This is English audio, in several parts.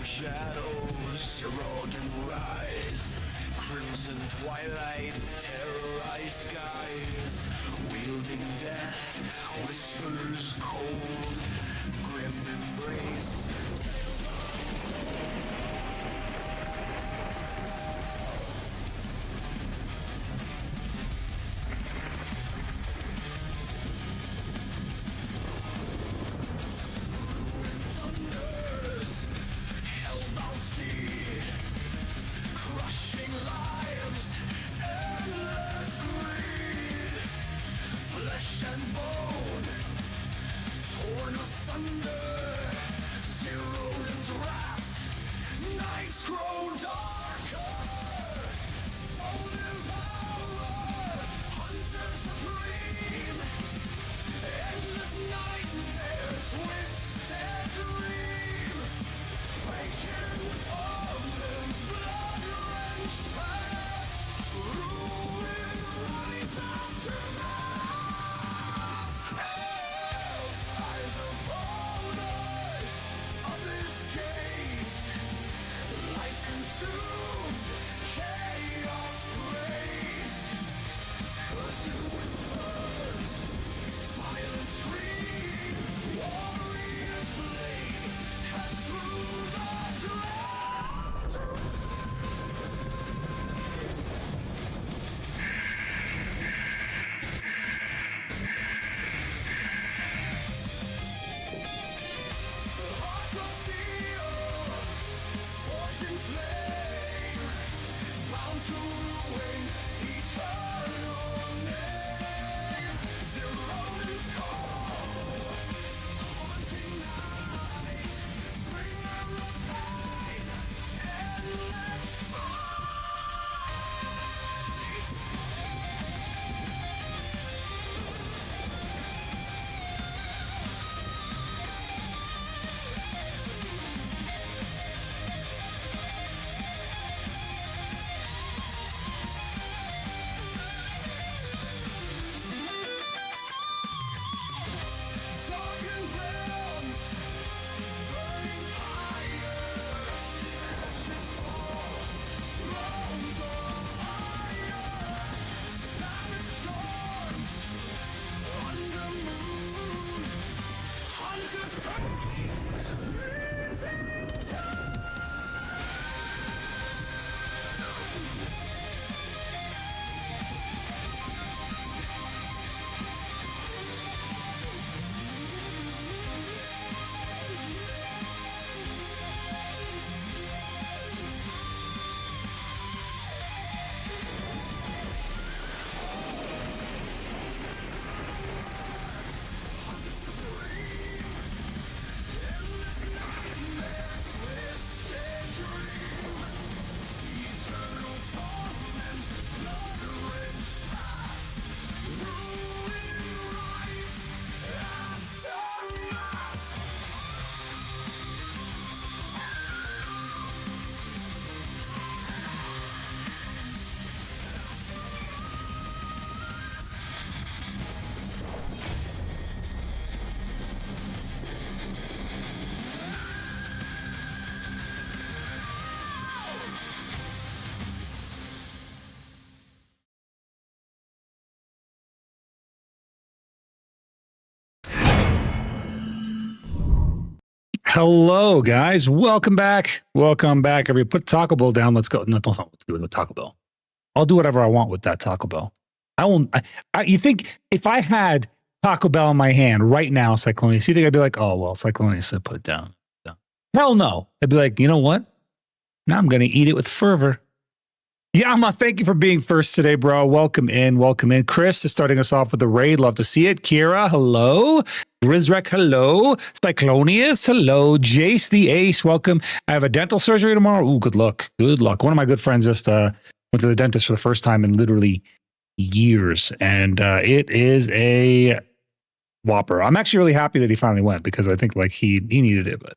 shadows, Zeroden rise. Crimson twilight, terrorize skies. Wielding death, whispers cold. Grim embrace. Crushing lives, endless greed, flesh and bone, torn asunder, Zeroden's wrath, nights grow darker, soul and power, hunter supreme, endless nightmare, twisted dream, vacant omens, blood-drenched path, ruin rides aftermath. Eyes of owner, abyss gazed, life consumed, chaos praised, cursed whispers, silence read, warriors blade, cast through the dread. Hearts of steel, forged in flame, bound to ruin, eternal name. Zeroden's call, haunting night, bringer of pain, endless fight. Darkened realms, burning higher, ashes fall, thrones on fire, savage storms, under moon, hunters prey, losing time. Hunters supreme, endless nightmare, twisted dream, eternal torment, blood-drenched path, ruin rides, aftermath. Hello, guys. Welcome back. Welcome back. Everybody, put Taco Bell down. Let's go. No, don't know what to do with Taco Bell. I'll do whatever I want with that Taco Bell. I won't. You think if I had Taco Bell in my hand right now, Cyclonius, you think I'd be like, oh, well, Cyclonius said put it down. No. Hell no. I'd be like, you know what? Now I'm going to eat it with fervor. Yama, thank you for being first today, bro. Welcome in. Welcome in. Chris is starting us off with the raid. Love to see it. Kira, hello. Rizrek, hello. Cyclonius, hello. Jace the Ace, welcome. I have a dental surgery tomorrow. Ooh, good luck. Good luck. One of my good friends just went to the dentist for the first time in literally years, and it is a whopper. I'm actually really happy that he finally went because I think like he needed it, but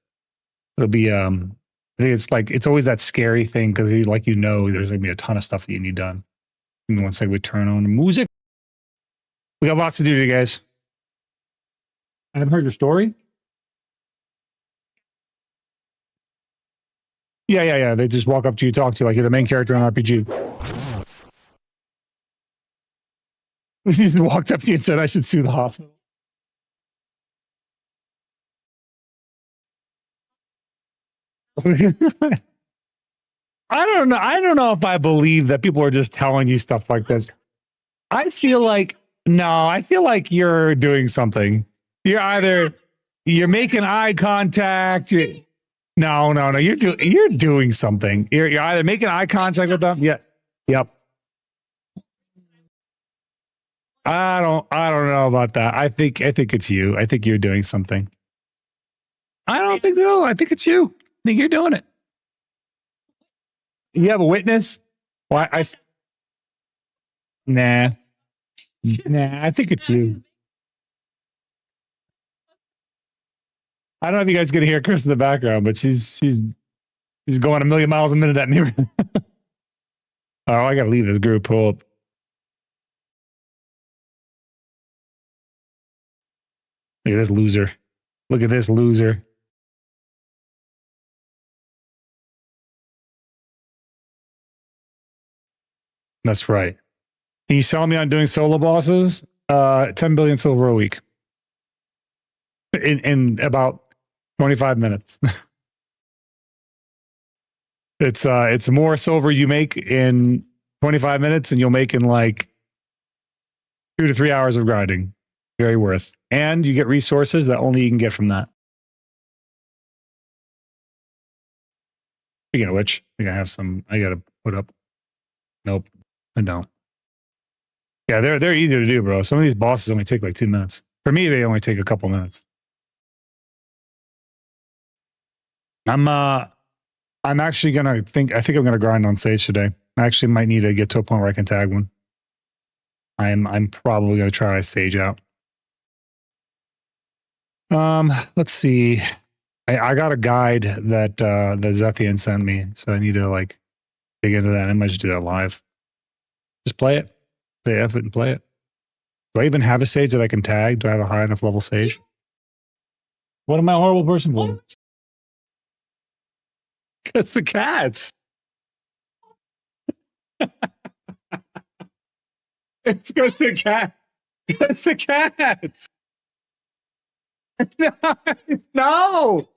it'll be I think it's like it's always that scary thing because like there's gonna be a ton of stuff that you need done. Give me one second, we turn on the music. We got lots to do today, guys. I haven't heard your story. Yeah. They just walk up to you, talk to you like you're the main character in an RPG. He just walked up to you and said, "I should sue the hospital." I don't know. I don't know if I believe that people are just telling you stuff like this. I feel like you're doing something. You're making eye contact. No. You're doing something. You're either making eye contact with them. Yeah. Yep. I don't know about that. I think it's you. I think you're doing something. I don't think so. I think it's you. I think you're doing it. You have a witness? Why? Nah. I think it's you. I don't know if you guys can hear Chris in the background, but she's going a million miles a minute at me. Oh, I gotta leave this group. Pull up. Look at this loser. Look at this loser. That's right. Can you sell me on doing solo bosses? 10 billion silver a week. In about 25 minutes. It's more silver you make in 25 minutes and you'll make in like 2 to 3 hours of grinding. Very worth. And you get resources that only you can get from that. Speaking of which, I think I gotta put up. Nope, I don't. Yeah, they're easy to do, bro. Some of these bosses only take like 2 minutes. For me, they only take a couple minutes. I'm actually I think I'm gonna grind on Sage today. I actually might need to get to a point where I can tag one. I'm probably gonna try Sage out. Let's see. I got a guide that Zethian sent me, so I need to like dig into that. I might just do that live. Just play it. Pay effort and play it. Do I even have a Sage that I can tag? Do I have a high enough level Sage? What am I a horrible person for? That's the cats. It's because the cat. It's the cats. No.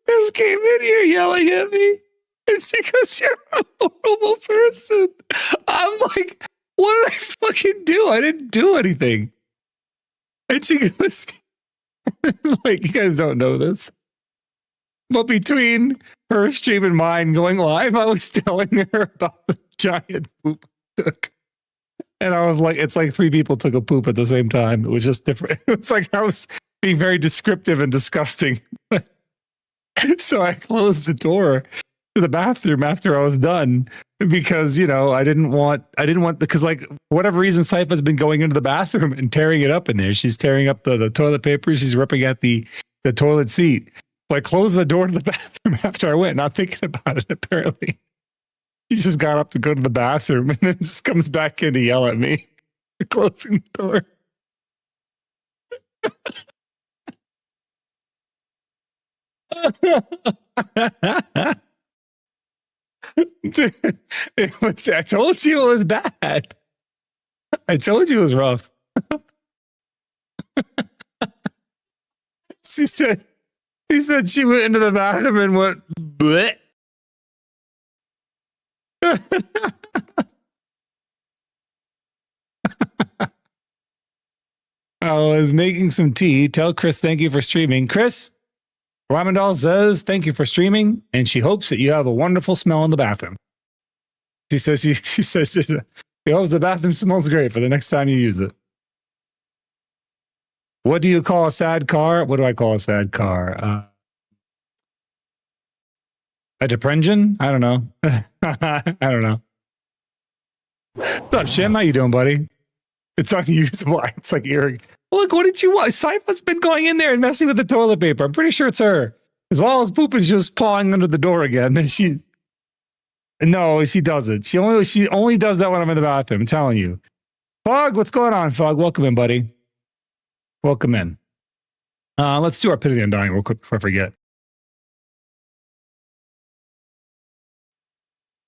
This came in here yelling at me. It's because you're a horrible person. I'm like, what did I fucking do? I didn't do anything. And she goes, like, you guys don't know this. But between her stream and mine going live, I was telling her about the giant poop I took. And I was like, it's like 3 people took a poop at the same time. It was just different. It was like I was being very descriptive and disgusting. So I closed the door to the bathroom after I was done because, you know, I didn't want because like whatever reason Sypha's been going into the bathroom and tearing it up in there. She's tearing up the toilet paper. She's ripping at the toilet seat. So I closed the door to the bathroom after I went, not thinking about it apparently. She just got up to go to the bathroom and then just comes back in to yell at me for closing the door. Dude, I told you it was bad. I told you it was rough. She said she went into the bathroom and went bleh. I was making some tea. Tell Chris thank you for streaming. Chris, Ramandal says thank you for streaming, and she hopes that you have a wonderful smell in the bathroom. She says she hopes the bathroom smells great for the next time you use it. What do you call a sad car? What do I call a sad car? A Deprension? I don't know. I don't know. What's up, Shim? How you doing, buddy? It's unusable. It's like Eric. Look, what did you want? Sypha's been going in there and messing with the toilet paper. I'm pretty sure it's her. As well as pooping, she was pawing under the door again. And no, she doesn't. She only does that when I'm in the bathroom. I'm telling you. Fog, what's going on, Fog? Welcome in, buddy. Welcome in. Let's do our pit of the undying real quick before I forget.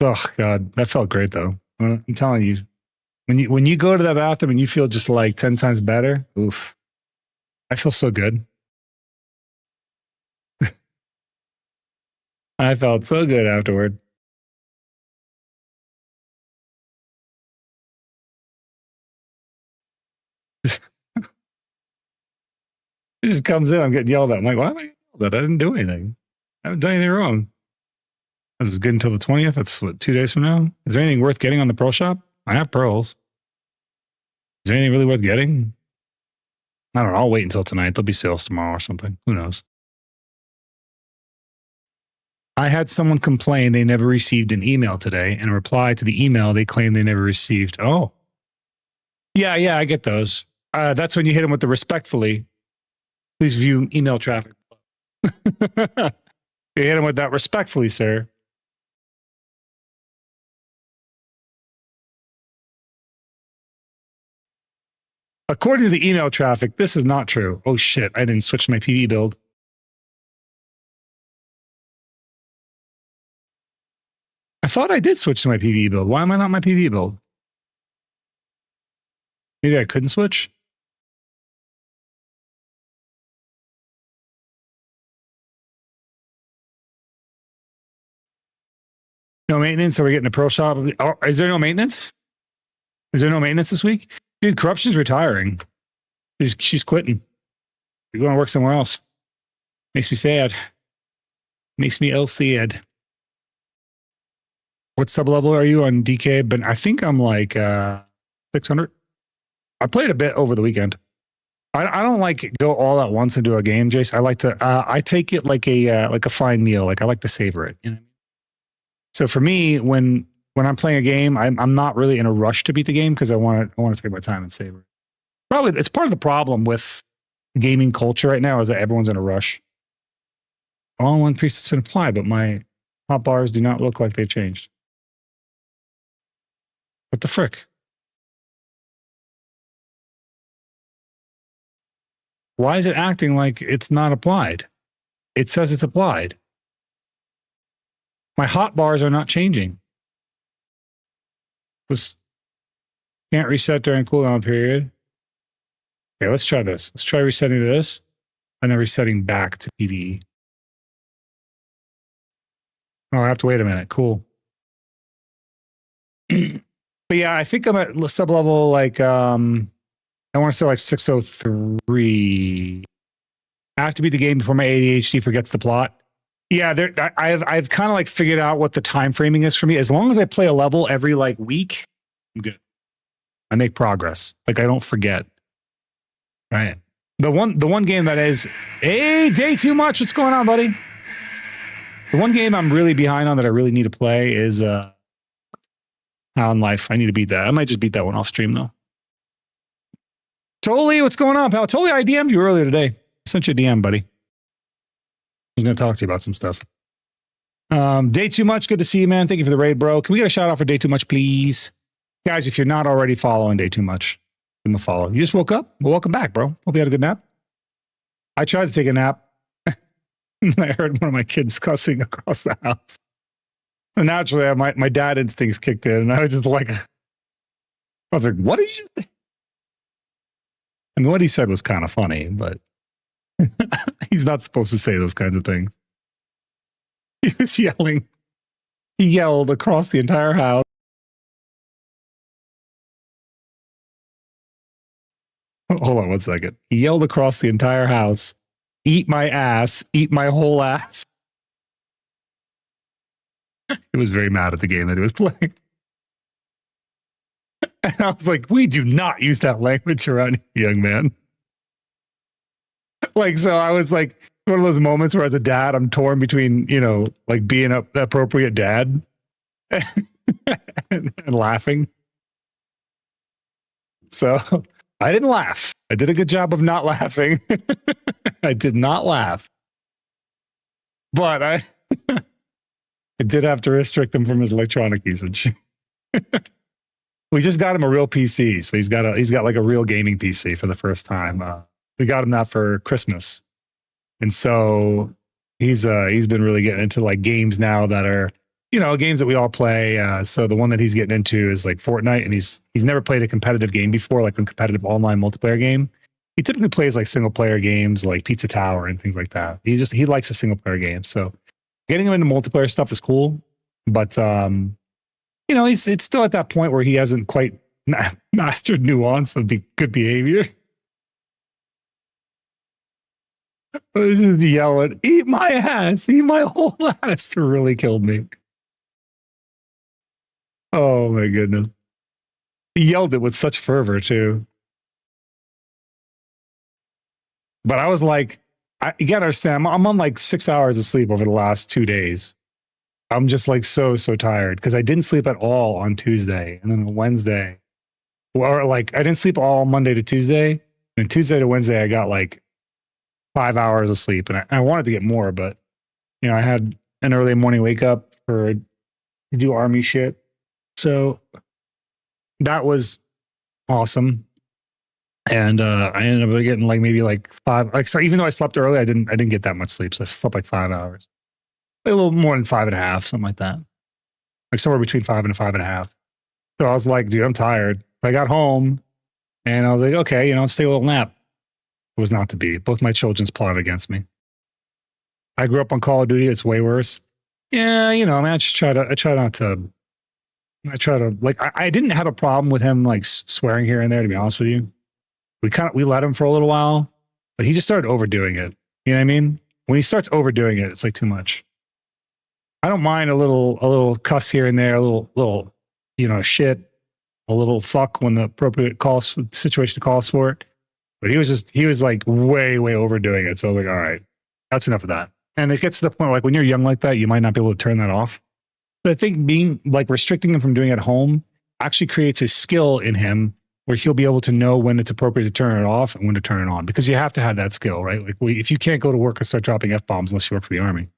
Oh God, that felt great though. I'm telling you, when you go to that bathroom and you feel just like 10 times better, oof, I feel so good. I felt so good afterward. It just comes in, I'm getting yelled at. I'm like, why am I getting yelled at? I didn't do anything. I haven't done anything wrong. This is good until the 20th. That's what, 2 days from now. Is there anything worth getting on the Pearl Shop? I have pearls. Is there anything really worth getting? I don't know. I'll wait until tonight. There'll be sales tomorrow or something. Who knows? I had someone complain they never received an email today, and in reply to the email, they claim they never received. Oh. Yeah, I get those. That's when you hit them with the respectfully. Please view email traffic. You hit them with that respectfully, sir. According to the email traffic, this is not true. Oh shit, I didn't switch my PV build. I thought I did switch to my PV build. Why am I not my PV build? Maybe I couldn't switch? No maintenance? Are we getting a Pearl Shop? Oh, is there no maintenance? Is there no maintenance this week? Dude, Corruption's retiring. She's quitting. You're going to work somewhere else. Makes me sad. Makes me ill sad. What sub level are you on DK? But I think I'm like 600. I played a bit over the weekend. I don't like go all at once into a game, Jace. I like to I take it like a fine meal. Like I like to savor it. You know? So for me, when I'm playing a game, I'm not really in a rush to beat the game because I want to take my time and savor it. Probably it's part of the problem with gaming culture right now is that everyone's in a rush. All in one piece has been applied, but my hot bars do not look like they've changed. What the frick? Why is it acting like it's not applied? It says it's applied. My hot bars are not changing. This can't reset during cooldown period. Okay, let's try this. Let's try resetting to this and then resetting back to PvE. Oh, I have to wait a minute. Cool. But yeah, I think I'm at sub level like I want to say like 603. I have to beat the game before my ADHD forgets the plot. Yeah, I've kind of like figured out what the time framing is for me. As long as I play a level every like week, I'm good. I make progress. Like I don't forget. Right. The one game that is, hey, day too much. What's going on, buddy? The one game I'm really behind on that I really need to play is On Life. I need to beat that. I might just beat that one off stream though. Totally, what's going on, pal? Totally, I DM'd you earlier today. I sent you a DM, buddy. I was going to talk to you about some stuff. Day Too Much, good to see you, man. Thank you for the raid, bro. Can we get a shout out for Day Too Much, please? Guys, if you're not already following Day Too Much, give him a follow. You just woke up? Well, welcome back, bro. Hope you had a good nap. I tried to take a nap. And I heard one of my kids cussing across the house. And naturally, my dad instincts kicked in, and I was just like, I was like, what did you say? I mean, what he said was kind of funny, but he's not supposed to say those kinds of things. He was yelling. He yelled across the entire house. Hold on one second. He yelled across the entire house, eat my ass, eat my whole ass. He was very mad at the game that he was playing. And I was like, we do not use that language around here, young man. Like, so I was like, one of those moments where as a dad, I'm torn between, you know, like being an appropriate dad and laughing. So I didn't laugh. I did a good job of not laughing. I did not laugh. but I did have to restrict him from his electronic usage. We just got him a real PC, so he's got like a real gaming PC for the first time. We got him that for Christmas, and so he's been really getting into like games now that are, you know, games that we all play. So the one that he's getting into is like Fortnite, and he's never played a competitive game before, like a competitive online multiplayer game. He typically plays like single player games like Pizza Tower and things like that. He likes a single player game. So getting him into multiplayer stuff is cool, but you know, it's still at that point where he hasn't quite mastered nuance of good behavior. This is yelling, "Eat my ass, eat my whole ass," really killed me. Oh my goodness. He yelled it with such fervor too. But I was like, you gotta understand, I'm on like 6 hours of sleep over the last 2 days. I'm just like so tired because I didn't sleep at all on Tuesday, and then on Wednesday, or like I didn't sleep all Monday to Tuesday, and Tuesday to Wednesday I got like 5 hours of sleep, and I wanted to get more, but you know, I had an early morning wake up to do army shit, so that was awesome. And I ended up getting like maybe like 5. Like, so even though I slept early, I didn't get that much sleep. So I slept like 5 hours, a little more than 5.5, something like that, like somewhere between 5 and 5.5. So I was like, dude, I'm tired. I got home and I was like, okay, you know, let's take a little nap. It was not to be. Both my children's plotted against me. I grew up on Call of Duty. It's way worse. Yeah, you know, I mean, I try to like, I didn't have a problem with him like swearing here and there, to be honest with you. We let him for a little while, but he just started overdoing it. You know what I mean? When he starts overdoing it, it's like too much. I don't mind a little cuss here and there, a little, you know, shit, a little fuck when the appropriate situation calls for it. But he was like way overdoing it. So I was like, all right, that's enough of that. And it gets to the point where, like, when you're young like that, you might not be able to turn that off. But I think being like restricting him from doing it at home actually creates a skill in him where he'll be able to know when it's appropriate to turn it off and when to turn it on, because you have to have that skill, right? Like, if you can't go to work and start dropping F-bombs unless you work for the Army,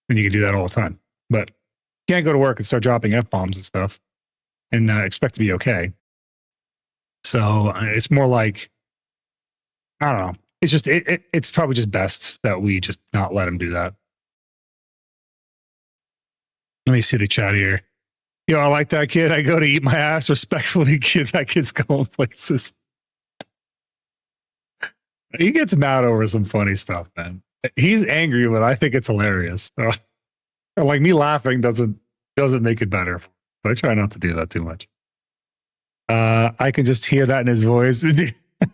then you can do that all the time. But you can't go to work and start dropping F-bombs and stuff and expect to be okay. So it's more like, I don't know. It's just, it's probably just best that we just not let him do that. Let me see the chat here. Yo, I like that kid. I go to eat my ass respectfully. Kid, that kid's going places. He gets mad over some funny stuff, man. He's angry, but I think it's hilarious. So, like, me laughing doesn't make it better. But I try not to do that too much. I can just hear that in his voice.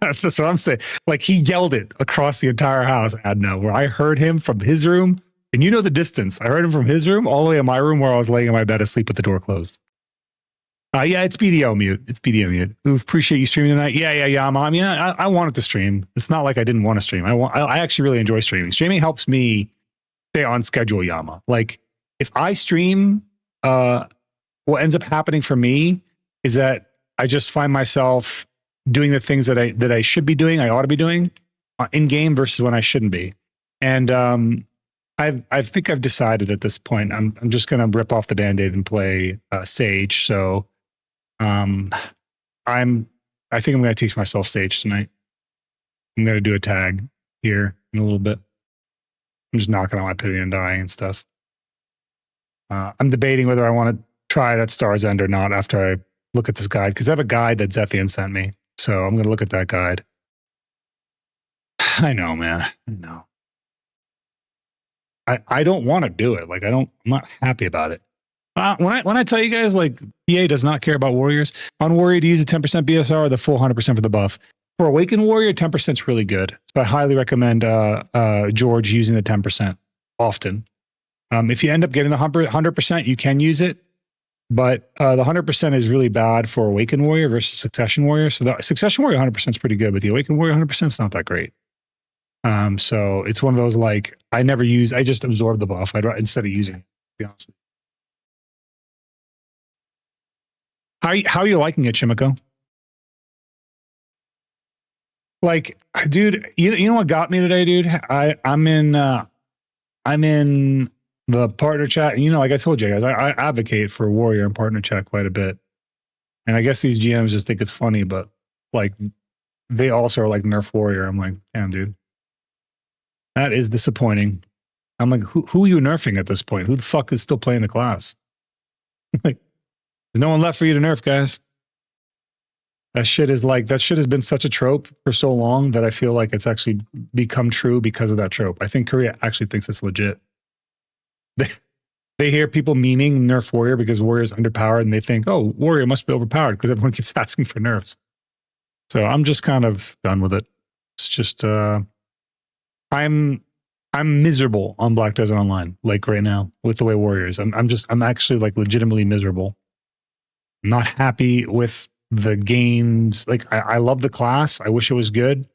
That's what I'm saying. Like, he yelled it across the entire house, Adna, where I heard him from his room. And you know the distance. I heard him from his room all the way in my room where I was laying in my bed asleep with the door closed. Yeah, it's BDO mute. It's BDO mute. Ooh, appreciate you streaming tonight. Yeah, Yama. I mean, I wanted to stream. It's not like I didn't want to stream. I actually really enjoy streaming. Streaming helps me stay on schedule, Yama. Like, if I stream, what ends up happening for me is that I just find myself doing the things that I should be doing, I ought to be doing in game versus when I shouldn't be. And I think I've decided at this point I'm just gonna rip off the Band-Aid and play Sage. So I think I'm gonna teach myself Sage tonight. I'm gonna do a tag here in a little bit. I'm just knocking on my pity and dying and stuff. I'm debating whether I want to try that Star's End or not after I look at this guide, because I have a guide that Zethian sent me. So I'm gonna look at that guide. I know, man. I know. I don't want to do it. Like, I'm not happy about it. When I tell you guys, like, PA does not care about warriors. On warrior to use a 10% BSR or the full 100% for the buff. For Awakened Warrior, 10% is really good. So I highly recommend George using the 10% often. If you end up getting the 100%, you can use it. But the 100% is really bad for Awakened Warrior versus Succession Warrior. So the Succession Warrior 100% is pretty good, but the Awakened Warrior 100% is not that great. So it's one of those, like, I just absorb the buff instead of using it, to be honest with you. How are you liking it, Chimiko? Like, dude, you know what got me today, dude? I'm in I'm in the partner chat. And, like I told you guys, I advocate for warrior and partner chat quite a bit. And I guess these GMs just think it's funny, but like they also are like nerf warrior. I'm like, damn, dude, that is disappointing. I'm like, who are you nerfing at this point? Who the fuck is still playing the class? Like, there's no one left for you to nerf, guys. That shit has been such a trope for so long that I feel like it's actually become true because of that trope. I think Korea actually thinks it's legit. They hear people memeing nerf warrior because warrior's underpowered, and they think, oh, warrior must be overpowered because everyone keeps asking for nerfs. So I'm just kind of done with it. It's just I'm miserable on Black Desert Online, like right now with the way warriors. I'm actually like legitimately miserable. I'm not happy with the games. Like I love the class. I wish it was good,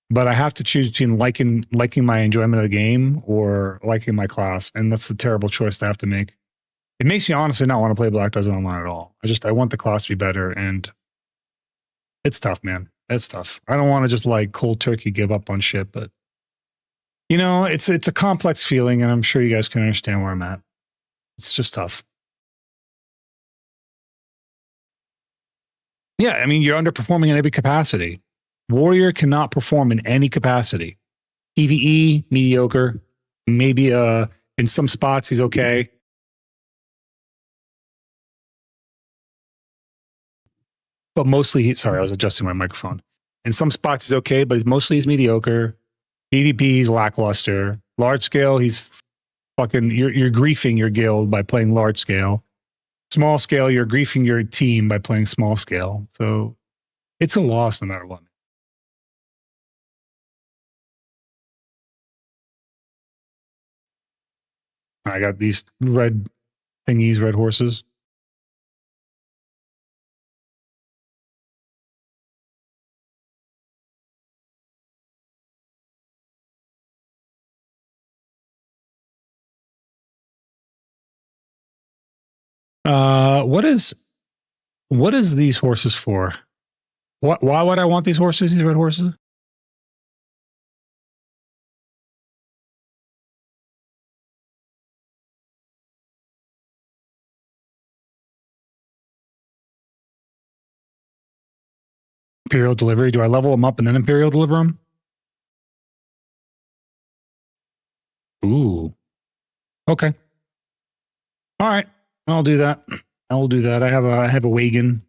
but I have to choose between liking my enjoyment of the game or liking my class, and that's a terrible choice to have to make. It makes me honestly not want to play Black Desert Online at all. I want the class to be better, and it's tough, man. It's tough. I don't want to just like cold turkey give up on shit, but it's a complex feeling, and I'm sure you guys can understand where I'm at. It's just tough. Yeah, I mean, you're underperforming in every capacity. Warrior cannot perform in any capacity. PvE, mediocre. Maybe in some spots he's okay. But mostly, sorry, I was adjusting my microphone. In some spots he's okay, but mostly he's mediocre. PvP, he's lackluster. Large scale, he's fucking, you're griefing your guild by playing large scale. Small scale, you're griefing your team by playing small scale. So it's a loss no matter what. I got these red thingies, red horses. What is these horses for? Why would I want these horses, these red horses? Imperial delivery. Do I level them up and then Imperial deliver them? Ooh. Okay. All right. I'll do that. I will do that. I have a wagon.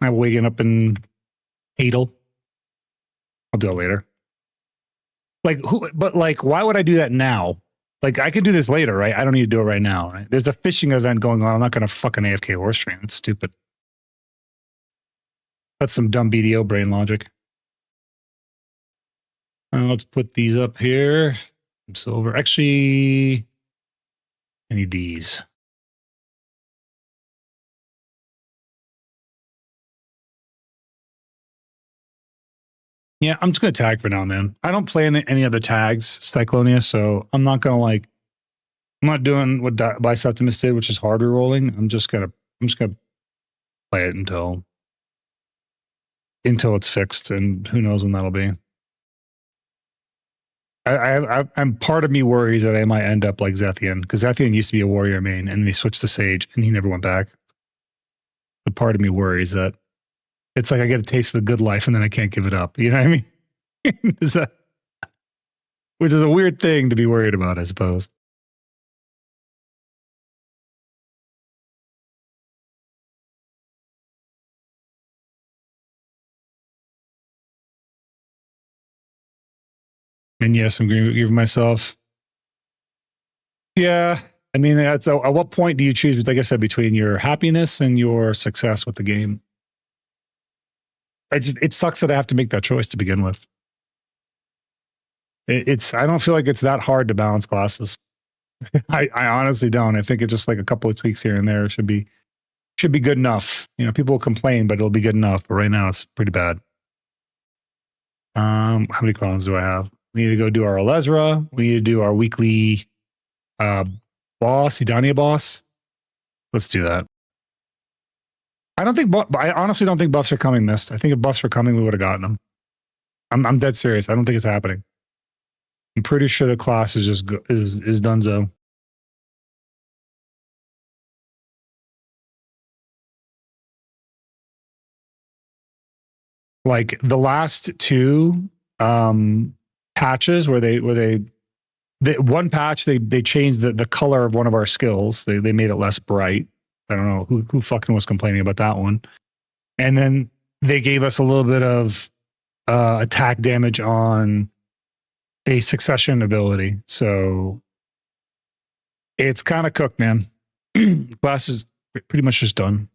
I have a wagon up in Adel. I'll do it later. But why would I do that now? Like, I can do this later, right? I don't need to do it right now, right? There's a fishing event going on. I'm not going to fucking AFK horse train. It's stupid. That's some dumb BDO brain logic. Let's put these up here. Silver. Actually, I need these. Yeah, I'm just going to tag for now, man. I don't play any other tags, Cyclonia, so I'm not going to I'm not doing what Biceptimus did, which is hard rolling. I'm just going to play it until it's fixed, and who knows when that'll be. I'm part of me worries that I might end up like Zethian, because Zethian used to be a warrior main, and they switched to Sage, and he never went back. But part of me worries that it's like I get a taste of the good life, and then I can't give it up. You know what I mean? Which is a weird thing to be worried about, I suppose. And yes, I'm giving myself. Yeah. I mean, at what point do you choose, like I said, between your happiness and your success with the game? It sucks that I have to make that choice to begin with. I don't feel like it's that hard to balance classes. I honestly don't. I think it's just like a couple of tweaks here and there should be good enough. People will complain, but it'll be good enough. But right now it's pretty bad. How many crowns do I have? We need to go do our Alezra. We need to do our weekly boss, Idania boss. Let's do that. I honestly don't think buffs are coming, Mist. I think if buffs were coming, we would have gotten them. I'm dead serious. I don't think it's happening. I'm pretty sure the class is just is donezo. Like the last two patches where they one patch they changed the color of one of our skills. They made it less bright. I don't know who fucking was complaining about that one. And then they gave us a little bit of attack damage on a succession ability. So it's kind of cooked, man. Class is pretty much just done.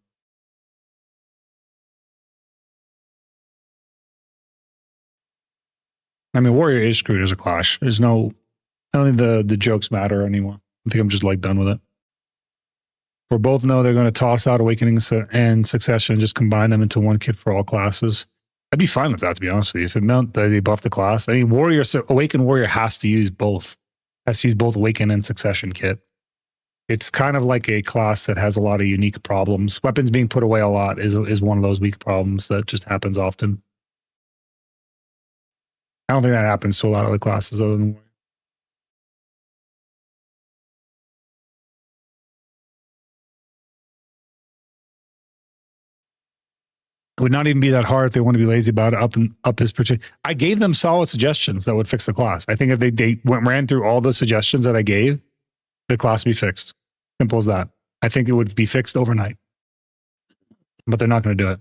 I mean, Warrior is screwed as a clash. There's no, I don't think the jokes matter anymore. I think I'm just like done with it. We both know they're going to toss out Awakening and Succession and just combine them into one kit for all classes. I'd be fine with that, to be honest with you. If it meant that they buff the class, I mean, Awaken Warrior has to use both. Has to use both Awaken and Succession kit. It's kind of like a class that has a lot of unique problems. Weapons being put away a lot is one of those weak problems that just happens often. I don't think that happens to a lot of the classes other than Warrior. It would not even be that hard if they want to be lazy about it. Up his particular. I gave them solid suggestions that would fix the class. I think if they ran through all the suggestions that I gave, the class would be fixed. Simple as that. I think it would be fixed overnight. But they're not going to do it.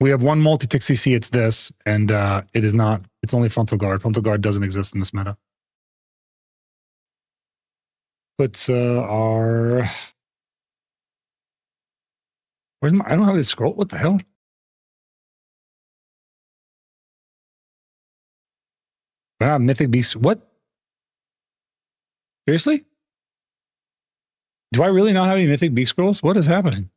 We have one multi-tick CC, it's this, and it is not, it's only Frontal Guard. Frontal Guard doesn't exist in this meta. Puts our... Where's my, I don't have this scroll. What the hell? Mythic Beast. What? Seriously? Do I really not have any Mythic Beast scrolls? What is happening?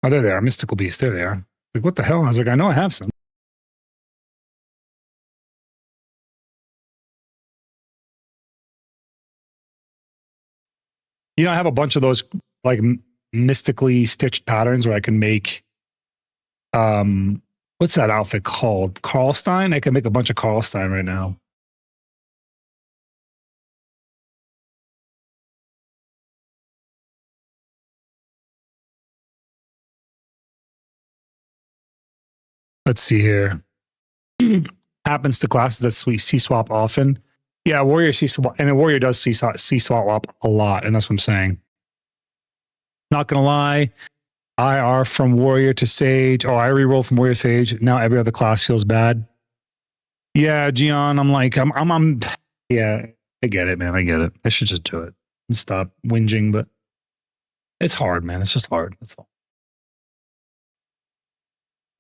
Oh, there they are. Mystical Beast. There they are. Like, what the hell? I was like, I know I have some. You know, I have a bunch of those like mystically stitched patterns where I can make what's that outfit called? Karlstein? I can make a bunch of Karlstein right now. Let's see here. Happens to classes that we C-swap often. Yeah, Warrior C-swap, and a Warrior does C-swap a lot, and that's what I'm saying. Not gonna lie, IR from Warrior to Sage, or I reroll from Warrior to Sage. Now every other class feels bad. Yeah, Gian, I'm yeah, I get it, man. I get it. I should just do it and stop whinging, but it's hard, man. It's just hard. That's all.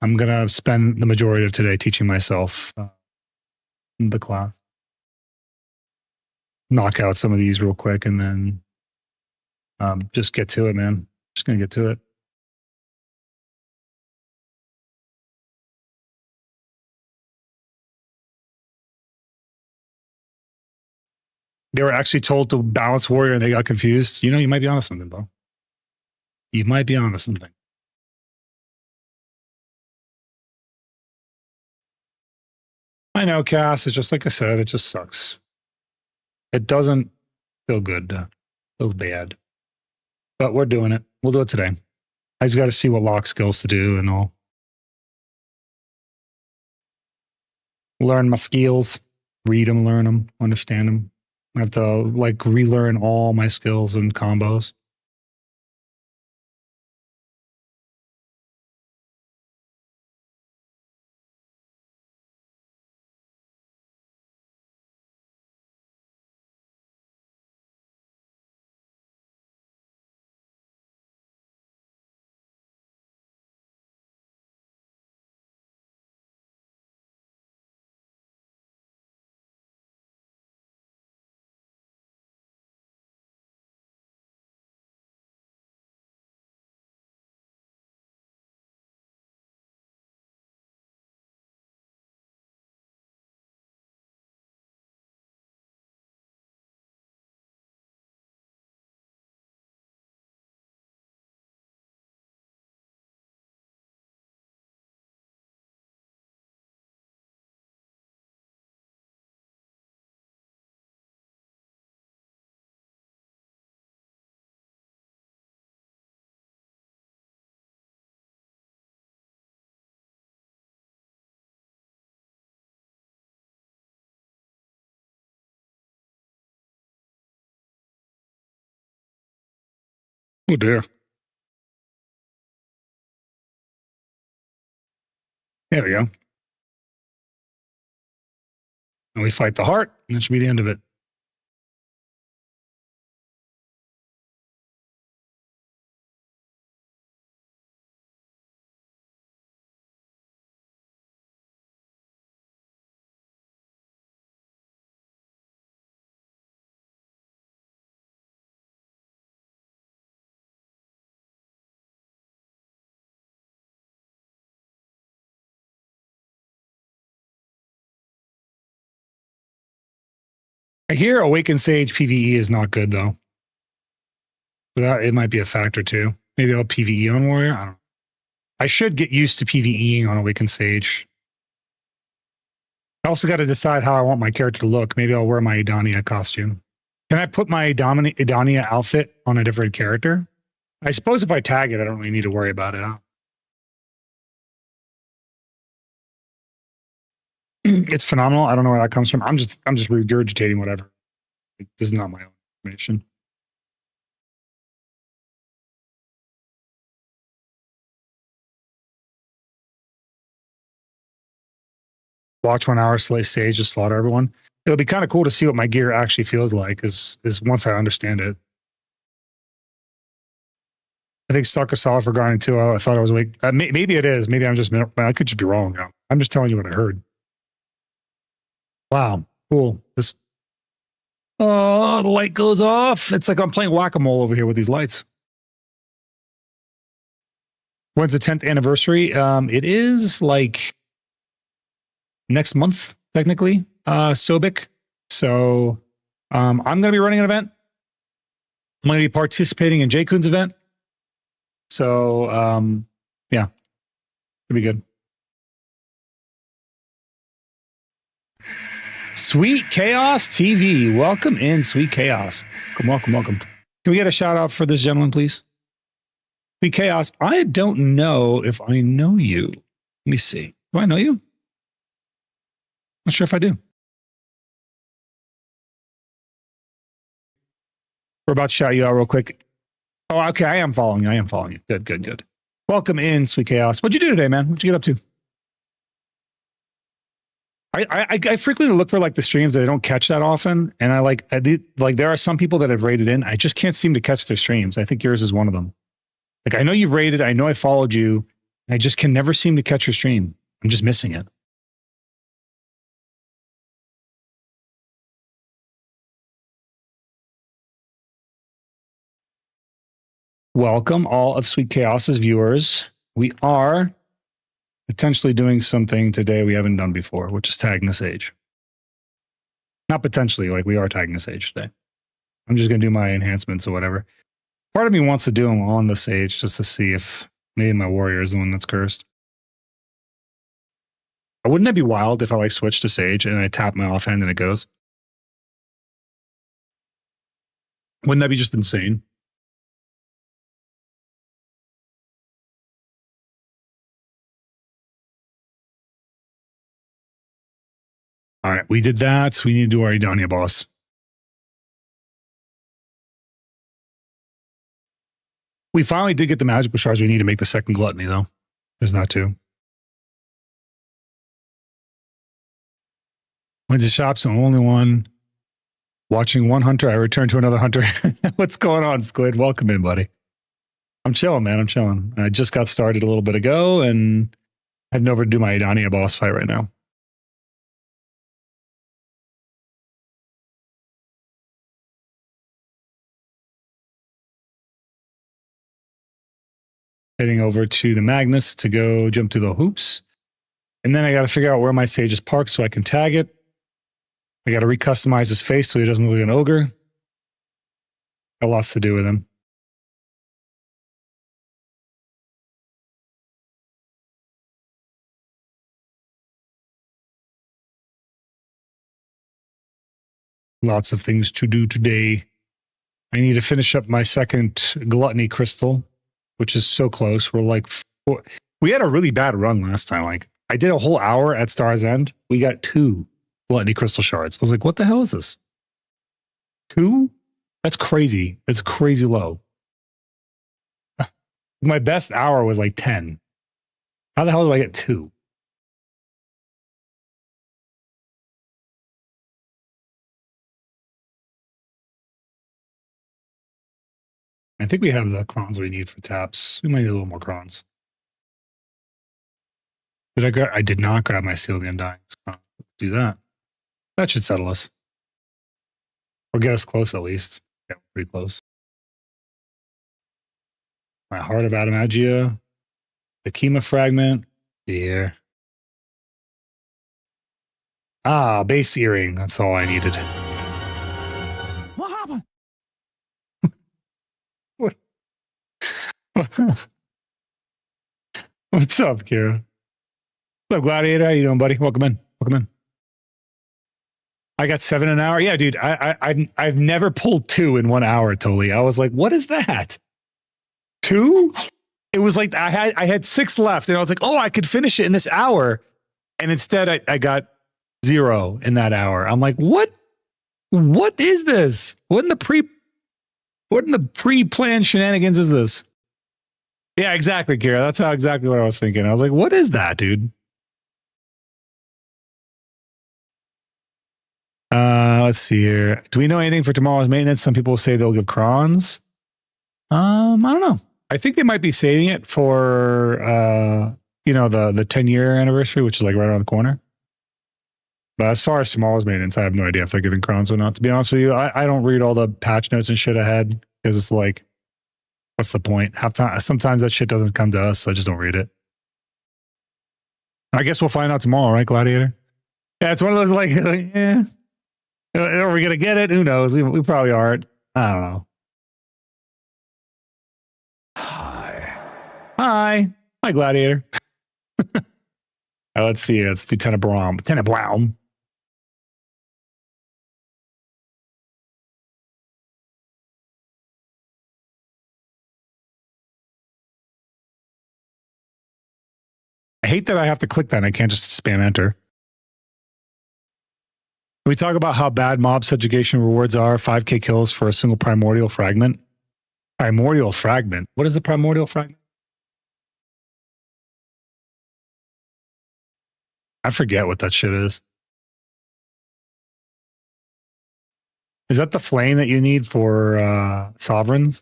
I'm gonna spend the majority of today teaching myself the class. Knock out some of these real quick, and then just get to it, man. Just gonna get to it. They were actually told to balance Warrior, and they got confused. You know, you might be onto something, bro. You might be onto something. I know, Cass. It's just like I said. It just sucks. It doesn't feel good. It feels bad. But we're doing it. We'll do it today. I just got to see what lock skills to do, and I'll learn my skills, read them, learn them, understand them. I have to like relearn all my skills and combos. Oh dear. There we go. And we fight the heart, and that should be the end of it. I hear Awakened Sage PvE is not good though. But that, it might be a factor too. Maybe I'll PvE on Warrior. I don't know. I should get used to PvEing on Awakened Sage. I also got to decide how I want my character to look. Maybe I'll wear my Idania costume. Can I put my Idania outfit on a different character? I suppose if I tag it, I don't really need to worry about it. Huh? It's phenomenal. I don't know where that comes from. I'm just regurgitating whatever. This is not my own information. Watch 1 hour slay sage to slaughter everyone. It'll be kind of cool to see what my gear actually feels like is once I understand it. I think suck a solid for grinding too. I thought I was awake. Maybe it is. Maybe I'm just, I could just be wrong. I'm just telling you what I heard. Wow. Cool. This, oh, the light goes off. It's like I'm playing whack-a-mole over here with these lights. When's the 10th anniversary? It is like next month, technically, Sobek. So I'm going to be running an event. I'm going to be participating in J Kun's event. So yeah, it'll be good. Sweet Chaos TV. Welcome in, Sweet Chaos. Welcome. Can we get a shout out for this gentleman, please? Sweet Chaos. I don't know if I know you. Let me see. Do I know you? Not sure if I do. We're about to shout you out real quick. Oh, okay. I am following you. Good. Welcome in, Sweet Chaos. What'd you do today, man? What'd you get up to? I frequently look for like the streams that I don't catch that often, and I there are some people that have rated in. I just can't seem to catch their streams. I think yours is one of them. Like I know you've rated, I know I followed you, and I just can never seem to catch your stream. I'm just missing it. Welcome all of Sweet Chaos's viewers. We are potentially doing something today we haven't done before, which is tagging the sage. Not potentially, like we are tagging the sage today. I'm just going to do my enhancements or whatever. Part of me wants to do them on the sage just to see if maybe my warrior is the one that's cursed. Wouldn't that be wild if I like switch to sage and I tap my offhand and it goes? Wouldn't that be just insane? All right, we did that. We need to do our Idania boss. We finally did get the magical shards we need to make the second gluttony, though. There's not two. Went to shops, the only one. Watching one hunter, I returned to another hunter. What's going on, Squid? Welcome in, buddy. I'm chilling, man. I'm chilling. I just got started a little bit ago and heading over to do my Idania boss fight right now. Heading over to the Magnus to go jump to the hoops. And then I got to figure out where my sage is parked so I can tag it. I got to recustomize his face so he doesn't look like an ogre. Got lots to do with him. Lots of things to do today. I need to finish up my second gluttony crystal, which is so close. We're like, we had a really bad run last time. Like I did a whole hour at Star's End. We got 2 gluttony crystal shards. I was like, what the hell is this? 2? That's crazy. That's crazy low. My best hour was like 10. How the hell do I get 2? I think we have the crons we need for taps. We might need a little more crons. I did not grab my Seal the Undying. Let's do that. That should settle us. Or get us close at least. Yeah, pretty close. My Heart of Adamantia. The Kima Fragment. Here. Ah, base earring. That's all I needed. What happened? What? What's up, Kira? What's up, Gladiator? How you doing, buddy? Welcome in. Welcome in. I got 7 an hour. Yeah, dude. I've never pulled 2 in 1 hour. Totally. I was like, what is that? 2? It was like I had 6 left, and I was like, oh, I could finish it in this hour, and instead I got 0 in that hour. I'm like, what? What is this? What in the pre-planned shenanigans is this? Yeah, exactly, Kira. That's exactly what I was thinking. I was like, what is that, dude? Let's see here. Do we know anything for tomorrow's maintenance? Some people say they'll give crons. I don't know. I think they might be saving it for the 10-year anniversary, which is like right around the corner. But as far as tomorrow's maintenance, I have no idea if they're giving crons or not. To be honest with you, I don't read all the patch notes and shit ahead because it's like, what's the point? Sometimes that shit doesn't come to us, so I just don't read it. I guess we'll find out tomorrow, right, Gladiator? Yeah, it's one of those like yeah. Are we gonna get it? Who knows? We probably aren't. I don't know. Hi, Gladiator. Let's see. Let's do Tenebrown. I hate that I have to click that and I can't just spam enter. We talk about how bad mob subjugation rewards are. 5k kills for a single primordial fragment. Primordial fragment? What is the primordial fragment? I forget what that shit is. Is that the flame that you need for sovereigns?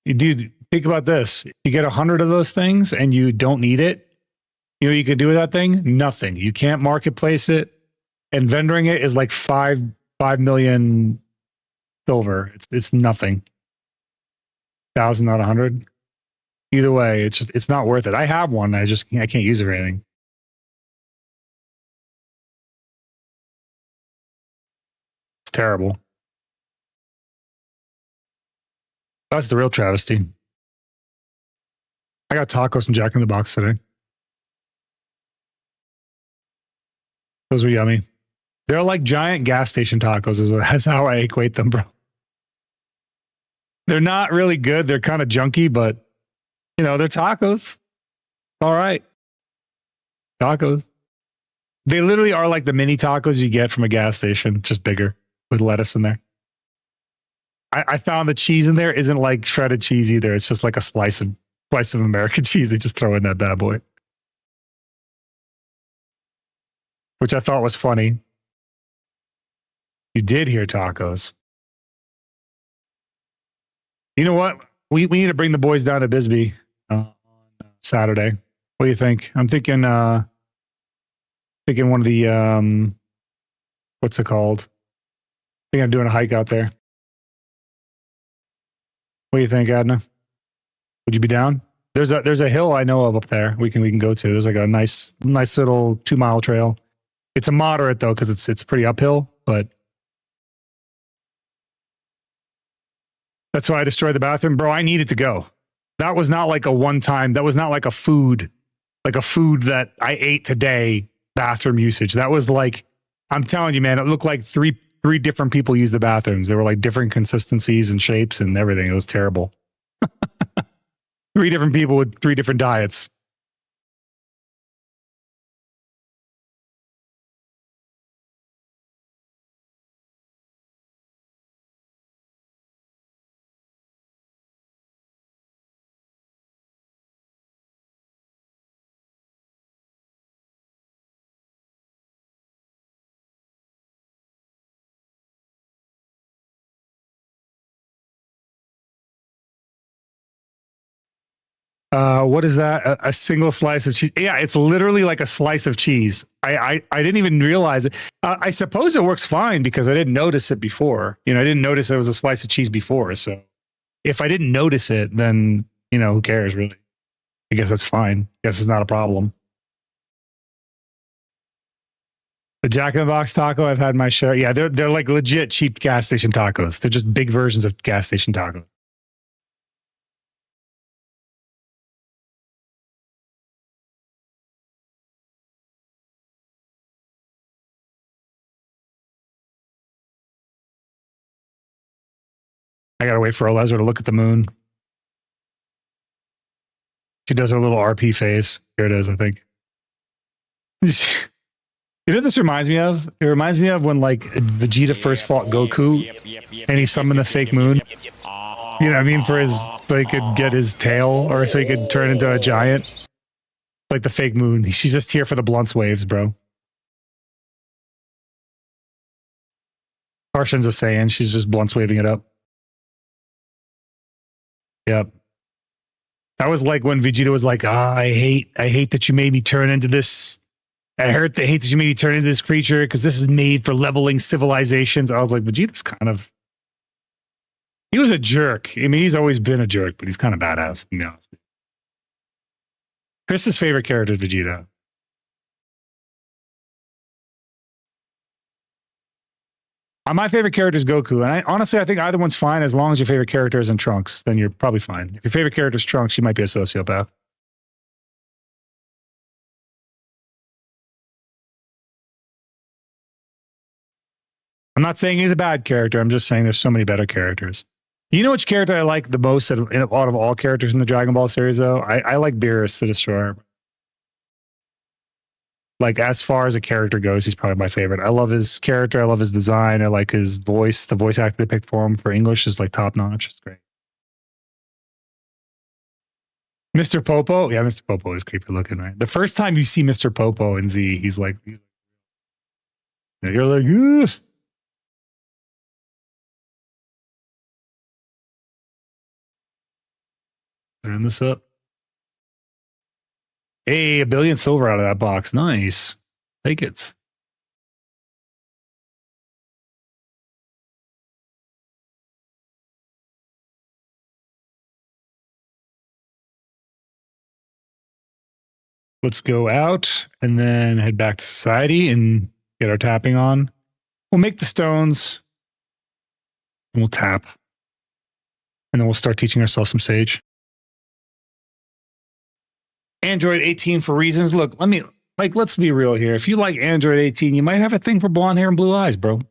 Dude, think about this. You get 100 of those things and you don't need it. You know what you can do with that thing? Nothing. You can't marketplace it. And vendoring it is like 5 million silver. It's nothing. 1,000, not 100. Either way, it's not worth it. I have one. I can't use it for anything. It's terrible. That's the real travesty. I got tacos from Jack in the Box today. Those were yummy. They're like giant gas station tacos. That's how I equate them, bro. They're not really good. They're kind of junky, but they're tacos. All right. Tacos. They literally are like the mini tacos you get from a gas station, just bigger with lettuce in there. I found the cheese in there isn't like shredded cheese either. It's just like a slice of American cheese. They just throw in that bad boy, which I thought was funny. You did hear tacos. You know what? We need to bring the boys down to Bisbee on Saturday. What do you think? I'm thinking one of the what's it called? I think I'm doing a hike out there. What do you think, Adna? Would you be down? There's a hill I know of up there we can go to. There's like a nice little 2-mile trail. It's a moderate though because it's pretty uphill, but that's why I destroyed the bathroom, bro. I needed to go. That was not like a one time. That was not like a food that I ate today. Bathroom usage. That was like, I'm telling you, man. It looked like three different people used the bathrooms. They were like different consistencies and shapes and everything. It was terrible. 3 different people with 3 different diets. What is that? A single slice of cheese? Yeah, it's literally like a slice of cheese. I didn't even realize it. I suppose it works fine because I didn't notice it before. You know, I didn't notice there was a slice of cheese before. So if I didn't notice it, then, you know, who cares really? I guess that's fine. I guess it's not a problem. The Jack in the Box taco, I've had my share. Yeah, they're like legit cheap gas station tacos. They're just big versions of gas station tacos. I gotta wait for Alezra to look at the moon. She does her little RP face. Here it is, I think. You know what this reminds me of? It reminds me of when like Vegeta first fought Goku and he summoned the fake moon. You know what I mean? For his, so he could get his tail or so he could turn into a giant. Like the fake moon. She's just here for the blunts waves, bro. Harshan's a Saiyan. She's just blunts waving it up. Yep. That was like when Vegeta was like, I hate that you made me turn into this. I hate that you made me turn into this creature because this is made for leveling civilizations. I was like, Vegeta's kind of, he was a jerk. I mean, he's always been a jerk, but he's kind of badass, to be honest with you. Chris's favorite character is Vegeta. My favorite character is Goku, and honestly, I think either one's fine as long as your favorite character isn't Trunks. Then you're probably fine. If your favorite character is Trunks, you might be a sociopath. I'm not saying he's a bad character. I'm just saying there's so many better characters. You know which character I like the most out of all characters in the Dragon Ball series, though? I like Beerus the Destroyer. Like, as far as a character goes, he's probably my favorite. I love his character. I love his design. I like his voice. The voice actor they picked for him for English is like top notch. It's great. Mr. Popo? Yeah, Mr. Popo is creepy looking, right? The first time you see Mr. Popo in Z, he's like, you're like, ugh. Turn this up. Hey, 1 billion silver out of that box. Nice. Take it. Let's go out and then head back to society and get our tapping on. We'll make the stones and we'll tap. And then we'll start teaching ourselves some Sage. Android 18 for reasons. Look, let's be real here. If you like Android 18, you might have a thing for blonde hair and blue eyes, bro.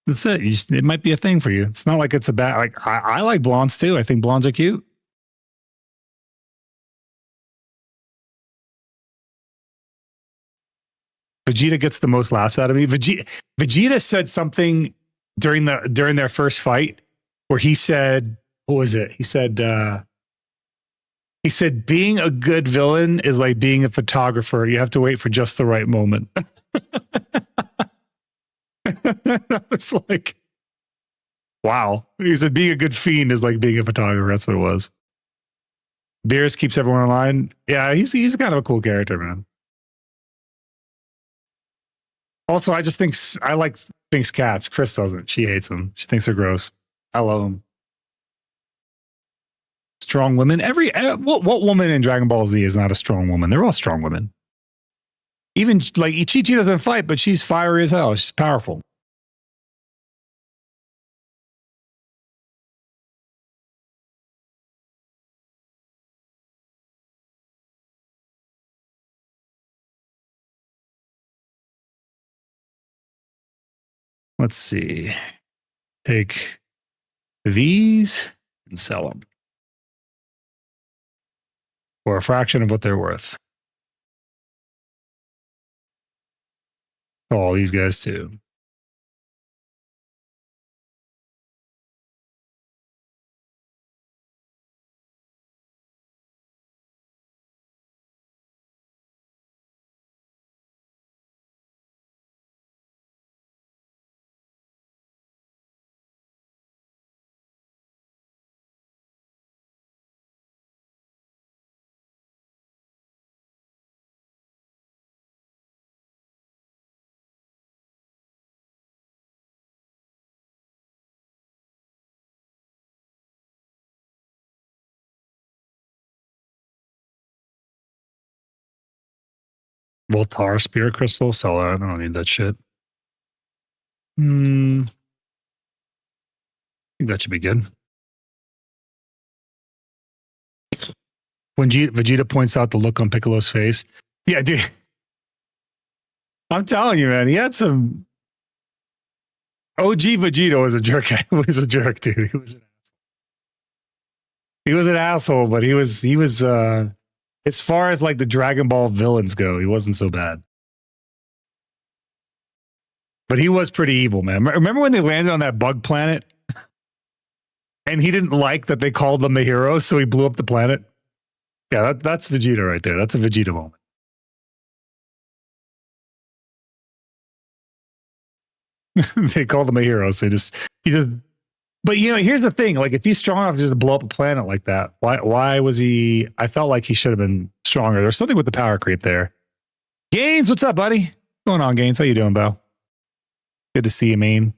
That's it. It might be a thing for you. It's not like it's a bad, like, I like blondes too. I think blondes are cute. Vegeta gets the most laughs out of me. Vegeta said something during their first fight where he said, what was it? He said being a good villain is like being a photographer. You have to wait for just the right moment. I was like, wow. He said being a good fiend is like being a photographer. That's what it was. Beerus keeps everyone in line. Yeah, he's kind of a cool character, man. Also, I just think I like Sphinx cats. Chris doesn't. She hates them. She thinks they're gross. I love them. Strong women. What woman in Dragon Ball Z is not a strong woman? They're all strong women. Even like Ichichi doesn't fight, but she's fiery as hell. She's powerful. Let's see. Take these and sell them for a fraction of what they're worth. All these guys too. Voltar Spirit Crystal, sell that. I don't need that shit. I think that should be good. When Vegeta points out the look on Piccolo's face. Yeah, dude. I'm telling you, man, he had some. OG Vegeta was a jerk. Was a jerk, dude. He was an asshole, but he was as far as like the Dragon Ball villains go, he wasn't so bad. But he was pretty evil, man. Remember when they landed on that bug planet? And he didn't like that they called them the heroes, so he blew up the planet? Yeah, that's Vegeta right there. That's a Vegeta moment. They called him a hero, so he just. But you know, here's the thing: like, if he's strong enough just to blow up a planet like that, why was he? I felt like he should have been stronger. There's something with the power creep there. Gaines, what's up, buddy? What's going on, Gaines? How you doing, Bo? Good to see you, man.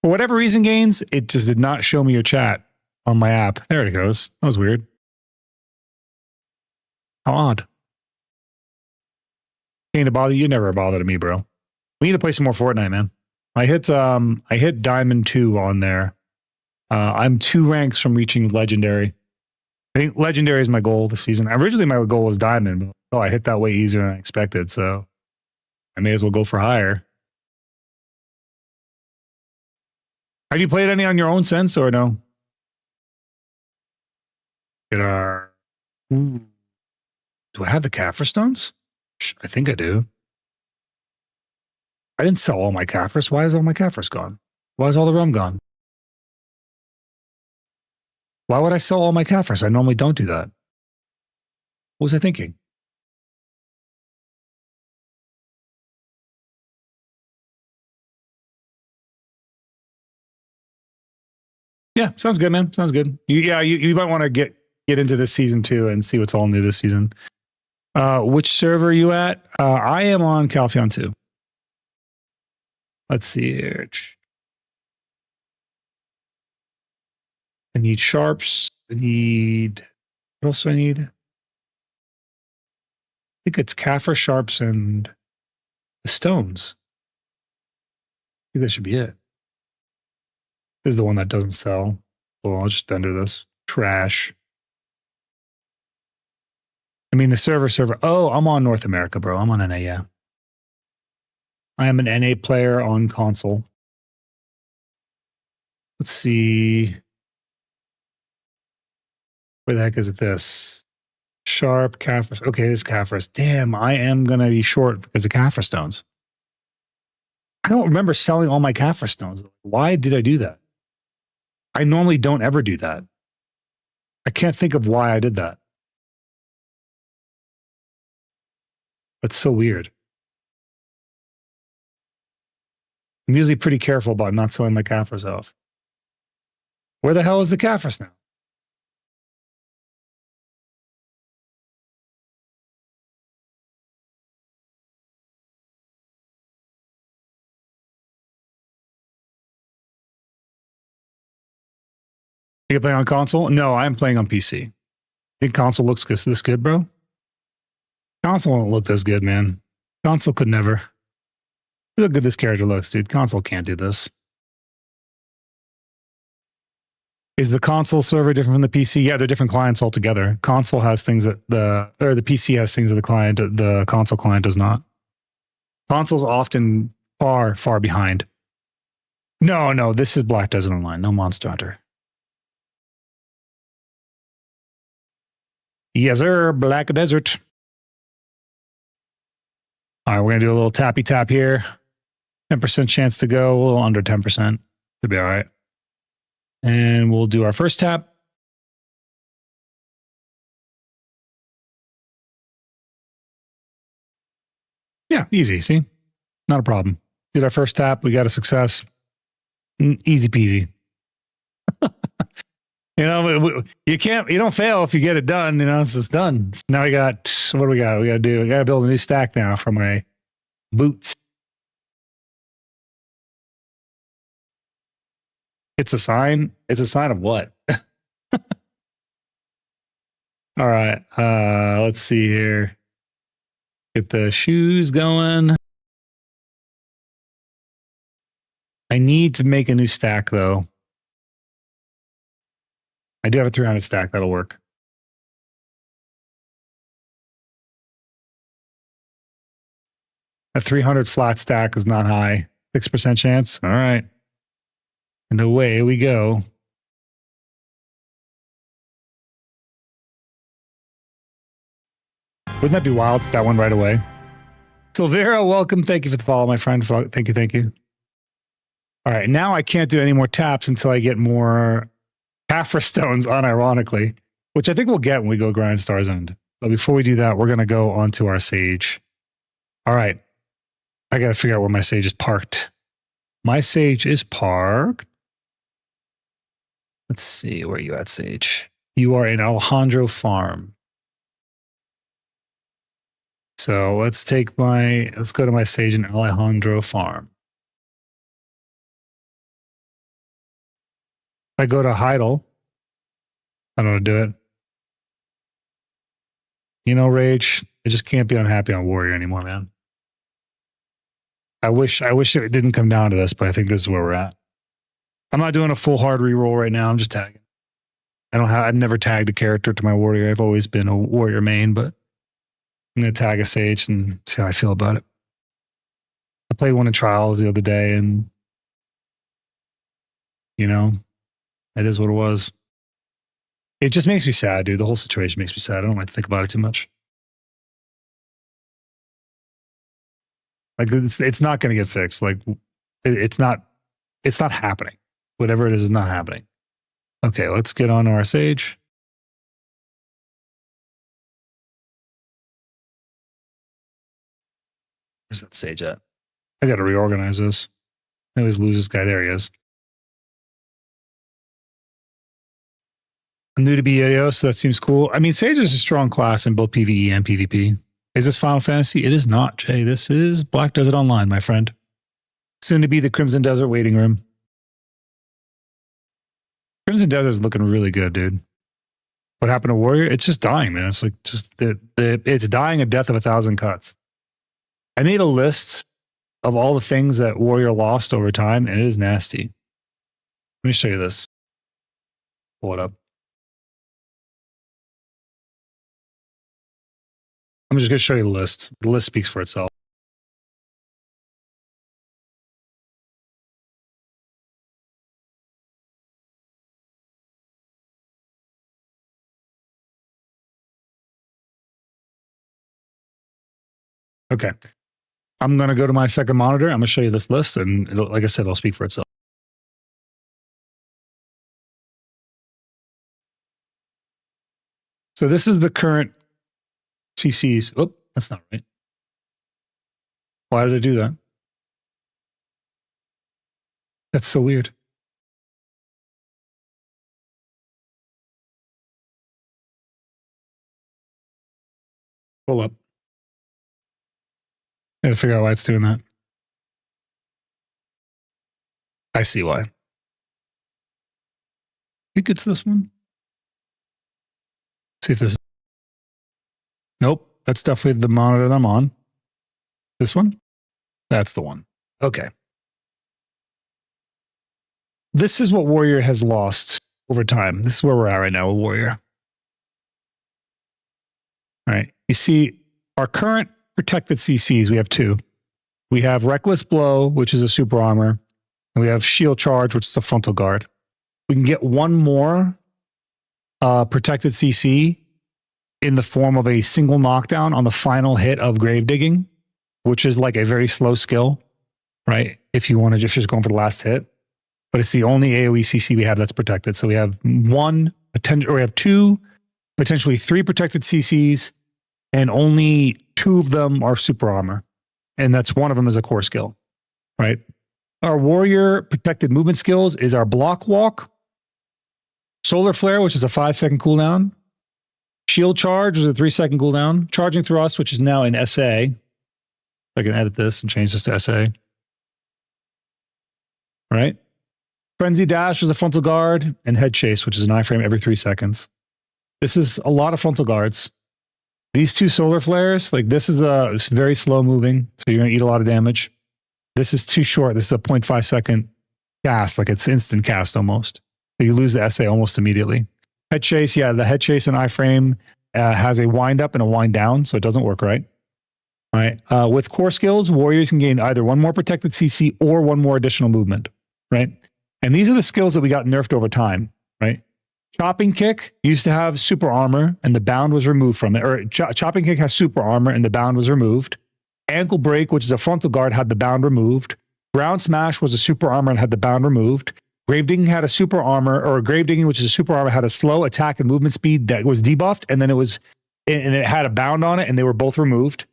For whatever reason, Gaines, it just did not show me your chat on my app. There it goes. That was weird. How odd. Ain't to bother you. Never a bother to me, bro. We need to play some more Fortnite, man. I hit Diamond 2 on there. I'm 2 ranks from reaching Legendary. I think Legendary is my goal this season. Originally, my goal was Diamond, but I hit that way easier than I expected, so I may as well go for higher. Have you played any on your own since, or no? Do I have the Kaffir stones? I think I do. I didn't sell all my Kaffers. Why is all my Kaffers gone? Why is all the rum gone? Why would I sell all my Kaffers? I normally don't do that. What was I thinking? Yeah, sounds good, man. Sounds good. You might want to get into this season too and see what's all new this season. Which server are you at? I am on Calpheon 2. Let's see here. I need sharps. What else do I need? I think it's Kaffir sharps and the stones. I think that should be it. This is the one that doesn't sell. Well, I'll just vendor this. Trash. I mean, the server. Oh, I'm on North America, bro. I'm on NA, yeah. I am an NA player on console. Let's see. Where the heck is it this? Sharp, Kaffir. Okay, there's Kaffir. Damn, I am going to be short because of Kaffir stones. I don't remember selling all my Kaffir stones. Why did I do that? I normally don't ever do that. I can't think of why I did that. That's so weird. I'm usually pretty careful about not selling my Kaffirs off. Where the hell is the Kaffirs now? You play on console? No, I'm playing on PC. Think console looks this good, bro? Console won't look this good, man. Console could never. Look how good this character looks, dude. Console can't do this. Is the console server different from the PC? Yeah, they're different clients altogether. Console has things that the PC has things that the console client does not. Console's often far, far behind. No, this is Black Desert Online, no Monster Hunter. Yes, sir, Black Desert. All right, we're going to do a little tappy tap here. 10% chance to go, a little under 10%. Should be all right. And we'll do our first tap. Yeah, easy, see? Not a problem. Did our first tap, we got a success. Easy peasy. You know, you don't fail if you get it done. You know, it's just done. Now what do we got? We got to build a new stack now for my boots. It's a sign. It's a sign of what? All right. Let's see here. Get the shoes going. I need to make a new stack though. I do have a 300 stack. That'll work. A 300 flat stack is not high. 6% chance. All right. And away we go. Wouldn't that be wild if that one right away? Silvera, welcome. Thank you for the follow, my friend. Thank you. Thank you. All right. Now I can't do any more taps until I get more Caphra stones, unironically, which I think we'll get when we go grind Star's End. But before we do that, we're going to go onto our sage. All right. I got to figure out where my sage is parked. My sage is parked. Let's see. Where are you at, Sage? You are in Alejandro Farm. So let's go to my sage in Alejandro Farm. If I go to Heidel, I don't know how to do it. You know, Rage, I just can't be unhappy on Warrior anymore, man. I wish it didn't come down to this, but I think this is where we're at. I'm not doing a full hard reroll right now. I'm just tagging. I've never tagged a character to my Warrior. I've always been a Warrior main, but I'm going to tag a Sage and see how I feel about it. I played one in Trials the other day and, you know, it is what it was. It just makes me sad, dude. The whole situation makes me sad. I don't like to think about it too much. Like, it's not going to get fixed. Like, it's not happening. Whatever it is not happening. Okay, let's get on to our Sage. Where's that Sage at? I got to reorganize this. I always lose this guy. There he is. I'm new to BAO, so that seems cool. I mean, Sage is a strong class in both PvE and PvP. Is this Final Fantasy? It is not, Jay. This is Black Desert Online, my friend. Soon to be the Crimson Desert waiting room. Crimson Desert is looking really good, dude. What happened to Warrior? It's just dying, man. It's like just it's dying a death of 1,000 cuts. I made a list of all the things that Warrior lost over time, and it is nasty. Let me show you this. Pull it up. I'm just going to show you the list. The list speaks for itself. Okay. I'm going to go to my second monitor. I'm going to show you this list, and like I said, it'll speak for itself. So this is the current CCs. Oh, that's not right. Why did I do that? That's so weird. Pull up. I gotta figure out why it's doing that. I see why. Who gets this one? See if this. Nope, that's definitely the monitor that I'm on. This one? That's the one. Okay. This is what Warrior has lost over time. This is where we're at right now with Warrior. All right. You see our current protected CCs, we have two. We have Reckless Blow, which is a super armor, and we have Shield Charge, which is a frontal guard. We can get one more protected CC in the form of a single knockdown on the final hit of Grave Digging, which is like a very slow skill, right? If you want to just going for the last hit. But it's the only AoE CC we have that's protected. So we have two, potentially three protected CCs, and only two of them are super armor. And that's one of them is a core skill, right? Our Warrior protected movement skills is our Block Walk, Solar Flare, which is a 5-second cooldown, Shield Charge, which is a 3-second cooldown, Charging Thrust, which is now in SA. I can edit this and change this to SA. Right? Frenzy Dash is a frontal guard, and Head Chase, which is an iframe every 3 seconds. This is a lot of frontal guards. These two solar flares, like this is it's very slow moving, so you're gonna eat a lot of damage. This is too short. This is a 0.5 second cast, like it's instant cast almost. So you lose the SA almost immediately. Head chase, yeah, the head chase and iframe has a wind up and a wind down, so it doesn't work right. All right. With core skills, warriors can gain either one more protected CC or one more additional movement, right? And these are the skills that we got nerfed over time, right? Chopping kick used to have super armor and the bound was removed from it. Or chopping kick has super armor and the bound was removed. Ankle break, which is a frontal guard, had the bound removed. Ground smash was a super armor and had the bound removed. Grave digging had a super armor, or grave digging, which is a super armor, had a slow attack and movement speed that was debuffed, and then it had a bound on it, and they were both removed.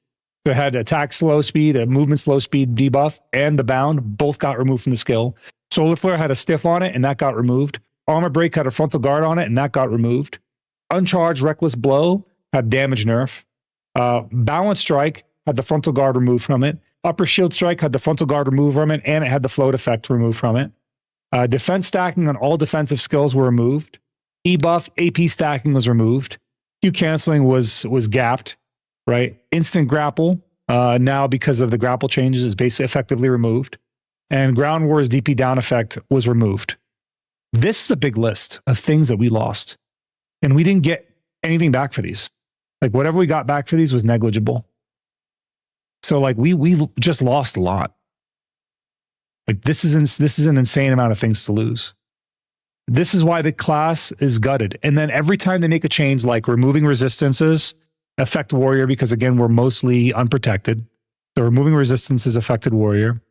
So it had attack slow speed, a movement slow speed debuff, and the bound both got removed from the skill. Solar flare had a stiff on it, and that got removed. Armor break had a frontal guard on it, and that got removed. Uncharged reckless blow had damage nerf. Balance strike had the frontal guard removed from it. Upper shield strike had the frontal guard removed from it, and it had the float effect removed from it. Defense stacking on all defensive skills were removed. E-buff, AP stacking was removed. Q canceling was gapped, right? Instant grapple, now because of the grapple changes, is basically effectively removed. And Ground Wars DP down effect was removed. This is a big list of things that we lost. And we didn't get anything back for these. Like whatever we got back for these was negligible. So like we just lost a lot. Like this is an insane amount of things to lose. This is why the class is gutted. And then every time they make a change, like removing resistances affect warrior, because again, we're mostly unprotected. So removing resistances affected warrior.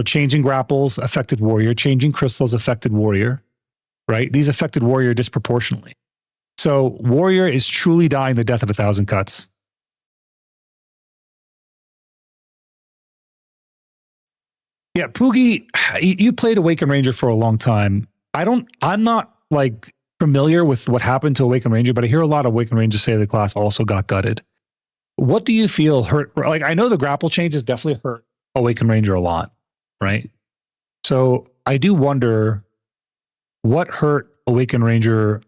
Changing grapples affected warrior. Changing crystals affected warrior. Right? These affected warrior disproportionately. So warrior is truly dying the death of 1,000 cuts. Yeah, Poogie, you played Awakened Ranger for a long time. I'm not like familiar with what happened to Awakened Ranger, but I hear a lot of Awakened Rangers say the class also got gutted. What do you feel hurt? Like, I know the grapple changes definitely hurt Awakened Ranger a lot, right? So I do wonder what hurt Awakened Ranger,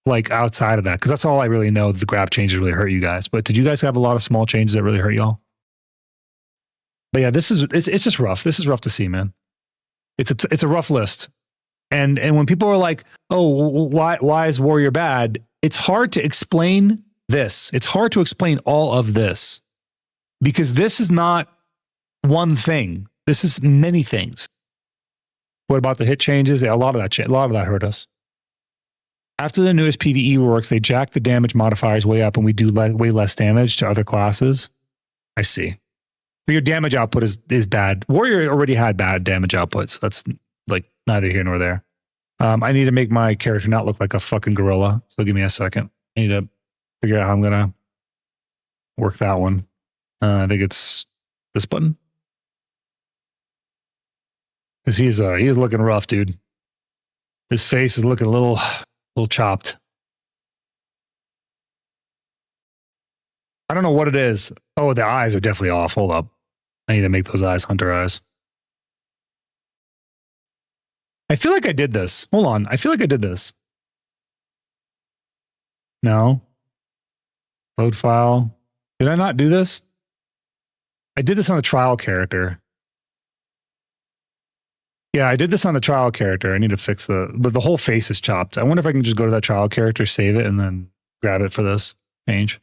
like outside of that, because that's all I really know. The grab changes really hurt you guys. But did you guys have a lot of small changes that really hurt y'all? But yeah, it's just rough. This is rough to see, man. It's a rough list. And when people are like, oh, why is warrior bad? It's hard to explain this. It's hard to explain all of this, because this is not one thing. This is many things. What about the hit changes? Yeah, a lot of that hurt us. After the newest PvE reworks, they jack the damage modifiers way up, and we do way less damage to other classes. I see. But your damage output is bad. Warrior already had bad damage outputs. That's like neither here nor there. I need to make my character not look like a fucking gorilla. So give me a second. I need to figure out how I'm gonna work that one. I think it's this button. Because he is looking rough, dude. His face is looking a little chopped. I don't know what it is. Oh, the eyes are definitely off. Hold up. I need to make those eyes hunter eyes. I feel like I did this. Hold on. I feel like I did this. No. Load file. Did I not do this? I did this on a trial character. Yeah, I did this on a trial character. I need to fix but the whole face is chopped. I wonder if I can just go to that trial character, save it, and then grab it for this change.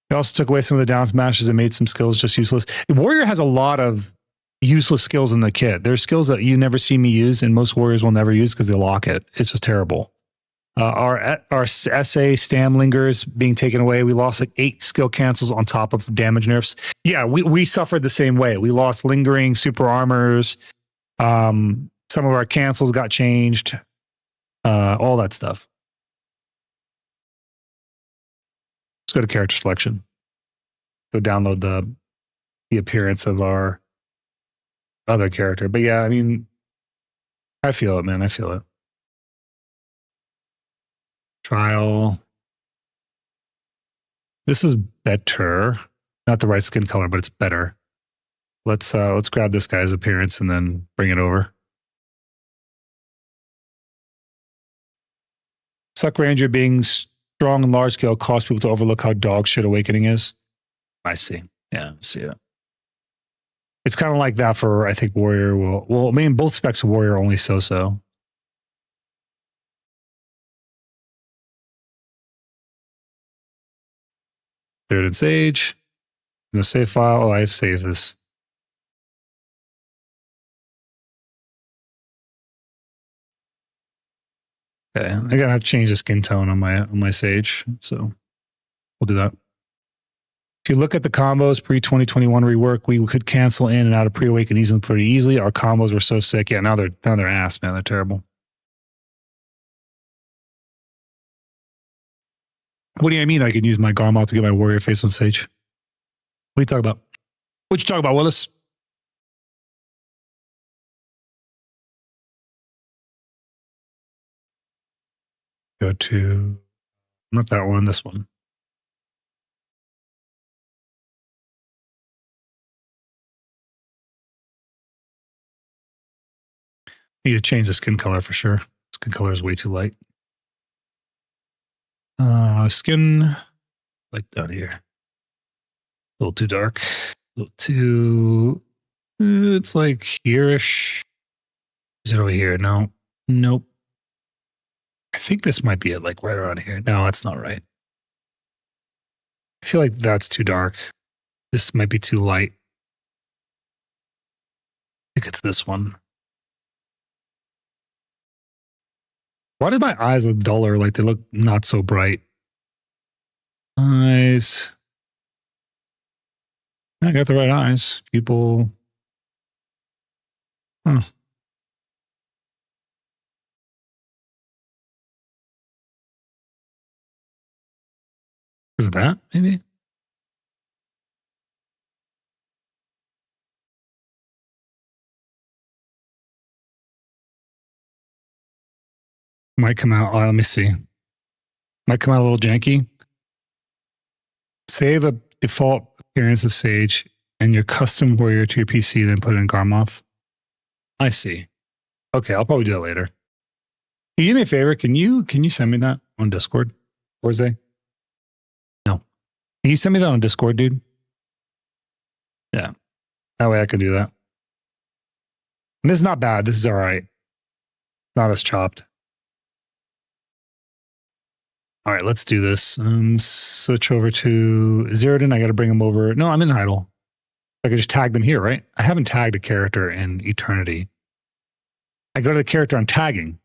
It also took away some of the down smashes and made some skills just useless. Warrior has a lot of useless skills in the kit. There's skills that you never see me use, and most warriors will never use because they lock it. It's just terrible. Our SA stam lingers being taken away. We lost like 8 skill cancels on top of damage nerfs. Yeah, we suffered the same way. We lost lingering, super armors. Some of our cancels got changed. All that stuff. Let's go to character selection. Go download the appearance of our other character. But yeah, I mean, I feel it, man. I feel it. Trial. This is better. Not the right skin color, but it's better. Let's grab this guy's appearance and then bring it over. Suck Ranger being strong and large scale cause people to overlook how dog shit awakening is. I see. Yeah, I see it. It's kind of like that for, I think, warrior. Well, I mean, both specs of warrior are only so-so. Zeroden Sage. No save file. Oh, I've saved this. Okay, I gotta have to change the skin tone on my Sage, so we'll do that. If you look at the combos pre-2021 rework, we could cancel in and out of pre-awaken pretty easily. Our combos were so sick. Yeah, now they're ass, man. They're terrible. What do you mean I can use my Garmalt to get my warrior face on Sage? What are you talking about? What you talking about, Willis? Go to, not that one, this one. Need to change the skin color for sure. Skin color is way too light. Skin, like down here. A little too dark. A little too, it's like here-ish. Is it over here? No. Nope. I think this might be it, like right around here. No, that's not right. I feel like that's too dark. This might be too light. I think it's this one. Why did my eyes look duller? Like they look not so bright. Eyes. I got the right eyes. People. Huh. Is it that, maybe? Might come out. Let me see. Might come out a little janky. Save a default appearance of Sage and your custom warrior to your PC, then put it in Garmoth. I see. Okay, I'll probably do that later. Can you do me a favor? Can you send me that on Discord, Jose? No. Can you send me that on Discord, dude? Yeah. That way I can do that. And this is not bad. This is all right. Not as chopped. All right, let's do this. Switch over to Zeroden. I got to bring them over. No, I'm in idle. I could just tag them here, right? I haven't tagged a character in eternity. I go to the character I'm tagging.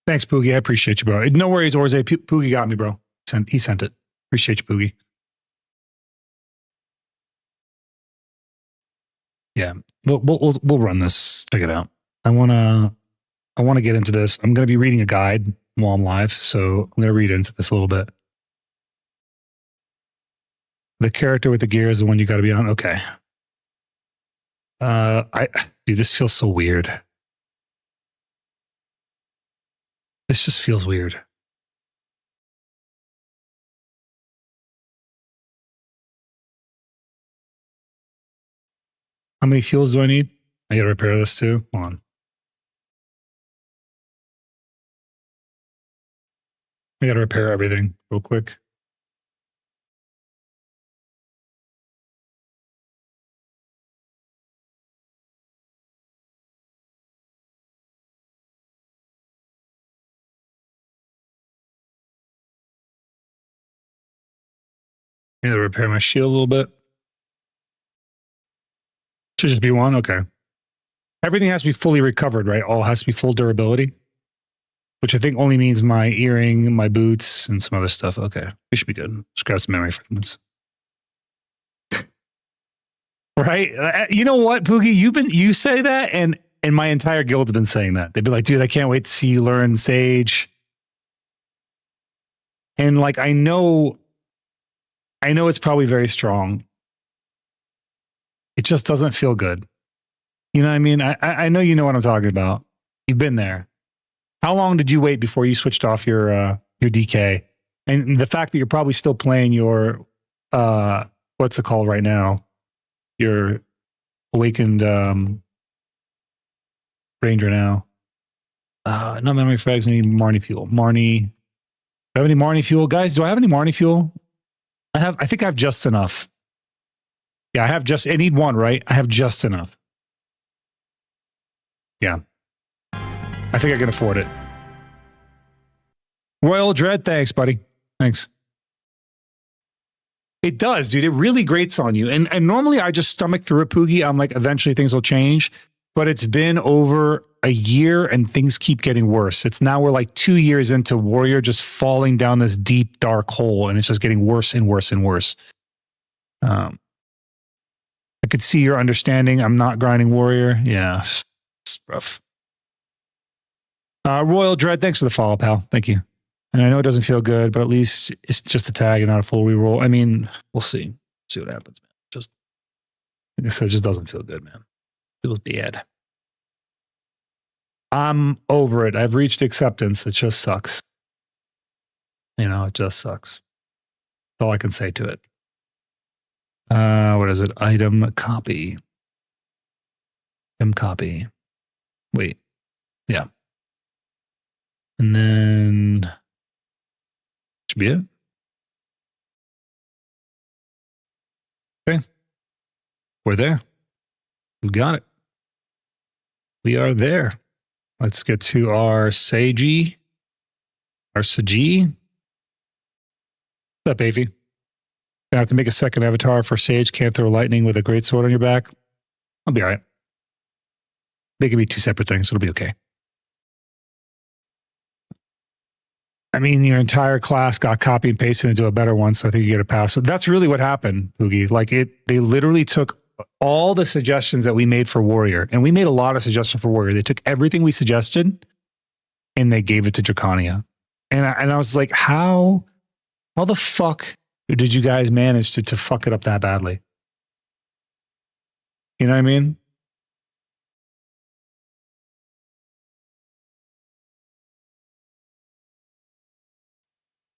Thanks, Poogie. I appreciate you, bro. No worries, Orze. Poogie got me, bro. He sent it. Appreciate you, Poogie. Yeah, we'll run this. Check it out. I wanna get into this. I'm gonna be reading a guide while I'm live, so I'm gonna read into this a little bit. The character with the gear is the one you got to be on. Okay. Dude, this feels so weird. This just feels weird. How many fuels do I need? I gotta repair this too. Hold on. I gotta repair everything real quick. I gotta repair my shield a little bit. Should just be one? Okay. Everything has to be fully recovered, right? All has to be full durability, which I think only means my earring, my boots, and some other stuff. Okay. We should be good. Just grab some memory fragments. Right? You know what, Poogie? You say that, and my entire guild's been saying that. They've been like, dude, I can't wait to see you learn Sage. And like, I know it's probably very strong. It just doesn't feel good. You know what I mean? I know you know what I'm talking about. You've been there. How long did you wait before you switched off your DK? And the fact that you're probably still playing your what's it called right now? Your awakened Ranger now. Not memory frags. I need Marnie fuel. Marnie. Do I have any Marnie fuel? Guys, do I have any Marnie fuel? I think I have just enough. Yeah, I need one, right? I have just enough. Yeah. I think I can afford it. Royal Dread, thanks, buddy. Thanks. It does, dude. It really grates on you. And normally I just stomach through it, Poogie. I'm like, eventually things will change. But it's been over a year and things keep getting worse. It's now we're like 2 years into Warrior just falling down this deep, dark hole. And it's just getting worse and worse and worse. I could see your understanding. I'm not grinding Warrior. Yeah, it's rough. Royal Dread, thanks for the follow, pal. Thank you. And I know it doesn't feel good, but at least it's just a tag and not a full reroll. I mean, we'll see. See what happens, man. Just like I said, it just doesn't feel good, man. Feels bad. I'm over it. I've reached acceptance. It just sucks. You know, it just sucks. That's all I can say to it. What is it? Item copy. Item copy. Wait. Yeah. And then should be it. Okay. We're there. We got it. We are there. Let's get to our Seiji. Our Seiji. What's up, Avy? Gonna have to make a second avatar for Sage. Can't throw lightning with a great sword on your back. I'll be all right. They can be two separate things. It'll be okay. I mean, your entire class got copied and pasted into a better one, so I think you get a pass. So that's really what happened, Boogie. Like they literally took all the suggestions that we made for Warrior, and we made a lot of suggestions for Warrior. They took everything we suggested and they gave it to Dracania. And I was like, how the fuck did you guys manage to fuck it up that badly? You know what I mean?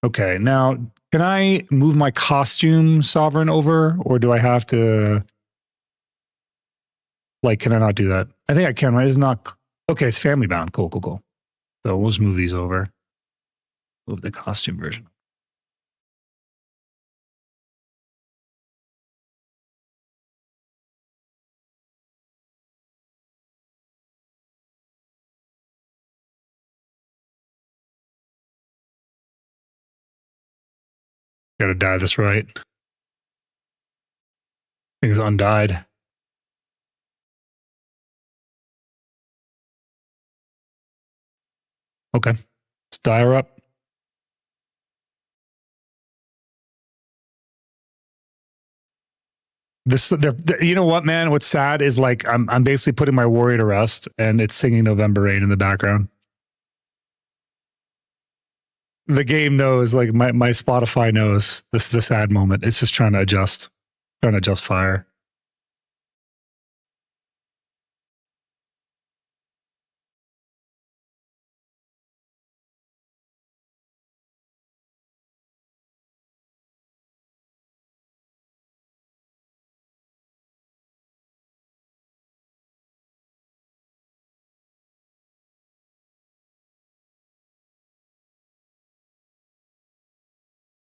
Okay, now can I move my costume sovereign over, or do I have to? Like, can I not do that? I think I can, right? It's not okay. It's family bound. Cool. So we'll just move these over. Move the costume version. Got to dye this right. Things undyed. Okay, let's dye her up. This, you know what, man? What's sad is like I'm basically putting my Warrior to rest, and it's singing November Rain in the background. The game knows, like my Spotify knows this is a sad moment. It's just trying to adjust fire.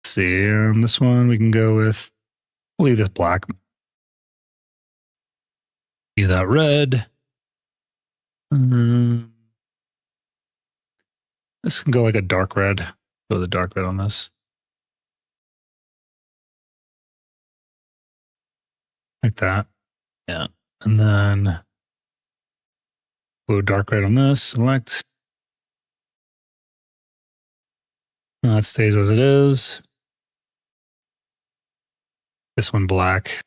See, on this one we can go with, we'll leave this black. Leave that red. This can go like a dark red. Go the dark red on this. Like that. Yeah. And then go dark red on this. Select. That stays as it is. This one black.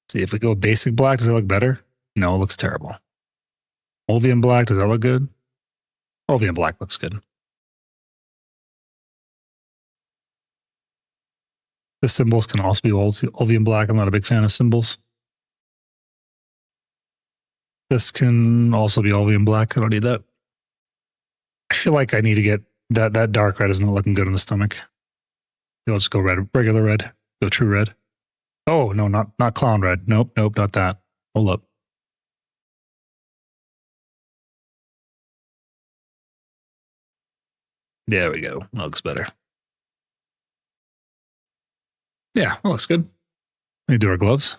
See if we go basic black, does that look better? No, it looks terrible. Olvian black, does that look good? Olvian black looks good. The symbols can also be Olvian black. I'm not a big fan of symbols. This can also be Olvian black. I don't need that. I feel like I need to get that dark red is not looking good in the stomach. I'll just go red, regular red. Go true red. Oh, no, not clown red. Nope, not that. Hold up. There we go. That looks better. Yeah, that looks good. Let me do our gloves.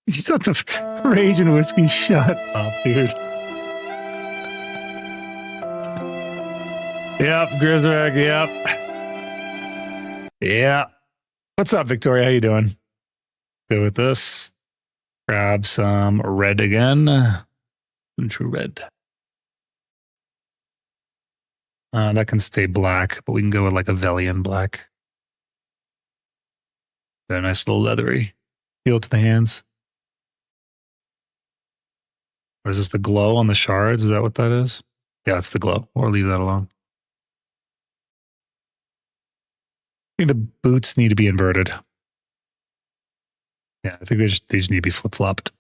You got the rage and whiskey. Shut up, dude. Yep, Grisberg. Yep. Yeah. What's up, Victoria? How you doing? Go with this. Grab some red again. True red. That can stay black, but we can go with like a Velian black. Got a nice little leathery feel to the hands. Or is this the glow on the shards? Is that what that is? Yeah, it's the glow. Or leave that alone. I think the boots need to be inverted. Yeah, I think they just need to be flip-flopped.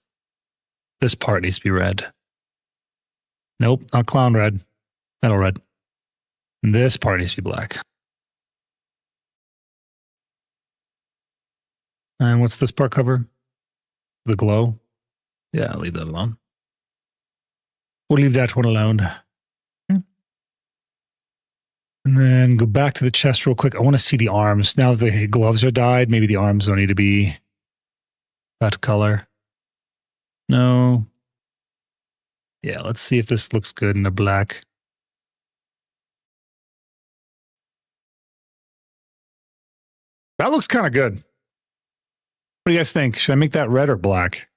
This part needs to be red. Nope, not clown red. Metal red. And this part needs to be black. And what's this part cover? The glow? Yeah, leave that alone. We'll leave that one alone. And then go back to the chest real quick. I want to see the arms. Now that the gloves are dyed, maybe the arms don't need to be that color. No. Yeah, let's see if this looks good in the black. That looks kind of good. What do you guys think? Should I make that red or black?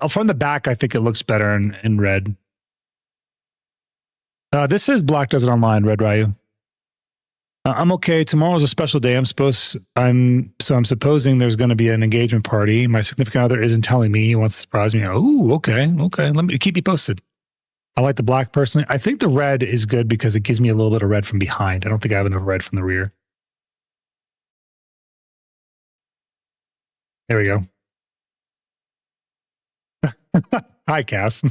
From the back, I think it looks better in red. This is Black Does It Online, Red Ryu. I'm okay. Tomorrow's a special day. I'm supposing there's going to be an engagement party. My significant other isn't telling me. He wants to surprise me. Oh, okay. Let me keep you posted. I like the black personally. I think the red is good because it gives me a little bit of red from behind. I don't think I have enough red from the rear. There we go. Hi, Cass.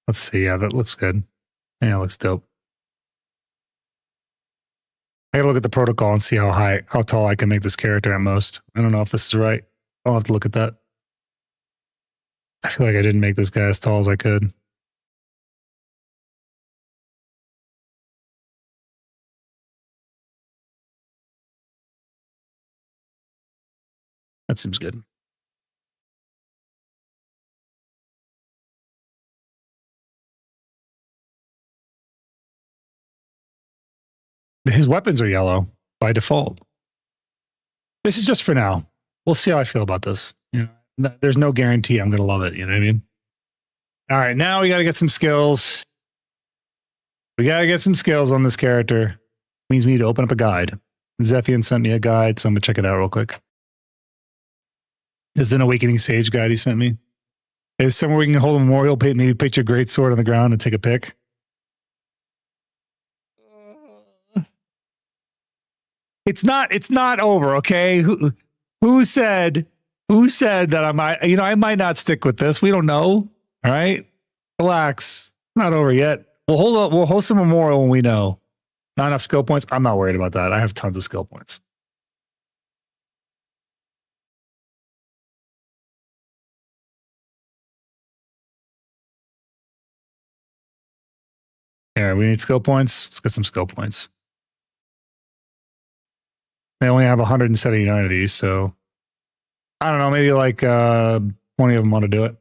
Let's see. Yeah, that looks good. Yeah, it looks dope. I gotta look at the protocol and see how tall I can make this character at most. I don't know if this is right. I'll have to look at that. I feel like I didn't make this guy as tall as I could. That seems good. His weapons are yellow by default. This is just for now. We'll see how I feel about this. You know, there's no guarantee I'm going to love it. You know what I mean? All right, now we got to get some skills. We got to get some skills on this character. Means we need to open up a guide. Zephian sent me a guide, so I'm going to check it out real quick. This is an Awakening Sage guide he sent me. Is somewhere we can hold a memorial, maybe picture a great sword on the ground and take a pic. It's not over, okay? Who said that I might not stick with this. We don't know. All right? Relax. Not over yet. We'll host a memorial when we know. Not enough skill points. I'm not worried about that. I have tons of skill points. Here, we need skill points. Let's get some skill points. They only have 179 of these, so I don't know, maybe like 20 of them want to do it.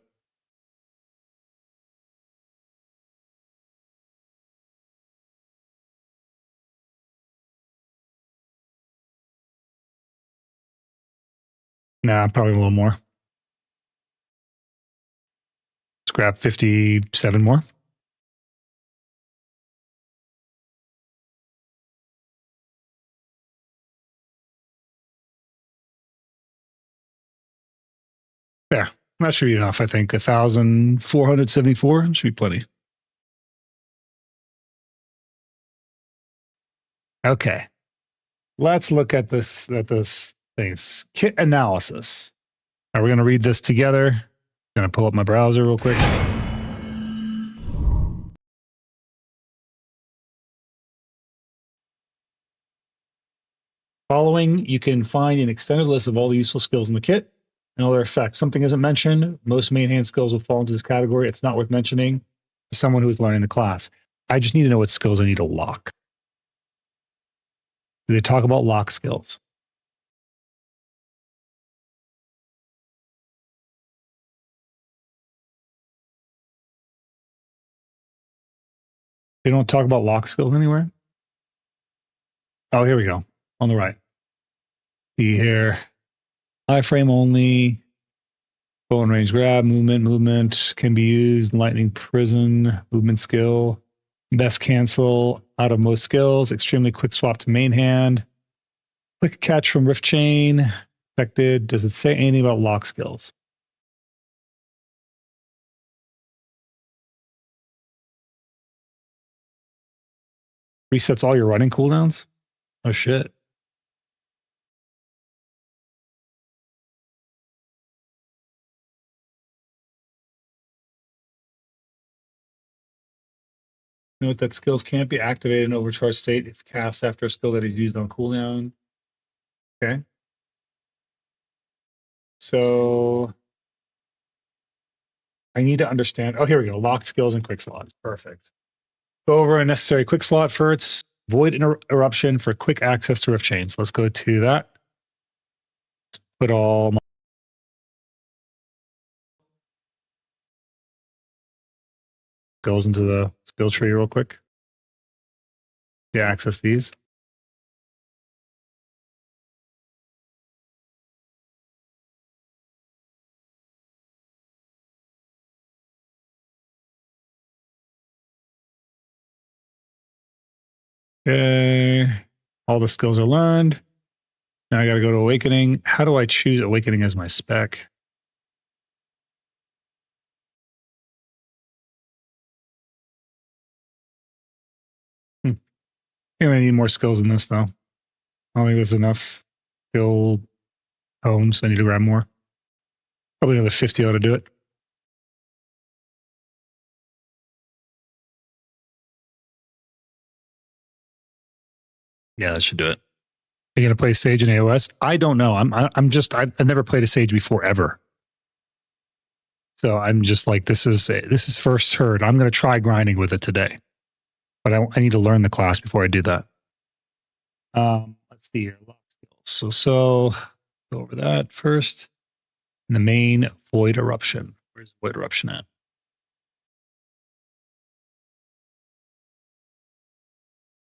Nah, probably a little more. Let's grab 57 more. There. That should be enough, I think. 1,474 should be plenty. Okay. Let's look at this things. Kit analysis. Are we going to read this together? I'm going to pull up my browser real quick. Following, you can find an extended list of all the useful skills in the kit and all their effects. Something isn't mentioned. Most main hand skills will fall into this category. It's not worth mentioning to someone who is learning the class. I just need to know what skills I need to lock. Do they talk about lock skills? They don't talk about lock skills anywhere? Oh, here we go. On the right. See here. Iframe only. Bow and range grab, movement can be used. Lightning prison, movement skill. Best cancel out of most skills. Extremely quick swap to main hand. Quick catch from Rift Chain. Affected. Does it say anything about lock skills? Resets all your running cooldowns? Oh shit. Note that skills can't be activated in overcharged state if cast after a skill that is used on cooldown. Okay. So I need to understand. Oh, here we go. Locked skills and quick slots. Perfect. Go over a necessary quick slot for its void eruption for quick access to Rift Chains. Let's go to that. Let's put all my skills into the skill tree real quick. Yeah, access these. Okay. All the skills are learned. Now I got to go to Awakening. How do I choose Awakening as my spec? I think I need more skills in this, though. I don't think there's enough skill homes. I need to grab more. Probably another 50 ought to do it. Yeah, that should do it. Are you gonna play Sage in AOS? I don't know. I've never played a Sage before ever. So I'm just like, this is first heard. I'm gonna try grinding with it today, but I need to learn the class before I do that. Let's see here. So go over that first. And the main void eruption. Where's void eruption at?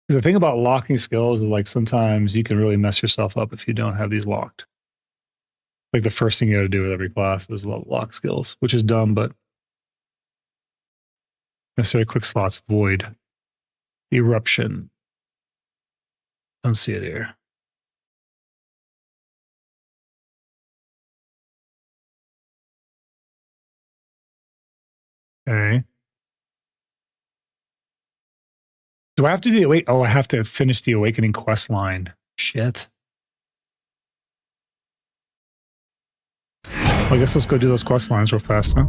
The thing about locking skills is like sometimes you can really mess yourself up if you don't have these locked. Like the first thing you got to do with every class is lock skills, which is dumb, but necessary quick slots, void, eruption. Don't see it here. Okay. Do I have to do wait? Oh, I have to finish the Awakening quest line. Shit. Well, I guess let's go do those quest lines real fast, huh?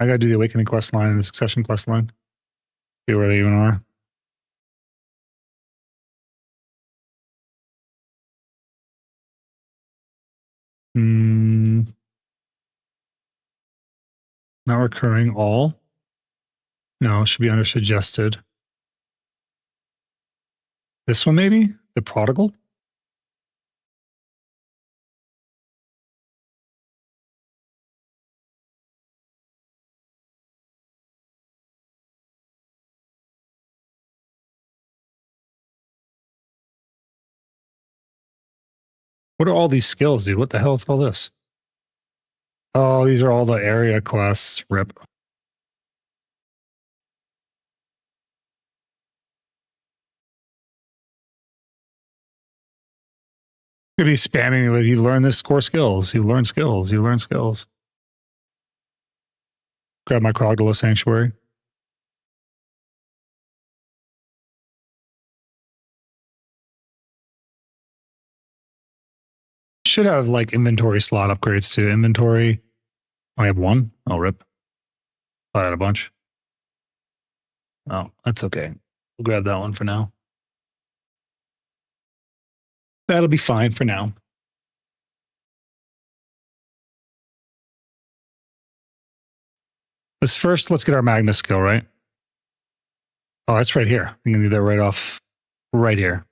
I gotta do the Awakening quest line and the Succession quest line. See where they even are. Not recurring all. No, it should be under suggested. This one maybe? The Prodigal? What are all these skills, dude? What the hell is all this? Oh, these are all the area quests. Rip. Could be spamming me with you learn this core skills. You learn skills. You learn skills. Grab my Crocodile Sanctuary. Should have like inventory slot upgrades to inventory. I have one. I'll rip. I had a bunch. Oh, that's okay. We'll grab that one for now. That'll be fine for now. Let's get our Magnus skill, right? Oh, that's right here. I'm going to do that right off, right here.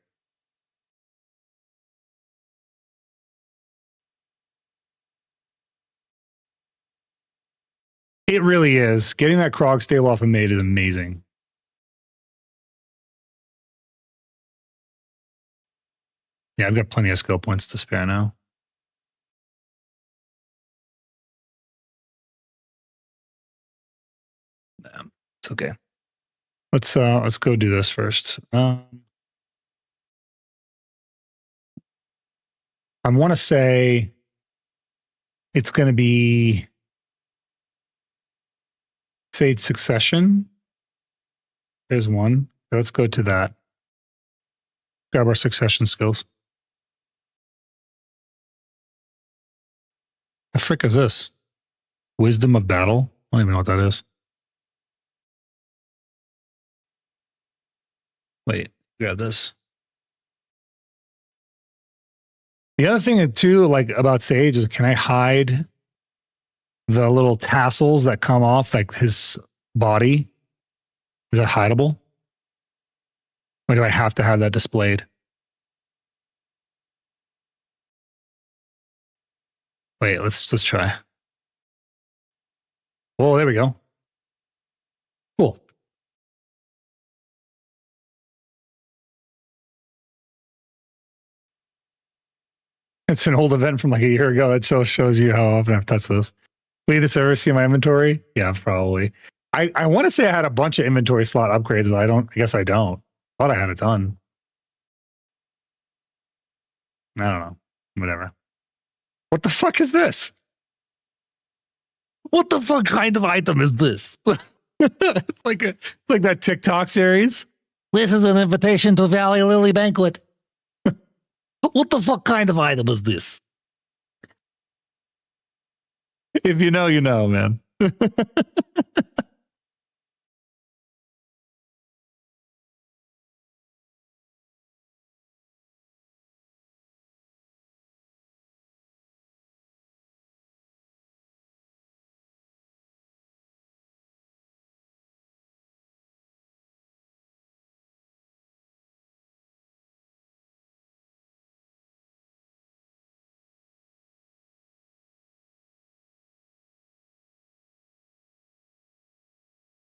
It really is. Getting that Krog stable off of Mate is amazing. Yeah, I've got plenty of skill points to spare now. It's okay. Let's go do this first. I want to say it's going to be Sage Succession. There's one. Let's go to that. Grab our Succession skills. The frick is this? Wisdom of Battle? I don't even know what that is. Wait, grab this. The other thing too, like about Sage, is can I hide the little tassels that come off like his body? Is that hideable? Or do I have to have that displayed? Wait, let's try. Oh, there we go. Cool. It's an old event from like a year ago. It shows you how often I've touched this. Latest ever see my inventory? Yeah, probably. I want to say I had a bunch of inventory slot upgrades, but I guess I don't. Thought I had a ton. I don't know. Whatever. What the fuck is this? What the fuck kind of item is this? it's like that TikTok series. This is an invitation to Valley Lily Banquet. What the fuck kind of item is this? If you know, you know, man.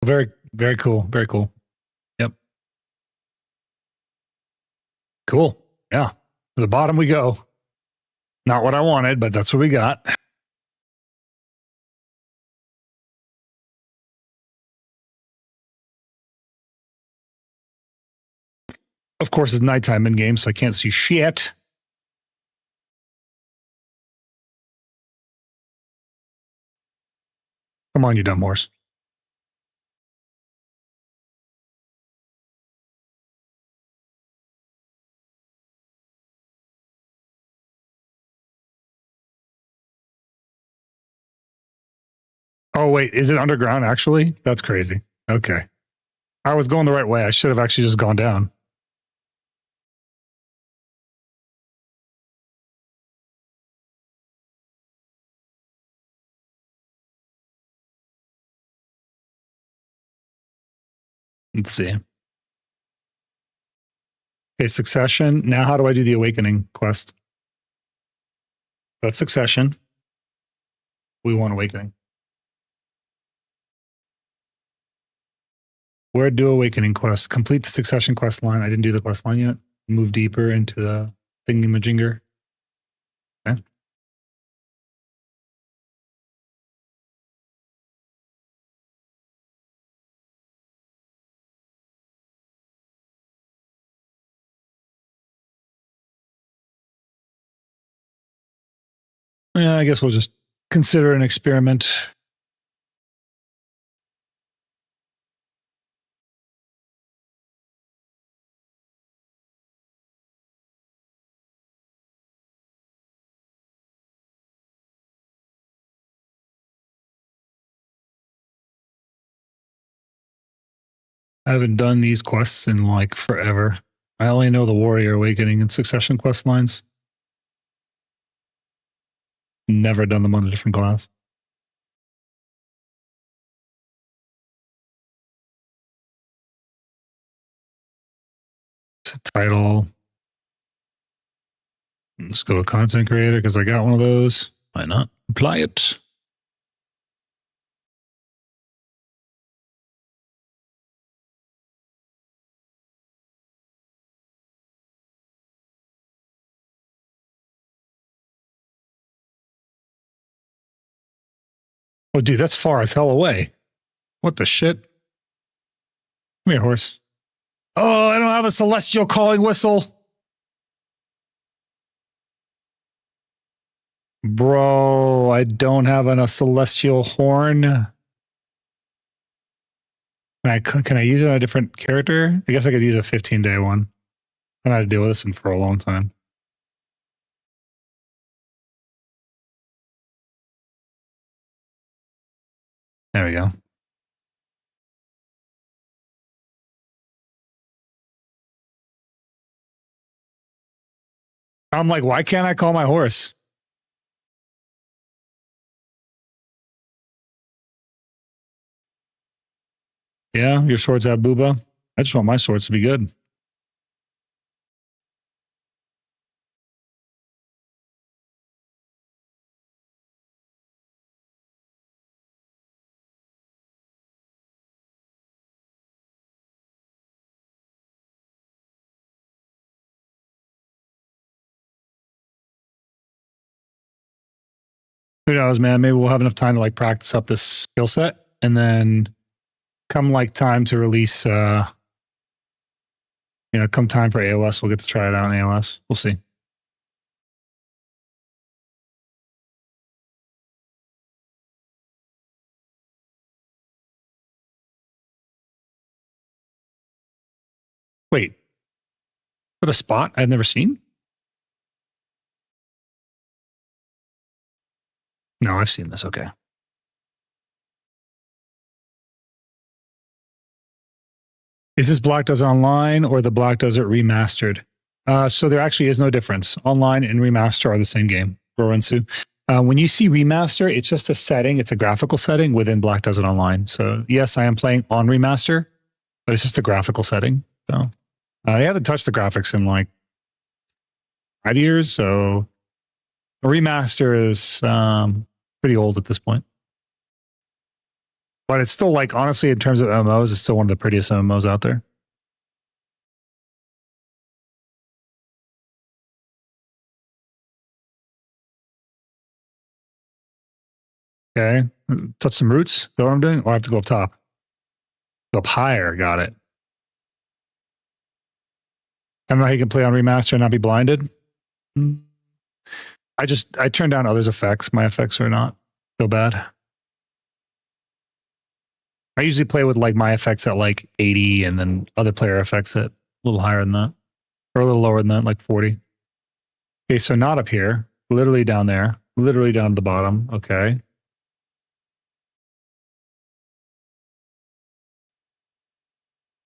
Very, very cool. Very cool. Yep. Cool. Yeah. To the bottom we go. Not what I wanted, but that's what we got. Of course, it's nighttime in game, so I can't see shit. Come on, you dumb horse. Oh, wait. Is it underground, actually? That's crazy. Okay. I was going the right way. I should have actually just gone down. Let's see. Okay, Succession. Now, how do I do the Awakening quest? That's Succession. We want Awakening. Where do Awakening quest? Complete the Succession quest line. I didn't do the quest line yet. Move deeper into the thingy-majigger. Okay. Yeah, I guess we'll just consider an experiment. I haven't done these quests in like forever. I only know the Warrior Awakening and Succession quest lines. Never done them on a different class. It's a title. Let's go with content creator because I got one of those. Why not? Apply it. Oh, dude, that's far as hell away. What the shit? Come here, horse. Oh, I don't have a celestial calling whistle. Bro, I don't have a celestial horn. Can I use it on a different character? I guess I could use a 15-day one. I've had to deal with this one for a long time. There we go. I'm like, why can't I call my horse? Yeah, your swords have booba. I just want my swords to be good. Who knows, man? Maybe we'll have enough time to like practice up this skill set, and then come like time to release, come time for AOS, we'll get to try it out in AOS. We'll see. Wait, what a spot I've never seen? No, I've seen this. Okay. Is this Black Desert Online or the Black Desert Remastered? So there actually is no difference. Online and Remaster are the same game, Rorensu. When you see Remaster, it's just a setting. It's a graphical setting within Black Desert Online. So yes, I am playing on Remaster, but it's just a graphical setting. So they haven't touched the graphics in like 5 years. So a Remaster is pretty old at this point. But it's still like, honestly, in terms of MMOs, it's still one of the prettiest MMOs out there. Okay. Touch some roots. Is that what I'm doing? Or I have to go up top? Go up higher. Got it. I don't know how you can play on Remaster and not be blinded. I turned down others' effects. My effects are not so bad. I usually play with like my effects at like 80 and then other player effects at a little higher than that. Or a little lower than that, like 40. Okay, so not up here. Literally down there. Literally down at the bottom. Okay.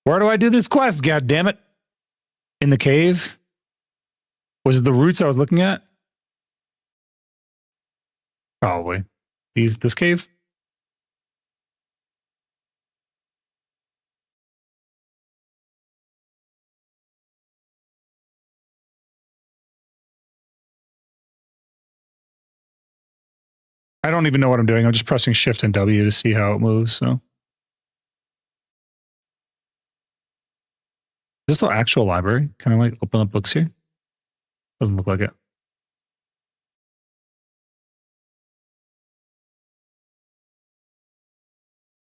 Where do I do this quest? God damn it. In the cave? Was it the roots I was looking at? Probably. This cave? I don't even know what I'm doing. I'm just pressing Shift and W to see how it moves. So, is this the actual library? Can I like open up books here? Doesn't look like it.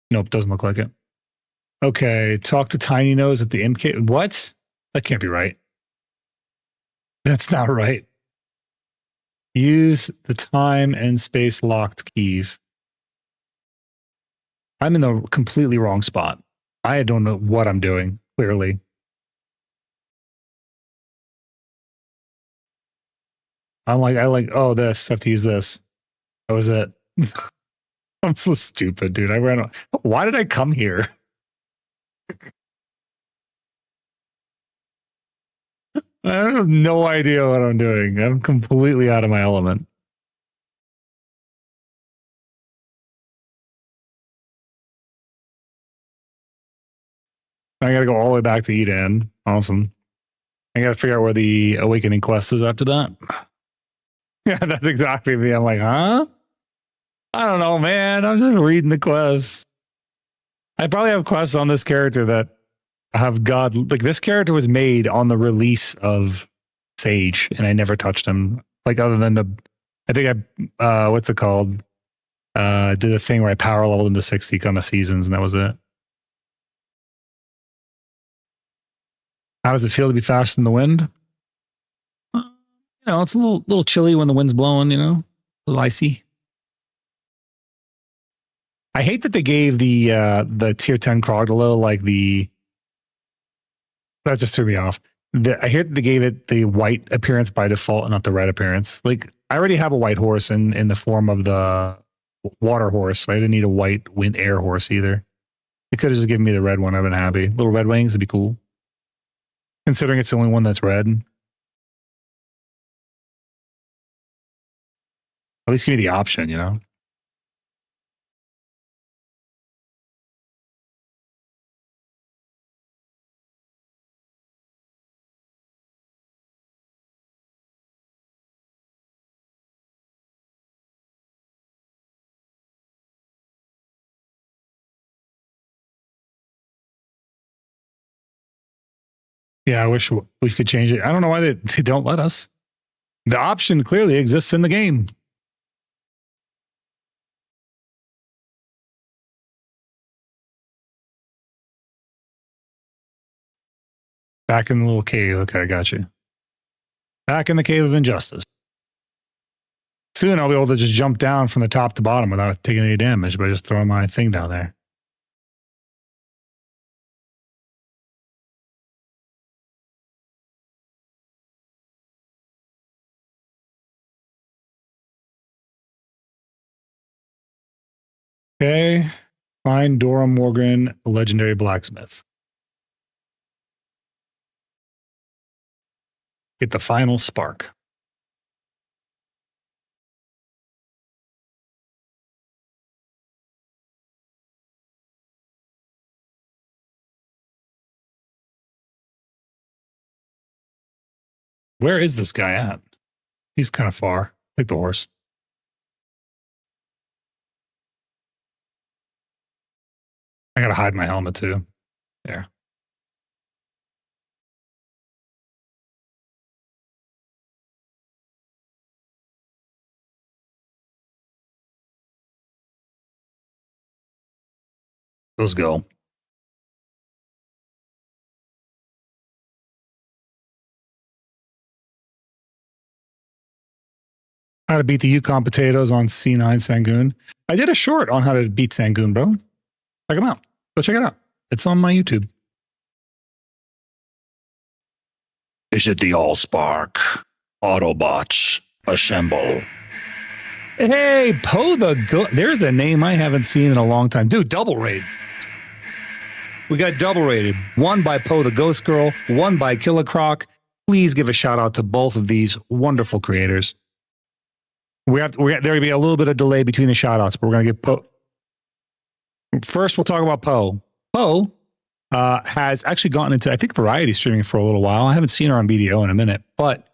Nope, doesn't look like it. Okay, talk to Tiny Nose at the MK. What? That can't be right. That's not right. Use the time and space locked key. I'm in the completely wrong spot. I don't know what I'm doing, clearly. I oh, this, I have to use this. That was it. I'm so stupid, dude. I ran out. Why did I come here? I have no idea what I'm doing. I'm completely out of my element. I gotta go all the way back to Eden. Awesome. I gotta figure out where the awakening quest is after that. Yeah, that's exactly me. I'm like, huh? I don't know, man. I'm just reading the quests. I probably have quests on this character that have God. Like, this character was made on the release of Sage, and I never touched him. Like, other than I think what's it called? Did a thing where I power leveled him to 60 kind of seasons, and that was it. How does it feel to be faster than the wind? It's a little chilly when the wind's blowing, a little icy. I hate that they gave the tier 10 Crocodile that just threw me off. I hear that they gave it the white appearance by default and not the red appearance. Like, I already have a white horse in the form of the water horse. I didn't need a white wind air horse either. It could have just given me the red one. I've been happy. Little red wings would be cool. Considering it's the only one that's red. At least give me the option, Yeah, I wish we could change it. I don't know why they don't let us. The option clearly exists in the game. Back in the little cave. Okay, I got you. Back in the cave of injustice. Soon I'll be able to just jump down from the top to bottom without taking any damage by just throwing my thing down there. Okay. Find Dora Morgan, the legendary blacksmith. Get the final spark. Where is this guy at? He's kind of far. Take the horse. I gotta hide my helmet too. There. Let's go. How to beat the Yukon potatoes on C9 Sangoon. I did a short on how to beat Sangoon, bro. Check them out. Go check it out. It's on my YouTube. Is it the Allspark? Autobots, assemble. Hey, Poe there's a name I haven't seen in a long time. Dude, double raid. We got double rated. One by Poe the Ghost Girl, one by Killer Croc. Please give a shout out to both of these wonderful creators. There will be a little bit of delay between the shout outs, but we're going to get Poe. First, we'll talk about Poe. Poe has actually gotten into, I think, variety streaming for a little while. I haven't seen her on BDO in a minute, but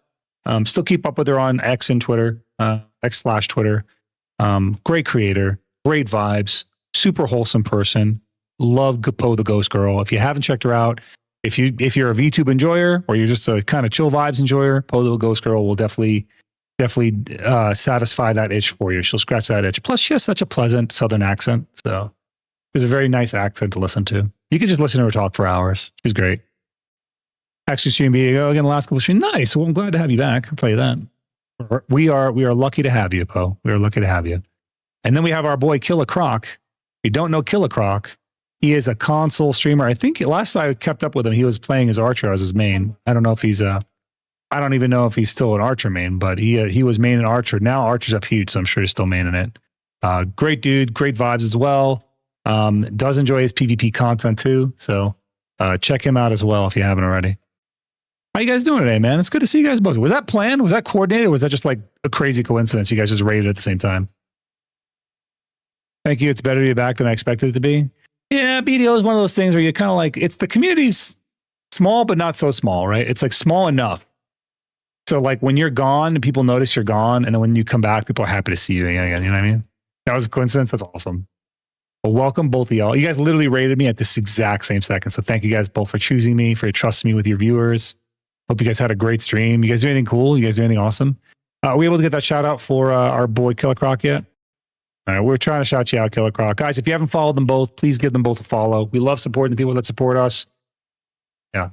still keep up with her on X and Twitter, X/Twitter. Great creator, great vibes, super wholesome person. Love Poe the Ghost Girl. If you haven't checked her out, if you're a VTube enjoyer or you're just a kind of chill vibes enjoyer, Poe the Ghost Girl will definitely satisfy that itch for you. She'll scratch that itch. Plus, she has such a pleasant Southern accent, so it's a very nice accent to listen to. You could just listen to her talk for hours. She's great. Actually, stream BDO again the last couple of streams. Nice. Well, I'm glad to have you back. I'll tell you that. We are lucky to have you, Poe. We are lucky to have you. And then we have our boy Killer Croc. If you don't know Killer Croc, he is a console streamer. I think last I kept up with him, he was playing as Archer as his main. I don't know if he's I don't even know if he's still an Archer main, but he was main in Archer. Now Archer's up huge, so I'm sure he's still main in it. Great dude, great vibes as well. Does enjoy his PvP content too, so check him out as well if you haven't already. How you guys doing today, man? It's good to see you guys both. Was that planned? Was that coordinated? Or was that just like a crazy coincidence? You guys just raided at the same time. Thank you. It's better to be back than I expected it to be. Yeah, BDO is one of those things where you kind of like, it's the community's small, but not so small, right? It's like small enough. So like when you're gone, people notice you're gone. And then when you come back, people are happy to see you again. You know what I mean? That was a coincidence. That's awesome. Well, welcome both of y'all. You guys literally rated me at this exact same second. So thank you guys both for choosing me, for trusting me with your viewers. Hope you guys had a great stream. You guys do anything cool? You guys do anything awesome? Are we able to get that shout out for our boy Killer Croc yet? All right, we're trying to shout you out, Killer Croc. Guys, if you haven't followed them both, please give them both a follow. We love supporting the people that support us. Yeah,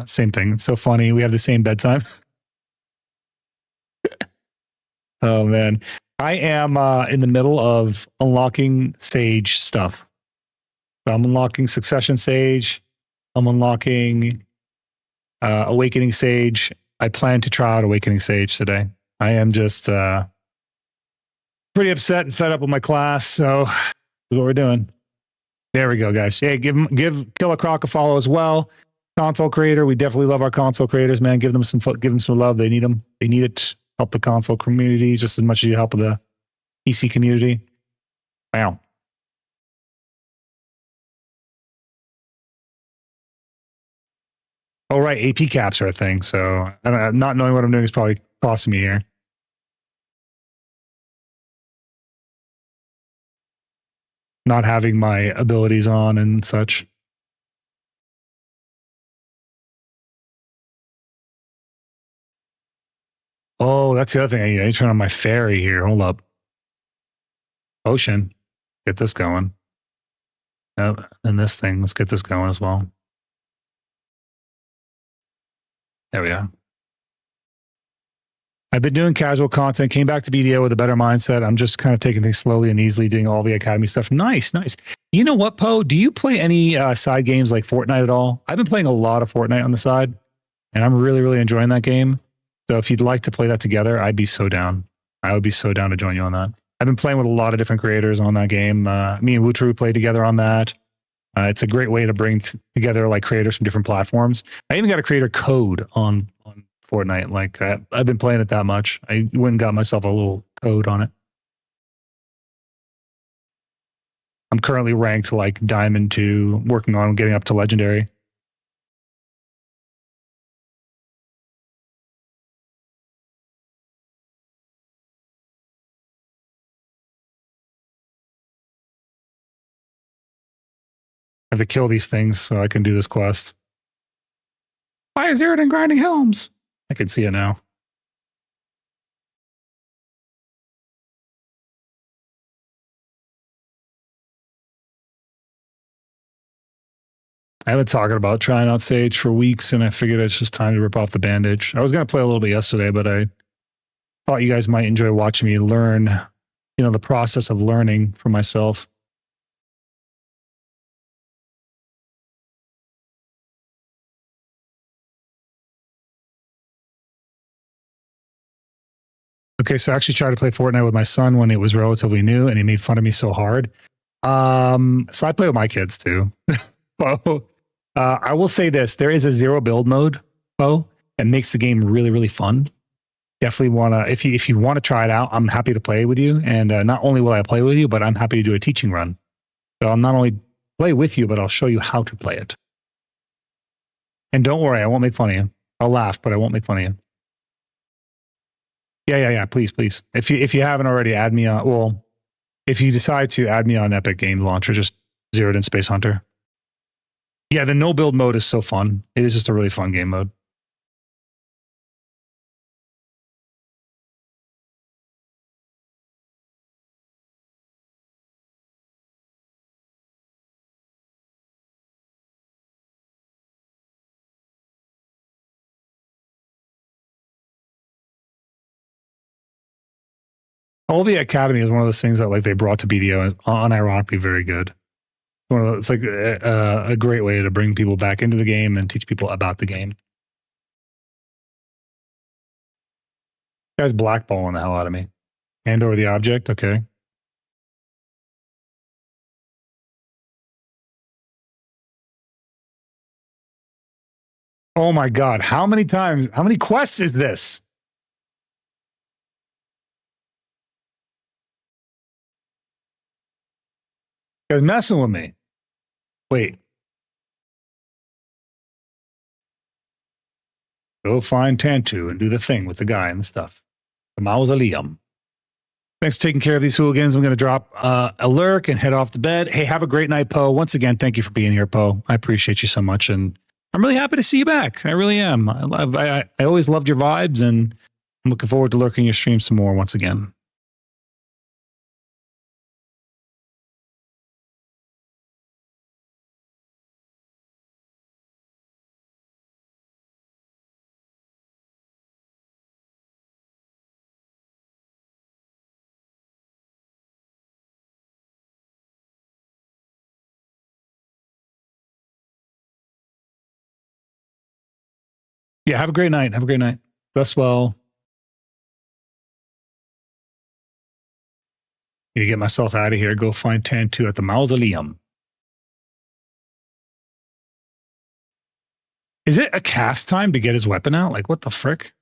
same thing. It's so funny. We have the same bedtime. Oh, man. I am in the middle of unlocking Sage stuff. So I'm unlocking Succession Sage. I'm unlocking Awakening Sage. I plan to try out Awakening Sage today. I am just pretty upset and fed up with my class, so that's what we're doing. There we go, guys. Hey, give Killer Croc a follow as well. Console creator, we definitely love our console creators, man. Give them some love. They need them. They need it. Help the console community just as much as you help the PC community. Wow. Oh, right. AP caps are a thing. So not knowing what I'm doing is probably costing me here. Not having my abilities on and such. Oh, that's the other thing. I need to turn on my fairy here. Hold up. Ocean. Get this going. Oh, and this thing. Let's get this going as well. There we go. I've been doing casual content, came back to BDO with a better mindset. I'm just kind of taking things slowly and easily, doing all the academy stuff. Nice, nice. You know what, Poe? Do you play any side games like Fortnite at all? I've been playing a lot of Fortnite on the side, and I'm really, really enjoying that game. So if you'd like to play that together, I'd be so down. I would be so down to join you on that. I've been playing with a lot of different creators on that game. Me and Wutru played together on that. It's a great way to bring together like creators from different platforms. I even got a creator code on Fortnite. Like I've been playing it that much. I went and got myself a little code on it. I'm currently ranked like Diamond 2, working on getting up to Legendary. I have to kill these things so I can do this quest. Why is Zeroden grinding helms? I can see it now. I've been talking about trying out Sage for weeks, and I figured it's just time to rip off the bandage. I was going to play a little bit yesterday, but I thought you guys might enjoy watching me learn, you know, the process of learning for myself. Okay, so I actually tried to play Fortnite with my son when it was relatively new, and he made fun of me so hard. So I play with my kids too. I will say this: there is a zero build mode, and makes the game really, really fun. Definitely want to, if you want to try it out, I'm happy to play with you. And not only will I play with you, but I'm happy to do a teaching run. So I'll not only play with you, but I'll show you how to play it. And don't worry, I won't make fun of you. I'll laugh, but I won't make fun of you. Yeah. Please. If you haven't already, add me on. Well, if you decide to add me on Epic Game Launcher, just Zeroden Space Hunter. Yeah, the no build mode is so fun. It is just a really fun game mode. All the Academy is one of those things that like they brought to BDO and is unironically very good. It's like a great way to bring people back into the game and teach people about the game. You guys blackballing the hell out of me. Hand over the object, okay. Oh my God. How many times, how many quests is this? You're messing with me. Wait. Go find Tantu and do the thing with the guy and the stuff. The mausoleum. Thanks for taking care of these hooligans. I'm going to drop a lurk and head off to bed. Hey, have a great night, Poe. Once again, thank you for being here, Poe. I appreciate you so much. And I'm really happy to see you back. I really am. I always loved your vibes, and I'm looking forward to lurking your stream some more once again. Yeah, have a great night. Have a great night. Rest well. Need to get myself out of here. Go find Tantu at the mausoleum. Is it a cast time to get his weapon out? Like, what the frick?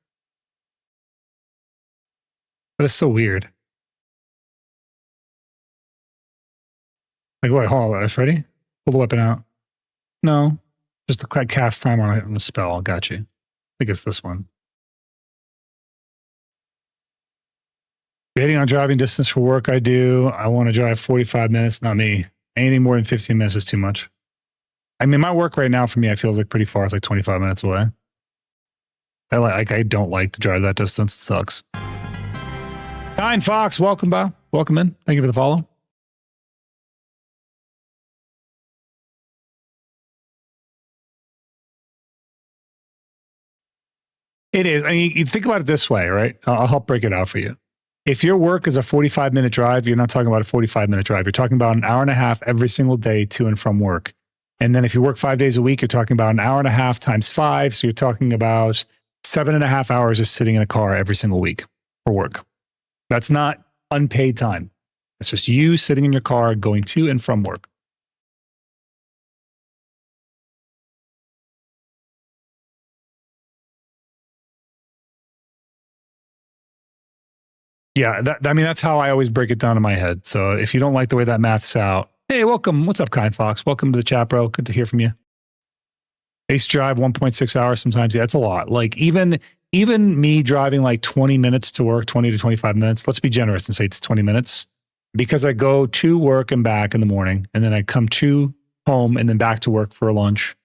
That is so weird. Like, wait, hold on. That's ready? Pull the weapon out. No, just a cast time on a spell. Got you. I think it's this one. Waiting on driving distance for work, I do. I want to drive 45 minutes. Not me. Anything more than 15 minutes is too much. I mean, my work right now for me, I feel like pretty far. It's like 25 minutes away. I don't like to drive that distance. It sucks. Kind Fox, welcome, Bob. Welcome in. Thank you for the follow. It is. I mean, you think about it this way, right? I'll help break it out for you. If your work is a 45-minute drive, you're not talking about a 45-minute drive. You're talking about an hour and a half every single day to and from work. And then if you work 5 days a week, you're talking about an hour and a half times 5. So you're talking about 7.5 hours just sitting in a car every single week for work. That's not unpaid time. It's just you sitting in your car going to and from work. Yeah, I mean, that's how I always break it down in my head. So if you don't like the way that math's out, hey, welcome. What's up, Kind Fox? Welcome to the chat, bro. Good to hear from you. Ace drive 1.6 hours sometimes. Yeah, it's a lot. Like even me driving like 20 minutes to work, 20 to 25 minutes. Let's be generous and say it's 20 minutes because I go to work and back in the morning, and then I come to home and then back to work for lunch.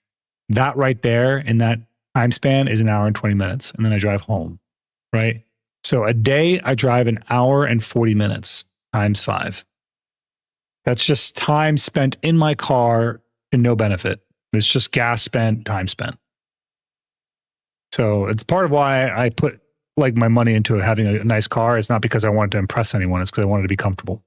That right there in that time span is an hour and 20 minutes. And then I drive home, right? So a day I drive an hour and 40 minutes times 5. That's just time spent in my car and no benefit. It's just gas spent, time spent. So it's part of why I put like my money into having a nice car. It's not because I wanted to impress anyone. It's because I wanted to be comfortable.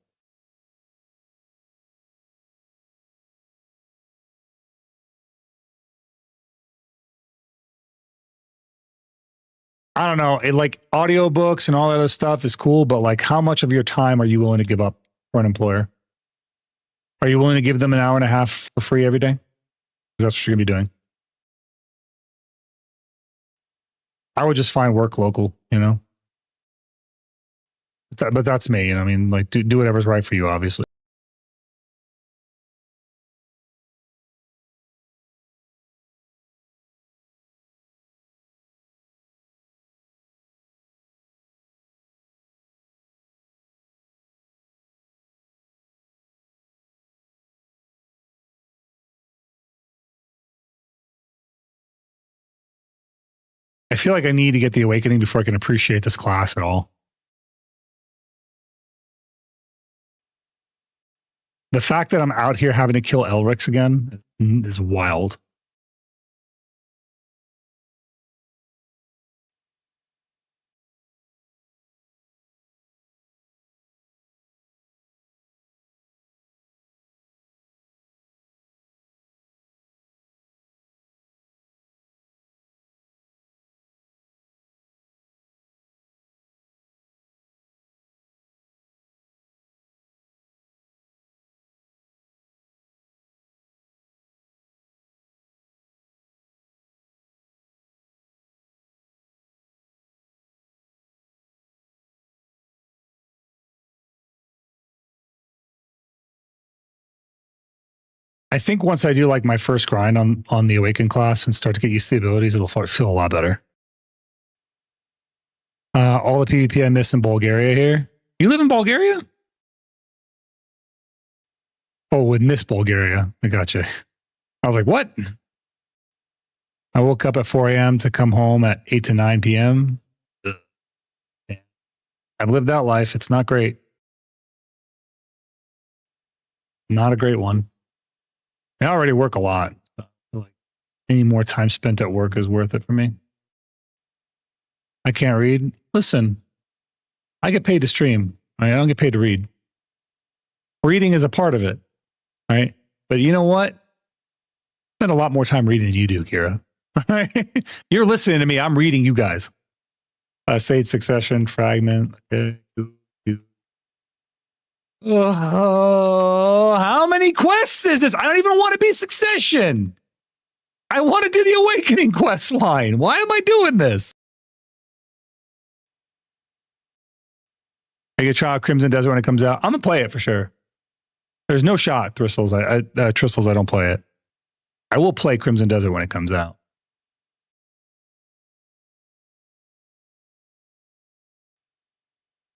I don't know. It, like audiobooks and all that other stuff is cool, but like how much of your time are you willing to give up for an employer? Are you willing to give them an hour and a half for free every day? Because that's what you're going to be doing. I would just find work local, you know? But that's me, you know? I mean, like do whatever's right for you, obviously. I feel like I need to get the awakening before I can appreciate this class at all. The fact that I'm out here having to kill Elrics again is wild. I think once I do like my first grind on the Awaken class and start to get used to the abilities, it'll feel a lot better. All the PvP I miss in Bulgaria here. You live in Bulgaria? Oh, with Miss Bulgaria. I gotcha. I was like, what? I woke up at 4 a.m. to come home at 8 to 9 p.m. I've lived that life. It's not great. Not a great one. I already work a lot. So like any more time spent at work is worth it for me. I can't read. Listen, I get paid to stream. Right? I don't get paid to read. Reading is a part of it, right? But you know what? I spend a lot more time reading than you do, Kira. You're listening to me. I'm reading you guys. Sage Succession, Fragment. Okay. Oh, how many quests is this? I don't even want to be Succession. I want to do the Awakening quest line. Why am I doing this? I get try out Crimson Desert when it comes out. I'm gonna play it for sure. There's no shot, Thistles. Tristles, I don't play it. I will play Crimson Desert when it comes out.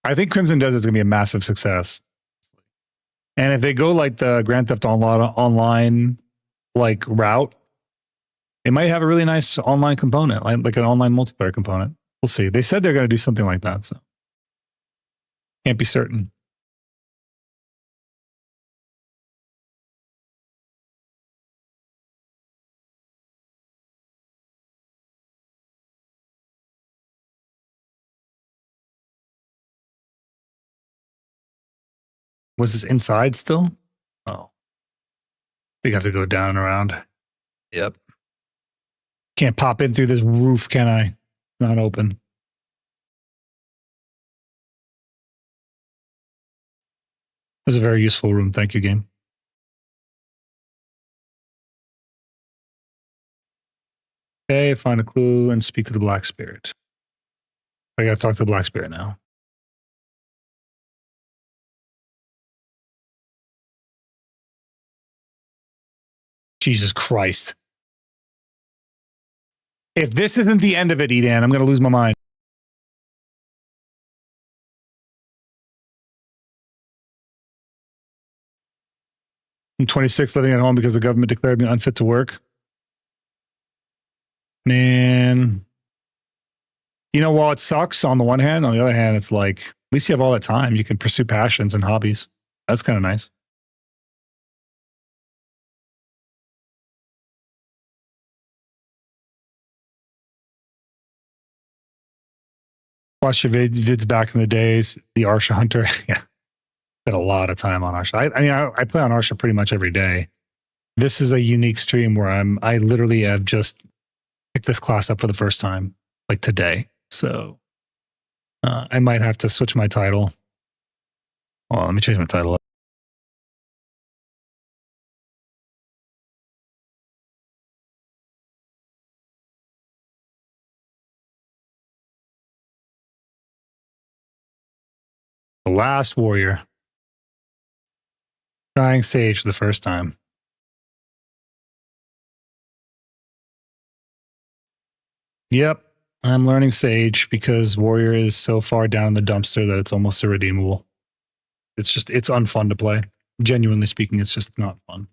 I think Crimson Desert is gonna be a massive success. And if they go like the Grand Theft Online like route, it might have a really nice online component, like an online multiplayer component. We'll see. They said they're going to do something like that, so can't be certain. Was this inside still? Oh. We have to go down and around. Yep. Can't pop in through this roof, can I? Not open. It was a very useful room. Thank you, game. Okay, find a clue and speak to the Black Spirit. I gotta talk to the Black Spirit now. Jesus Christ. If this isn't the end of it, Edan, I'm gonna lose my mind. I'm 26, living at home because the government declared me unfit to work. Man. You know, while it sucks on the one hand, on the other hand, it's like, at least you have all that time. You can pursue passions and hobbies. That's kind of nice. Watch your vids back in the days. The Arsha Hunter. Yeah. Spent a lot of time on Arsha. I play on Arsha pretty much every day. This is a unique stream where I literally have just picked this class up for the first time, like today. So I might have to switch my title. Well, let me change my title up. The Last Warrior. Trying Sage for the first time. Yep. I'm learning Sage because Warrior is so far down in the dumpster that it's almost irredeemable. It's unfun to play. Genuinely speaking, it's just not fun.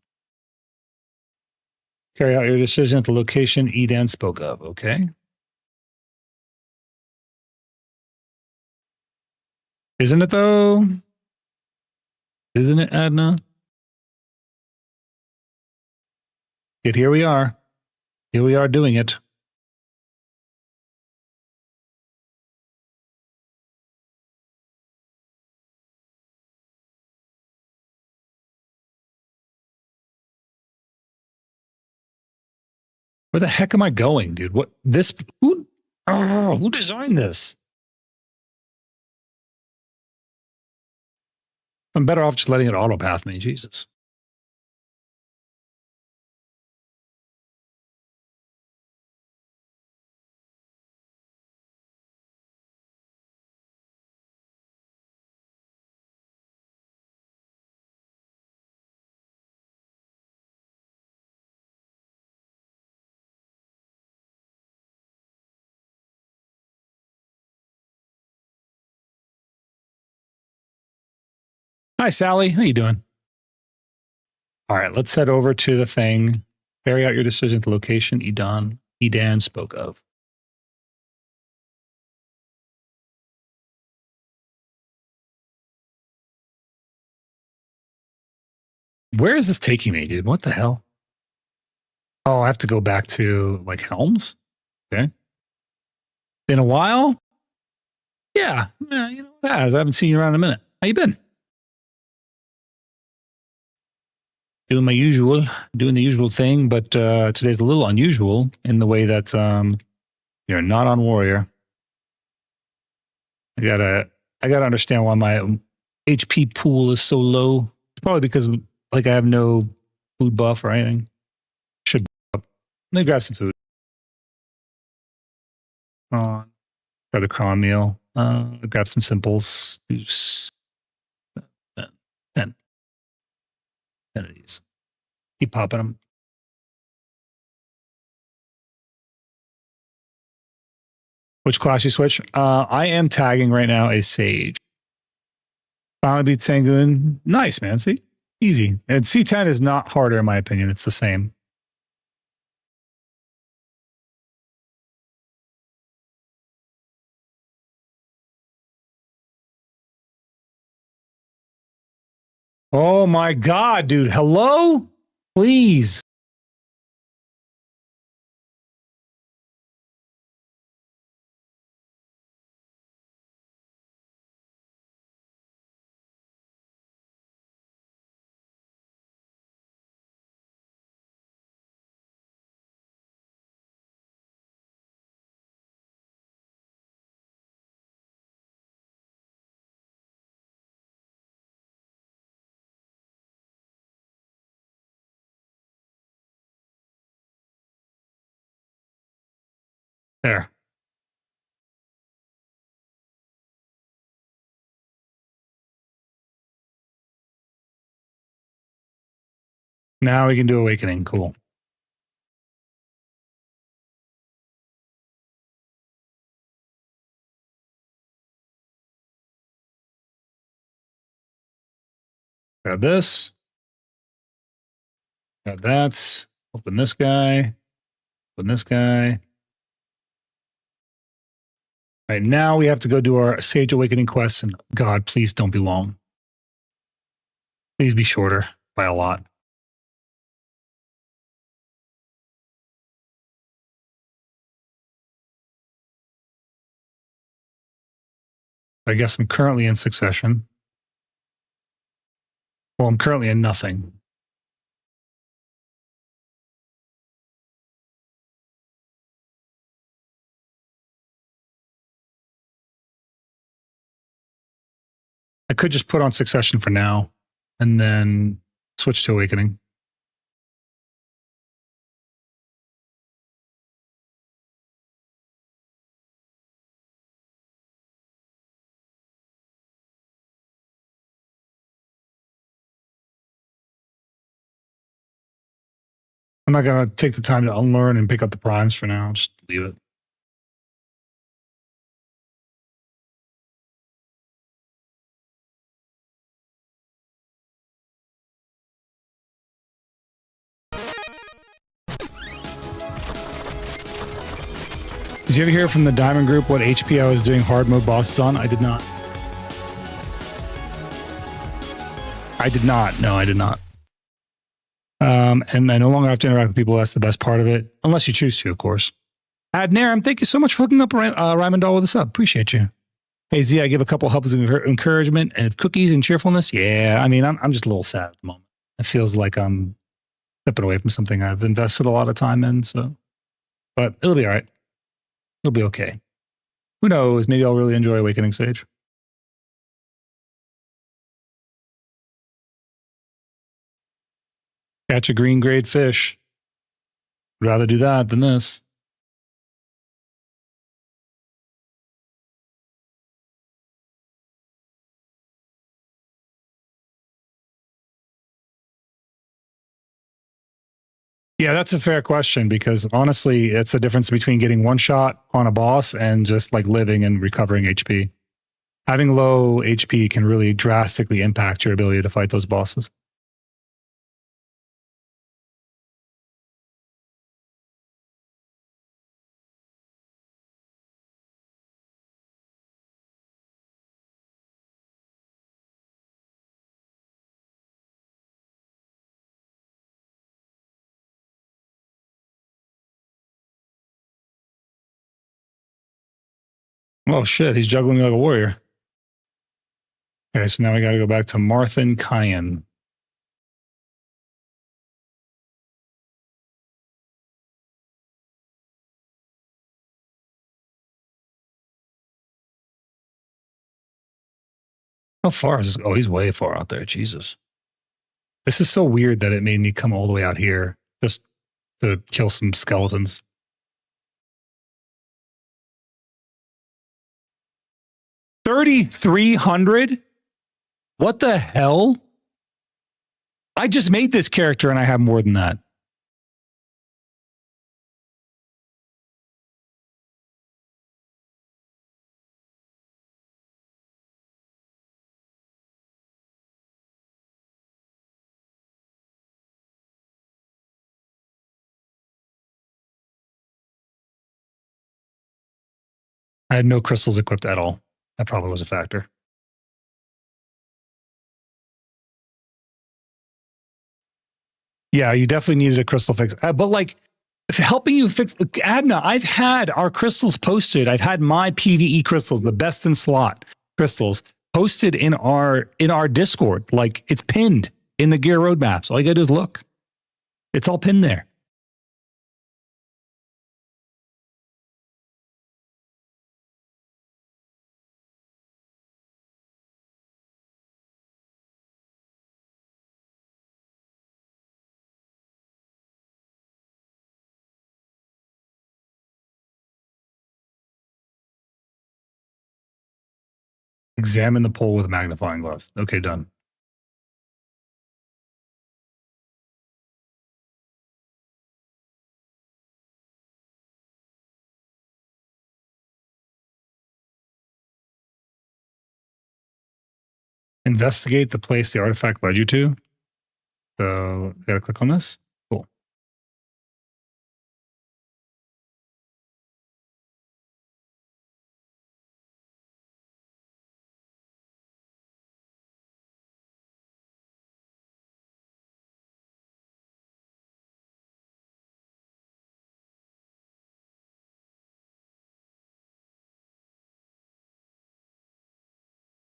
Carry out your decision at the location Edan spoke of, okay? Isn't it though? Isn't it, Adna? Yet here we are. Here we are doing it. Where the heck am I going, dude? What this? Who designed this? I'm better off just letting it autopath me. Jesus. Hi, Sally. How you doing? All right, let's head over to the thing. Carry out your decision at the location Edan spoke of. Where is this taking me, dude? What the hell? Oh, I have to go back to like Helms. Okay. Been a while. Yeah, you know, I haven't seen you around in a minute. How you been? Doing the usual thing, but today's a little unusual in the way that you're not on Warrior. I gotta understand why my HP pool is so low. It's probably because like I have no food buff or anything. Should let me grab some food. Grab the cron meal. Grab some simples. 10 of these. Keep popping them. Which class you switch? I am tagging right now a Sage. Finally beat Sangoon. Nice, man. See? Easy. And C10 is not harder in my opinion. It's the same. Oh my God, dude. Hello? Please. There. Now we can do Awakening. Cool. Grab this. Grab that. Open this guy. Open this guy. All right, now we have to go do our Sage Awakening quests, and God, please don't be long. Please be shorter by a lot. I guess I'm currently in succession. Well, I'm currently in nothing. I could just put on succession for now and then switch to Awakening. I'm not going to take the time to unlearn and pick up the primes for now. Just leave it. Did you ever hear from the Diamond Group what HP I was doing hard mode bosses on? I did not. I did not. No, I did not. And I no longer have to interact with people. That's the best part of it. Unless you choose to, of course. Adnaram, thank you so much for hooking up Rymondol with us up. Appreciate you. Hey, Z, I give a couple hubs of encouragement and cookies and cheerfulness. Yeah, I mean, I'm just a little sad at the moment. It feels like I'm stepping away from something I've invested a lot of time in. So, but it'll be all right. It'll be okay. Who knows? Maybe I'll really enjoy Awakening Sage. Catch a green grade fish. I'd rather do that than this. Yeah, that's a fair question because honestly, it's the difference between getting one shot on a boss and just like living and recovering HP. Having low HP can really drastically impact your ability to fight those bosses. Oh shit, he's juggling like a warrior. Okay, so now we got to go back to Marthan Kyan. How far is this? Oh, he's way far out there. Jesus. This is so weird that it made me come all the way out here just to kill some skeletons. 3,300? What the hell? I just made this character and I have more than that. I had no crystals equipped at all. That probably was a factor. Yeah, you definitely needed a crystal fix. But like, helping you fix Adna, I've had our crystals posted. I've had my PvE crystals, the best in slot crystals, posted in our Discord. Like, it's pinned in the gear roadmaps. All you gotta do is look. It's all pinned there. Examine the pole with a magnifying glass. Okay, done. Investigate the place the artifact led you to. So you gotta click on this. Cool.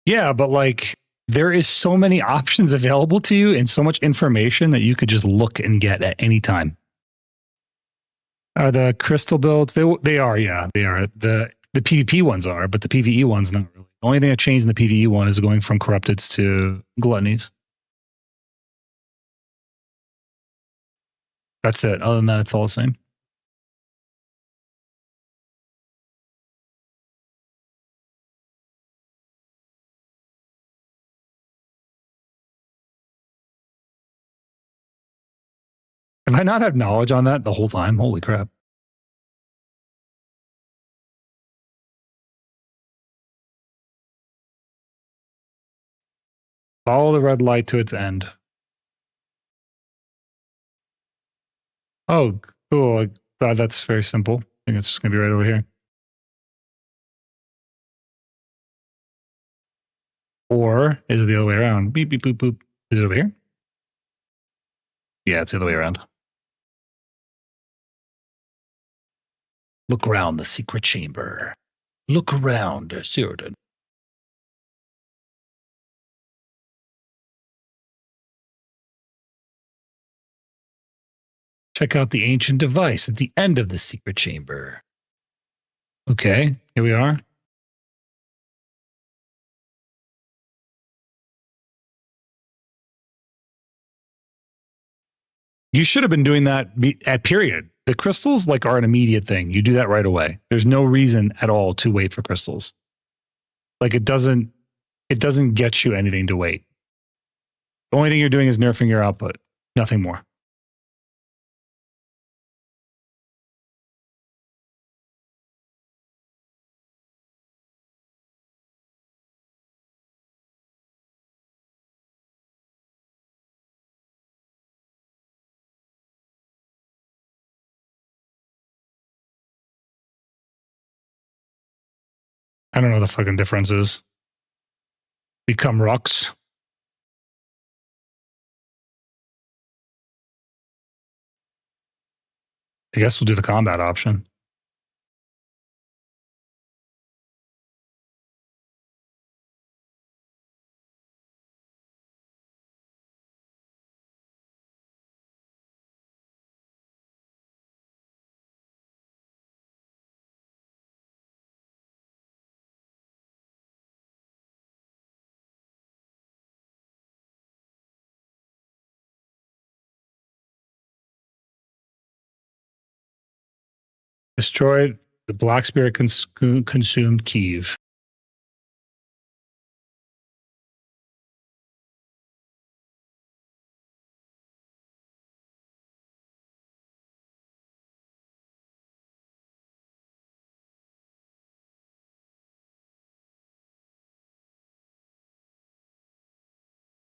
Yeah, but like there is so many options available to you and so much information that you could just look and get at any time. The crystal builds, they are, yeah, they are. The PvP ones are, but the PvE ones not really. The only thing that changed in the PvE one is going from corrupteds to gluttonies. That's it. Other than that, it's all the same. Have I not had knowledge on that the whole time? Holy crap. Follow the red light to its end. Oh, cool. That's very simple. I think it's just going to be right over here. Or is it the other way around? Beep, beep, boop, boop. Is it over here? Yeah, it's the other way around. Look around the secret chamber. Look around, Zeroden. Check out the ancient device at the end of the secret chamber. Okay, here we are. You should have been doing that at period. The crystals like are an immediate thing. You do that right away. There's no reason at all to wait for crystals. Like it doesn't get you anything to wait. The only thing you're doing is nerfing your output. Nothing more. I don't know what the fucking difference is. Become Rux. I guess we'll do the combat option. Destroyed the Black Spirit consumed Kiev.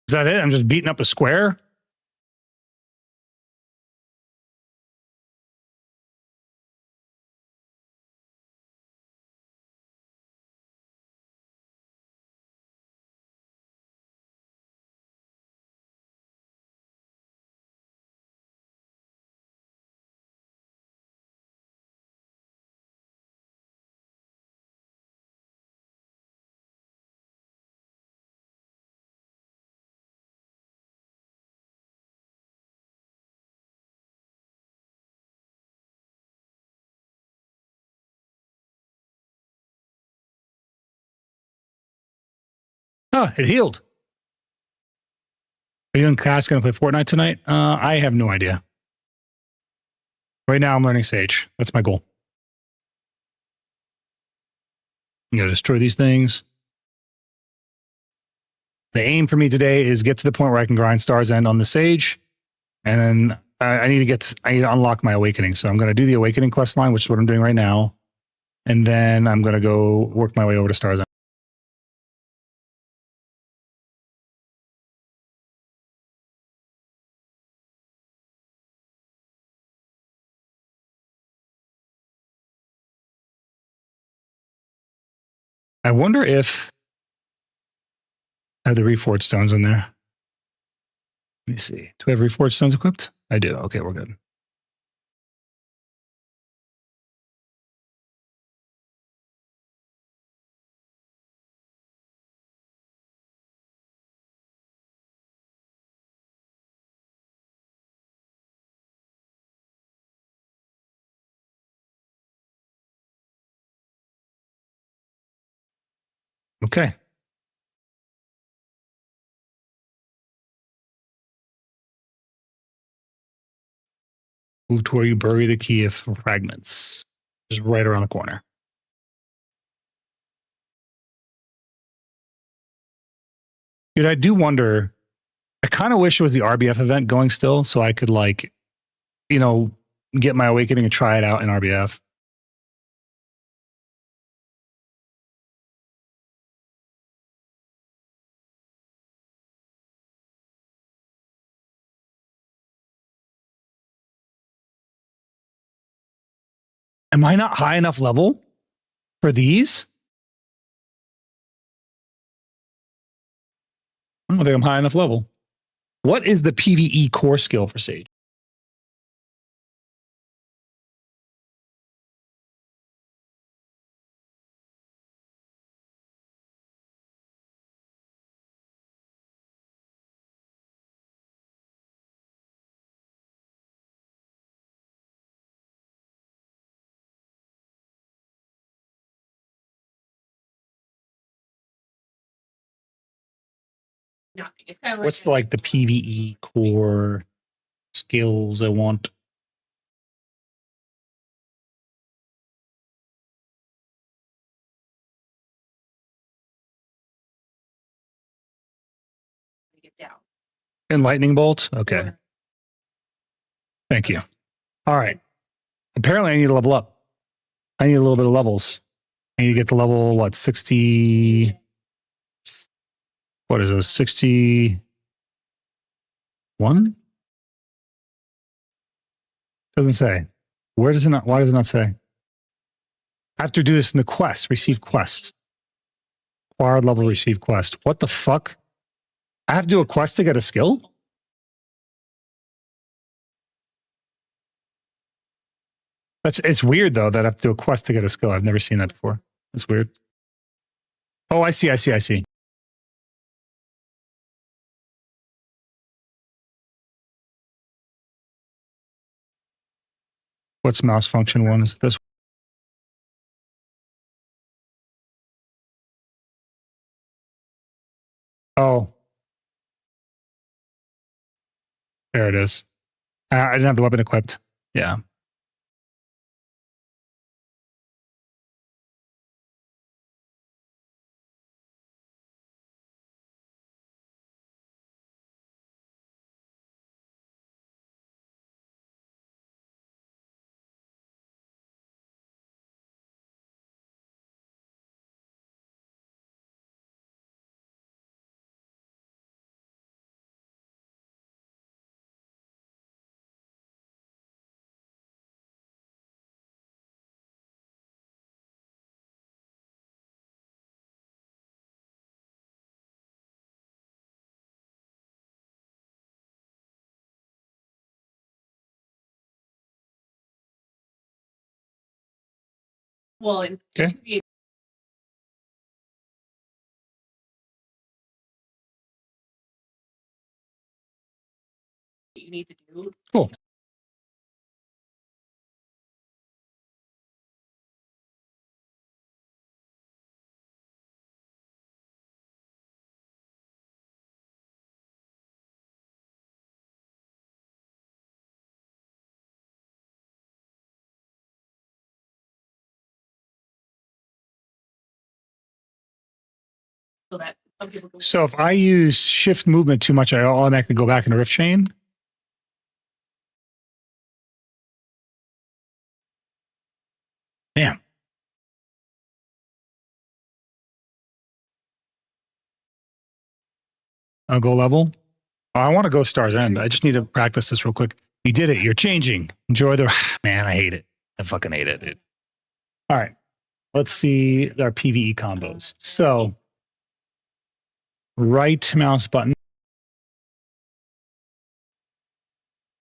Is that it? I'm just beating up a square? Oh, it healed. Are you and Cass going to play Fortnite tonight? I have no idea. Right now, I'm learning Sage. That's my goal. I'm going to destroy these things. The aim for me today is get to the point where I can grind Star's End on the Sage. And then I need to unlock my Awakening. So I'm going to do the Awakening quest line, which is what I'm doing right now. And then I'm going to go work my way over to Star's End. I wonder if I have the Reforged Stones in there. Let me see. Do I have Reforged Stones equipped? I do. Okay, we're good. Okay. Move to where you bury the key of fragments. Just right around the corner. Dude, I do wonder. I kind of wish it was the RBF event going still so I could, like, you know, get my Awakening and try it out in RBF. Am I not high enough level for these? I don't think I'm high enough level. What is the PvE core skill for Sage? What's like the PvE core skills I want? And lightning bolt? Okay. Thank you. All right. Apparently I need to level up. I need a little bit of levels. I need to get to level, what, 60? What is it? 61? Doesn't say. Where does it not? Why does it not say? I have to do this in the quest. Receive quest. Acquired level receive quest. What the fuck? I have to do a quest to get a skill? It's weird though that I have to do a quest to get a skill. I've never seen that before. That's weird. Oh, I see. What's mouse function one? Is it this? Oh. There it is. I didn't have the weapon equipped. Yeah. Well, in Okay. VTUBER, you need to do. Cool. So that some people go. So if I use shift movement too much, I automatically go back into rift chain. Damn. I'll go level. Oh, I want to go Star's End. I just need to practice this real quick. You did it. You're changing. Enjoy the... Man, I hate it. I fucking hate it, dude. All right. Let's see our PvE combos. So, right mouse button.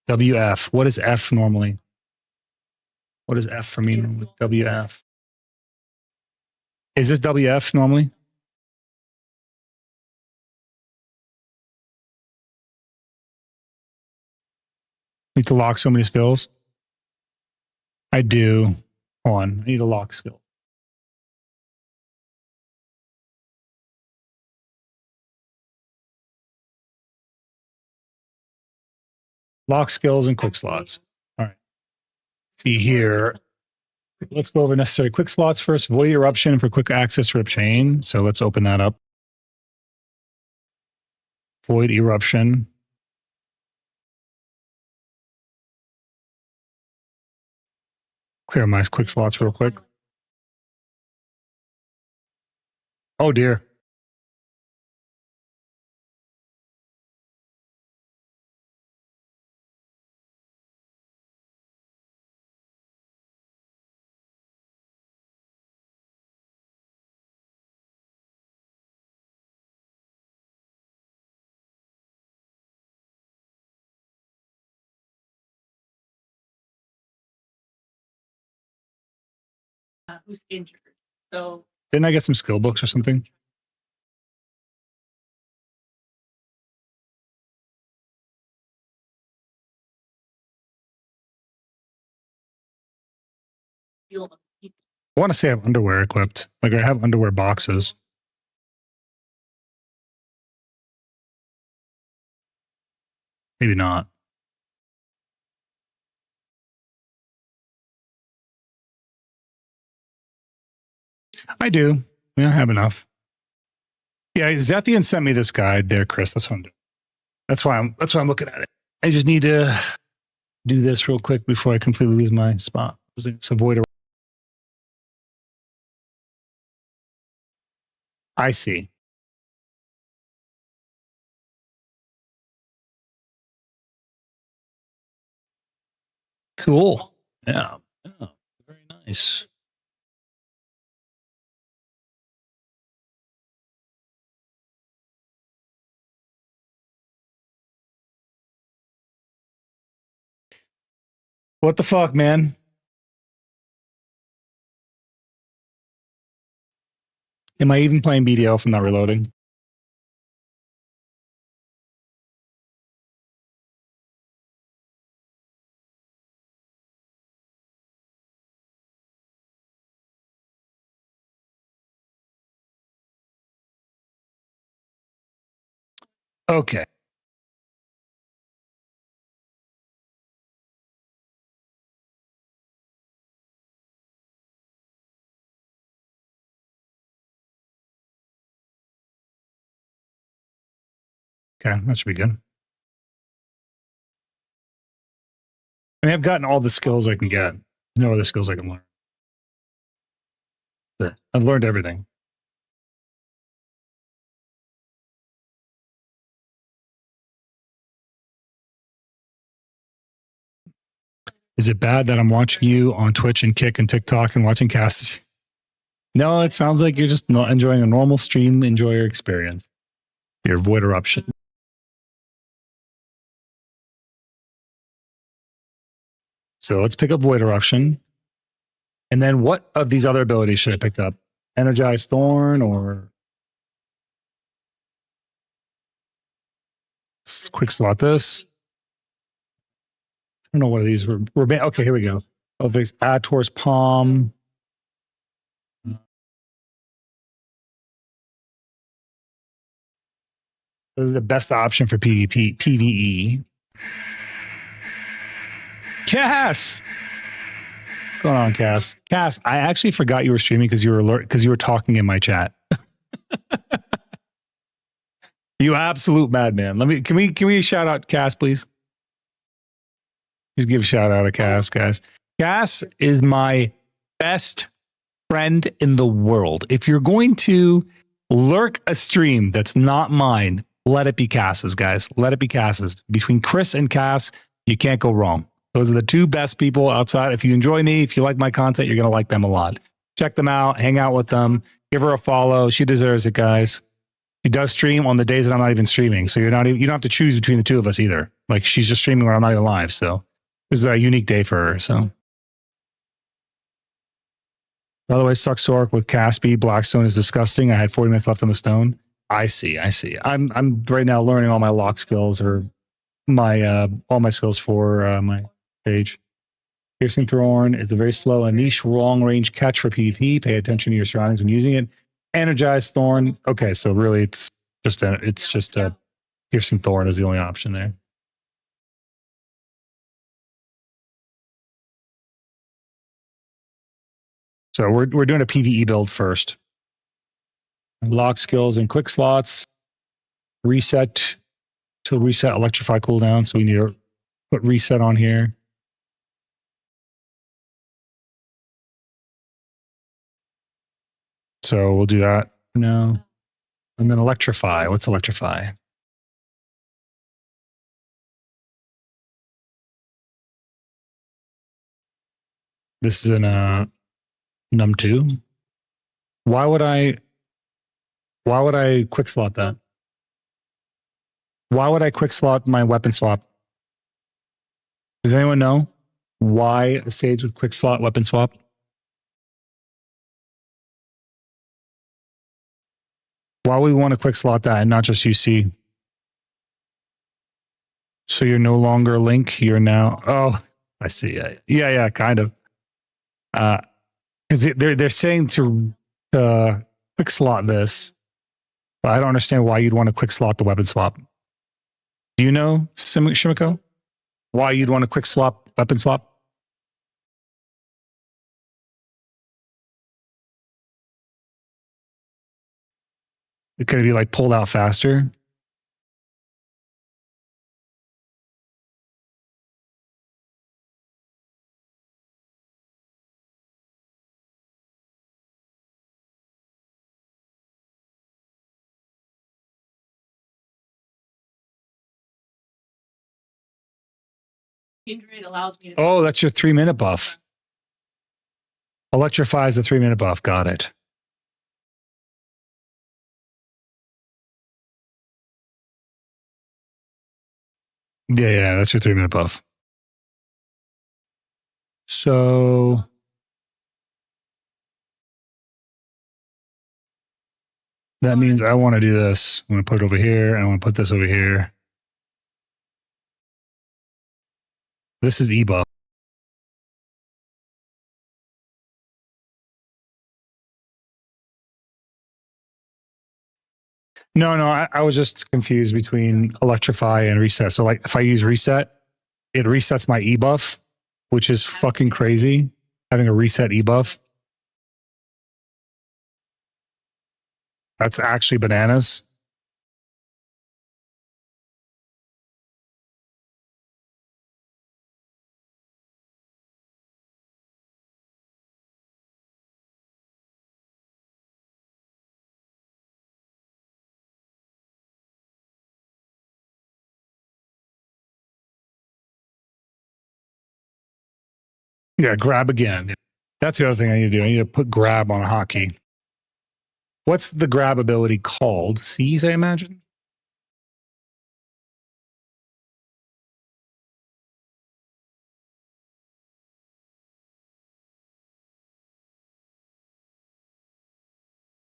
WF. What is F normally? What is F for me normally? WF. Is this WF normally? Need to lock so many skills. I do. Hold on. I need a lock skill. Lock skills and quick slots. All right. See here. Let's go over necessary quick slots first. Void eruption for quick access to rift chain. So let's open that up. Void eruption. Clear my quick slots real quick. Oh dear. Who's injured. So Didn't I get some skill books or something? deal with people. I want to say I have underwear equipped. Like I have underwear boxes. Maybe not. I do. Yeah, I have enough. Yeah, Zethian sent me this guide there, Chris. That's what I'm doing. That's why I'm looking at it. I just need to do this real quick before I completely lose my spot. So void. I see. Cool. Yeah. Yeah. Very nice. What the fuck, man? Am I even playing BDO if I'm not reloading? Okay. Okay, that should be good. I mean, I've gotten all the skills I can get. No other skills I can learn. I've learned everything. Is it bad that I'm watching you on Twitch and Kick and TikTok and watching casts? No, it sounds like you're just not enjoying a normal stream enjoyer experience. Your void eruption. So let's pick up void eruption. And then what of these other abilities should I pick up? Energized Thorn or quick slot this? I don't know what of these were. Okay, here we go. Add towards Palm. The best option for PvE. Cass! What's going on, Cass? Cass, I actually forgot you were streaming because you were talking in my chat. You absolute madman. Can we shout out Cass, please? Just give a shout out to Cass, guys. Cass is my best friend in the world. If you're going to lurk a stream that's not mine, let it be Cass's, guys. Let it be Cass's. Between Chris and Cass, you can't go wrong. Those are the two best people outside. If you enjoy me, if you like my content, you're going to like them a lot. Check them out, hang out with them, give her a follow. She deserves it, guys. She does stream on the days that I'm not even streaming. So you don't have to choose between the two of us either. Like she's just streaming when I'm not even live. So this is a unique day for her. So by the way, suck Sork with Caspi. Blackstone is disgusting. I had 40 minutes left on the stone. I see. I'm right now learning all my lock skills or my all my skills for my page. Piercing Thorn is a very slow and niche long range catch for PvP. Pay attention to your surroundings when using it. Energized Thorn. Okay, so really it's just a Piercing Thorn is the only option there. So we're doing a PvE build first. Lock skills and quick slots. Reset to reset electrify cooldown. So we need to put reset on here. So we'll do that now. And then electrify. What's electrify? This is in num 2. Why would I quick slot that? Why would I quick slot my weapon swap? Does anyone know why a Sage would quick slot weapon swap? Why would we want to quick slot that and not just UC? So you're no longer a Link. You're now. Oh, I see. Yeah, kind of. Because they're saying to quick slot this, but I don't understand why you'd want to quick slot the weapon swap. Do you know, Shimiko, why you'd want to quick swap weapon swap? It could be like pulled out faster. Kindred allows me to. Oh, that's your 3-minute buff. Electrify is a 3-minute buff. Got it. Yeah, that's your 3-minute buff. So that means I want to do this. I'm going to put it over here, and I want to put this over here. This is ebuff. No, I was just confused between electrify and reset. So like if I use reset, it resets my ebuff, which is fucking crazy, having a reset ebuff. That's actually bananas. Yeah, grab again. That's the other thing I need to do. I need to put grab on a hotkey. What's the grab ability called? Seize, I imagine?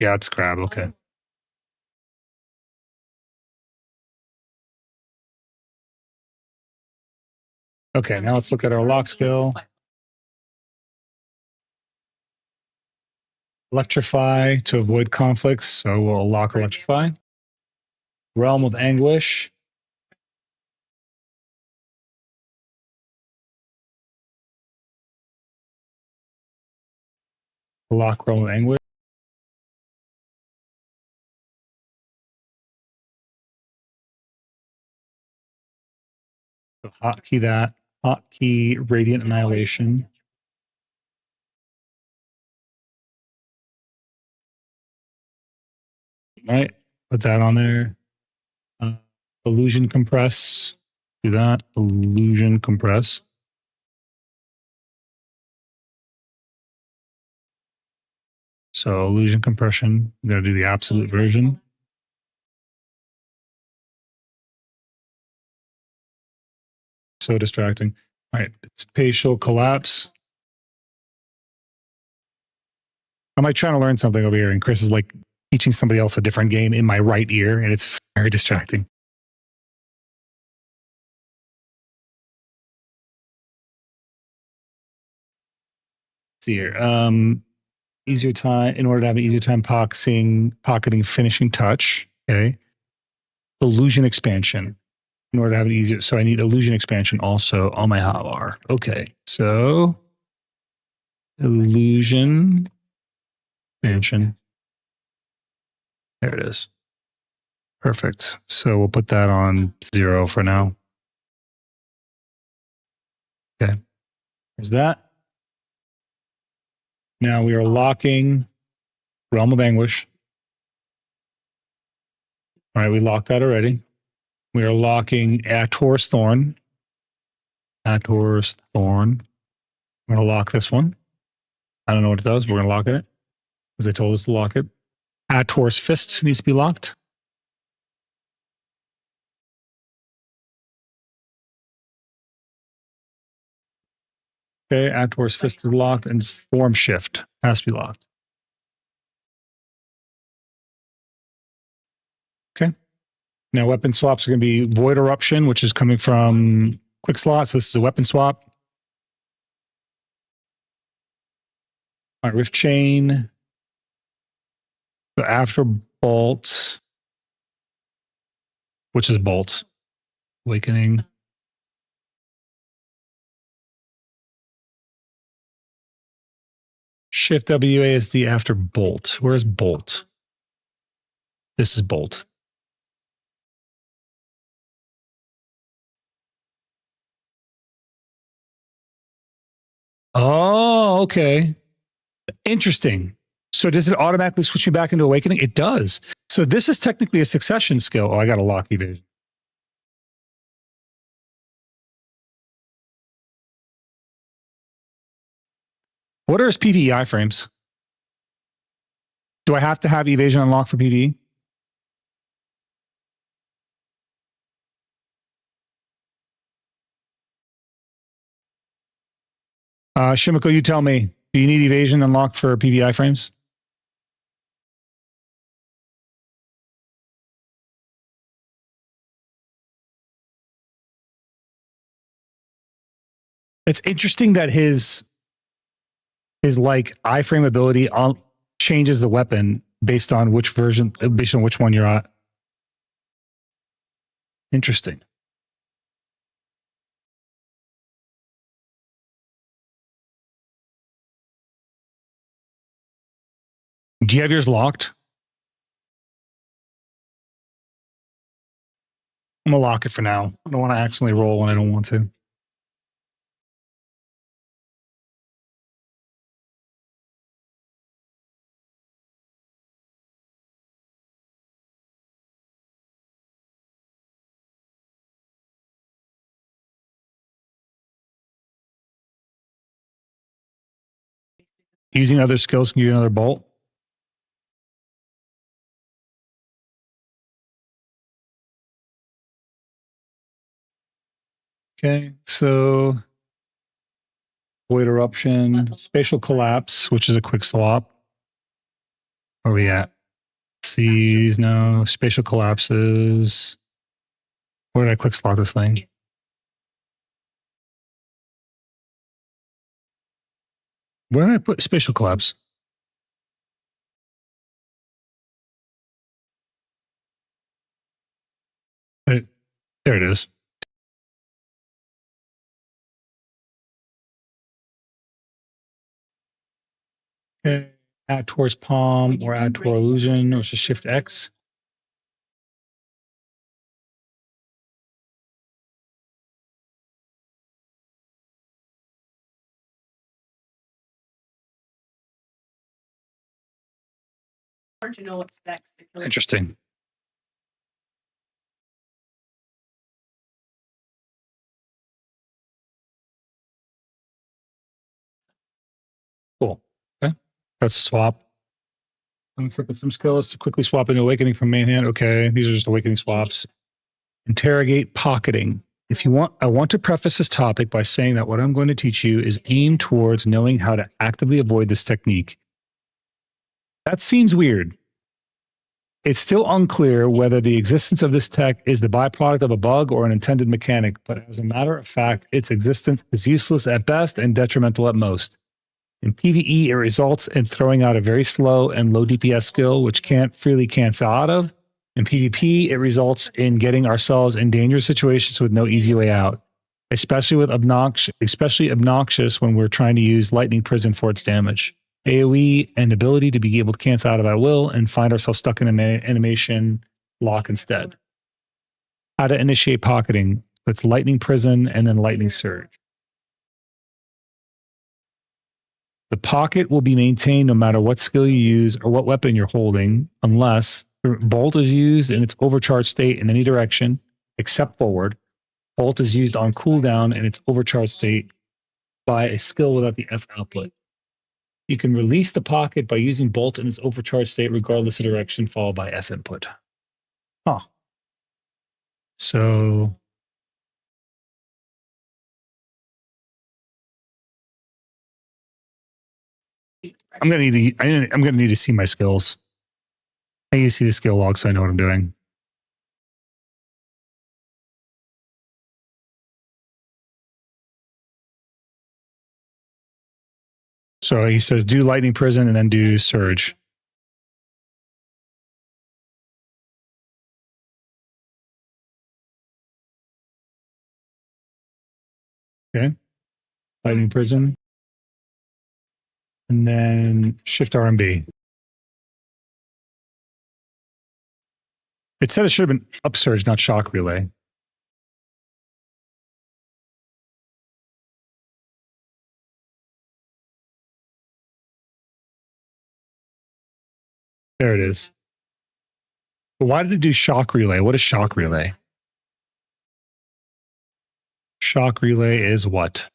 Yeah, it's grab. Okay. Okay, now let's look at our lock skill. Electrify to avoid conflicts. So we'll lock electrify. Realm of anguish. Lock realm of anguish. So hotkey that. Hotkey radiant annihilation. All right, put that on there. Illusion compress. Do that. Illusion compress. So illusion compression. I'm going to do the absolute version. So distracting. All right, spatial collapse. I'm like trying to learn something over here, and Chris is like teaching somebody else a different game in my right ear, and it's very distracting. Let's see here. Easier time, in order to have an easier time pocketing finishing touch. Okay. Illusion expansion. In order to have it easier. So I need illusion expansion also on my hotbar. Okay. So illusion expansion. There it is. Perfect. So we'll put that on 0 for now. Okay. There's that. Now we are locking Realm of Anguish. All right, we locked that already. We are locking Ator's Thorn. Ator's Thorn. I'm going to lock this one. I don't know what it does. We're going to lock it because they told us to lock it. Ator's Fist needs to be locked. Okay, Ator's Fist is locked, and Form Shift has to be locked. Okay. Now weapon swaps are going to be Void Eruption, which is coming from Quick Slot. So this is a weapon swap. All right, Rift Chain. So after Bolt, which is Bolt. Awakening. Shift WASD after Bolt. Where's Bolt? This is Bolt. Oh, okay. Interesting. So does it automatically switch me back into Awakening? It does. So this is technically a succession skill. Oh, I got to lock evasion. What are his PvE iframes? Do I have to have evasion unlocked for PvE? Shimiko, you tell me, do you need evasion unlocked for PVI frames? It's interesting that his like iframe ability changes the weapon based on which version, based on which one you're at. Interesting. Do you have yours locked? I'm gonna lock it for now. I don't want to accidentally roll when I don't want to. Using other skills can give you another bolt. Okay, so void eruption, spatial collapse, which is a quick swap. Where are we at? Seas, no. Spatial collapses. Where did I quick slot this thing? Where did I put spatial collapse? There it is. Okay. Add towards palm or add toward illusion, or just shift X. Hard to know what specs. Interesting. Cool. Okay. That's a swap. Let's look at some skills to quickly swap into awakening from main hand. Okay. These are just awakening swaps. Interrogate pocketing. If you want, I want to preface this topic by saying that what I'm going to teach you is aimed towards knowing how to actively avoid this technique. That seems weird. It's still unclear whether the existence of this tech is the byproduct of a bug or an intended mechanic, but as a matter of fact, its existence is useless at best and detrimental at most. In PvE, it results in throwing out a very slow and low DPS skill, which can't freely cancel out of. In PvP, it results in getting ourselves in dangerous situations with no easy way out, especially obnoxious when we're trying to use Lightning Prison for its damage. AoE and ability to be able to cancel out of at will and find ourselves stuck in an animation lock instead. How to initiate pocketing. It's Lightning Prison and then Lightning Surge. The pocket will be maintained no matter what skill you use or what weapon you're holding, unless Bolt is used in its overcharged state in any direction, except forward. Bolt is used on cooldown in its overcharged state by a skill without the F output. You can release the pocket by using Bolt in its overcharged state regardless of direction, followed by F input. Huh. So I'm gonna need to see my skills. I need to see the skill log so I know what I'm doing. So he says do Lightning Prison and then do Surge. Okay. Lightning Prison. And then Shift RMB. It said it should have been Upsurge, not Shock Relay. There it is. But why did it do Shock Relay? What is Shock Relay? Shock Relay is what?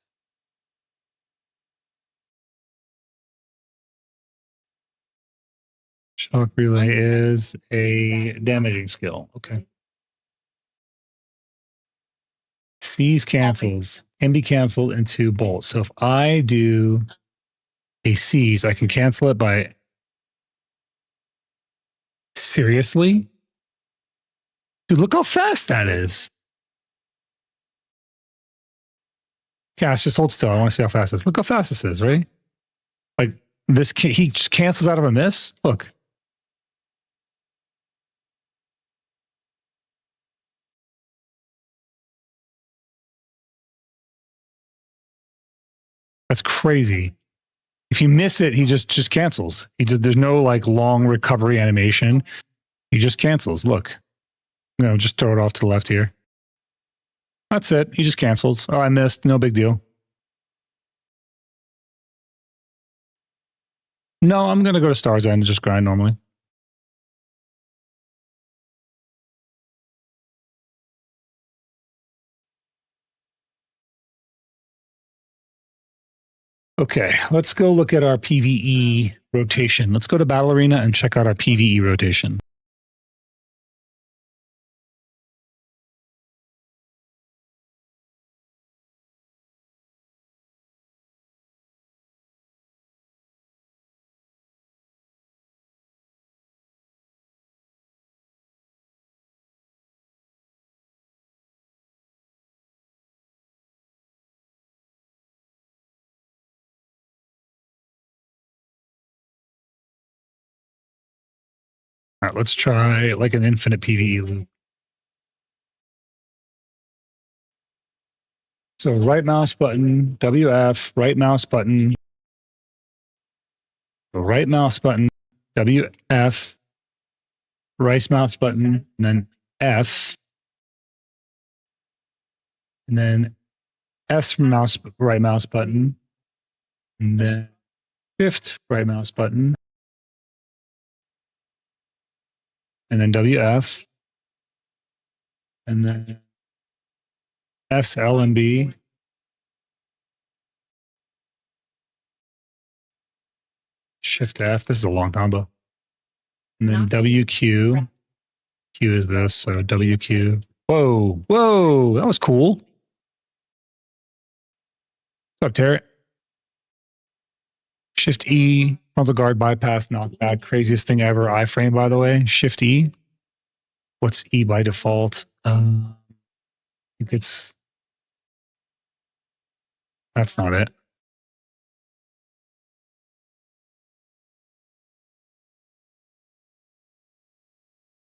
Shock Relay is a damaging skill. Okay. C's cancels, can be canceled into bolt. So if I do a C's, I can cancel it by, seriously? Dude, look how fast that is. Cash, just hold still. I want to see how fast this is. Look how fast this is, right? Like this, he just cancels out of a miss. Look. That's crazy. If you miss it, he just cancels. There's no like long recovery animation. He just cancels. Look, just throw it off to the left here. That's it. He just cancels. Oh, I missed. No big deal. No, I'm going to go to Star's End and just grind normally. Okay, let's go look at our PvE rotation. Let's go to Battle Arena and check out our PvE rotation. All right, let's try like an infinite PvE loop. So right mouse button, WF, right mouse button, right mouse button, WF, right mouse button, and then F, and then S right mouse button, and then Shift right mouse button, and then WF, and then S, L, and B. Shift F. This is a long combo. And then WQ. Q is this, so WQ. Whoa, whoa, that was cool. What's up, Terry? Shift E, frontal guard bypass, knockback. Craziest thing ever. iframe, by the way. Shift E. What's E by default? I think it's. That's not it.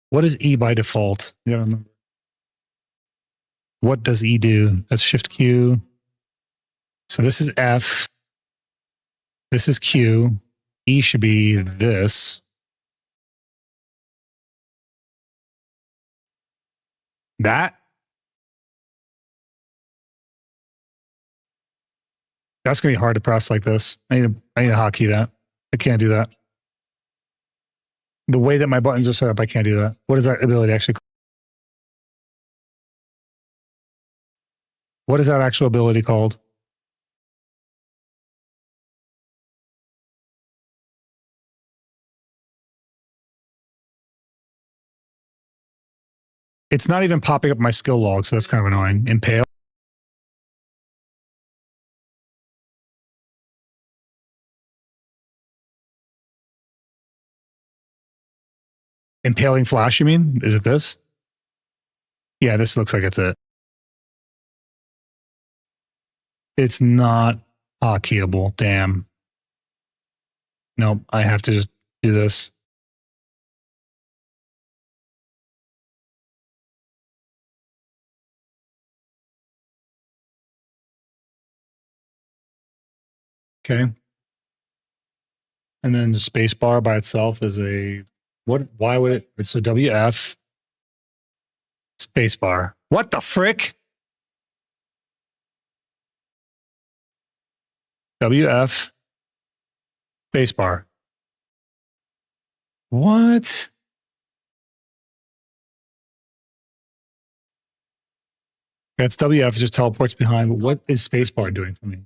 What is E by default? You gotta remember. What does E do? That's Shift Q. So this is F. This is Q. E should be this. That? That's going to be hard to press like this. I need to hotkey that. I can't do that. The way that my buttons are set up, I can't do that. What is that ability actually called? What is that actual ability called? It's not even popping up my skill log, so that's kind of annoying. Impale. Impaling flash, you mean? Is it this? Yeah, this looks like it's it. It's not hotkeyable. Damn. Nope, I have to just do this. Okay. And then the space bar by itself is a what? Why would it? It's a WF space bar. What the frick? WF space bar. What? That's WF. Just teleports behind. But what is space bar doing for me?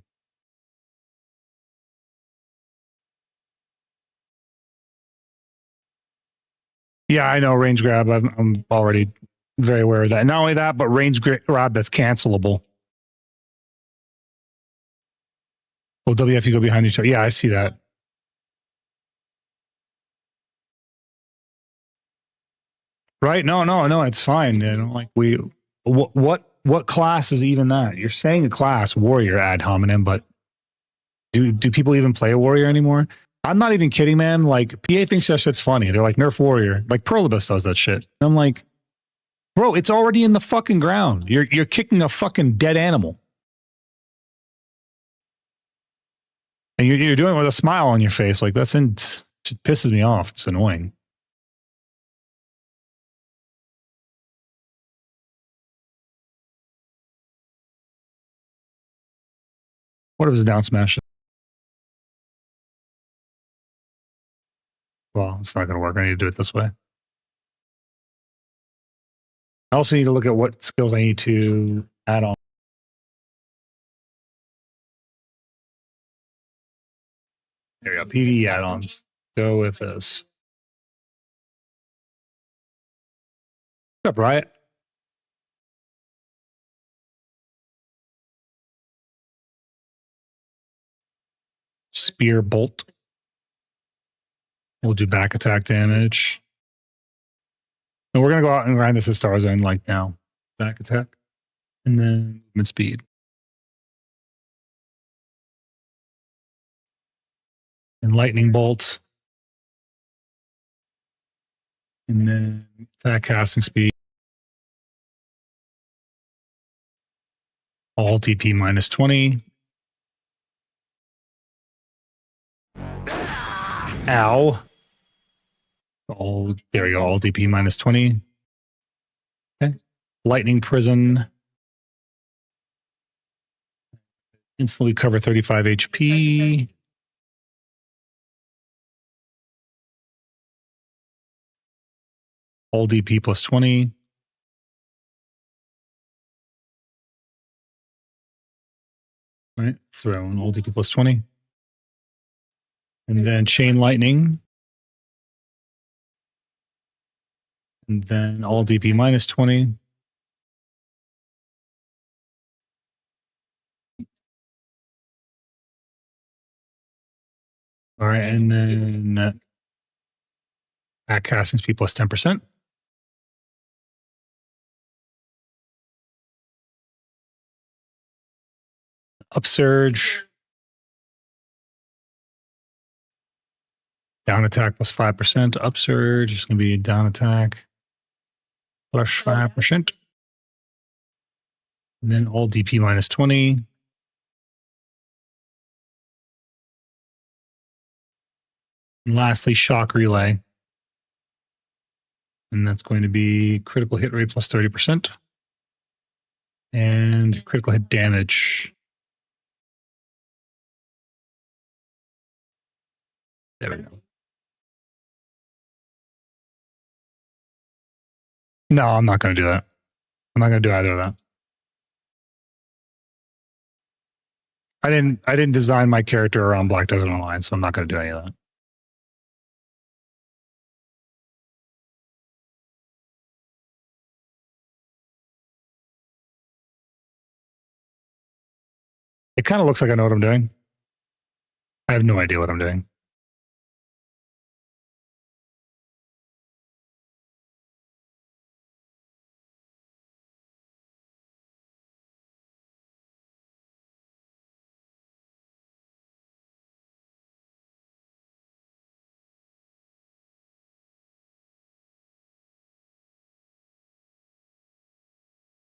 Yeah, I know range grab. I'm already very aware of that. And not only that, but range grab that's cancelable. Well, WF, you go behind each other. Yeah, I see that. Right? No, it's fine. You know, like what class is even that? You're saying a class, warrior ad hominem, but do people even play a warrior anymore? I'm not even kidding, man. Like PA thinks that shit's funny. They're like nerf warrior. Like Perlibus does that shit. And I'm like, bro, it's already in the fucking ground. You're kicking a fucking dead animal. And you're doing it with a smile on your face. Like it just pisses me off. It's annoying. What if it's down smash? Well, it's not going to work. I need to do it this way. I also need to look at what skills I need to add on. There we go. PvE add-ons. Go with this. What's up, Riot? Spear bolt. We'll do back attack damage. And we're going to go out and grind this as Star Zone like now. Back attack. And then movement speed. And lightning bolt. And then attack casting speed. All DP minus 20. Ow. All, there we go. All DP minus 20. Okay. Lightning prison. Instantly cover 35 HP. All DP plus 20. Right. Throw in all DP plus 20. And then chain lightning. And then all DP minus 20. All right, and then back casting speed plus 10%. Upsurge. Down attack plus 5%. Upsurge is going to be down attack plus 5%. And then all DP minus 20. And lastly, shock relay. And that's going to be critical hit rate plus 30%. And critical hit damage. There we go. No, I'm not going to do that. I'm not going to do either of that. I didn't design my character around Black Desert Online, so I'm not going to do any of that. It kind of looks like I know what I'm doing. I have no idea what I'm doing.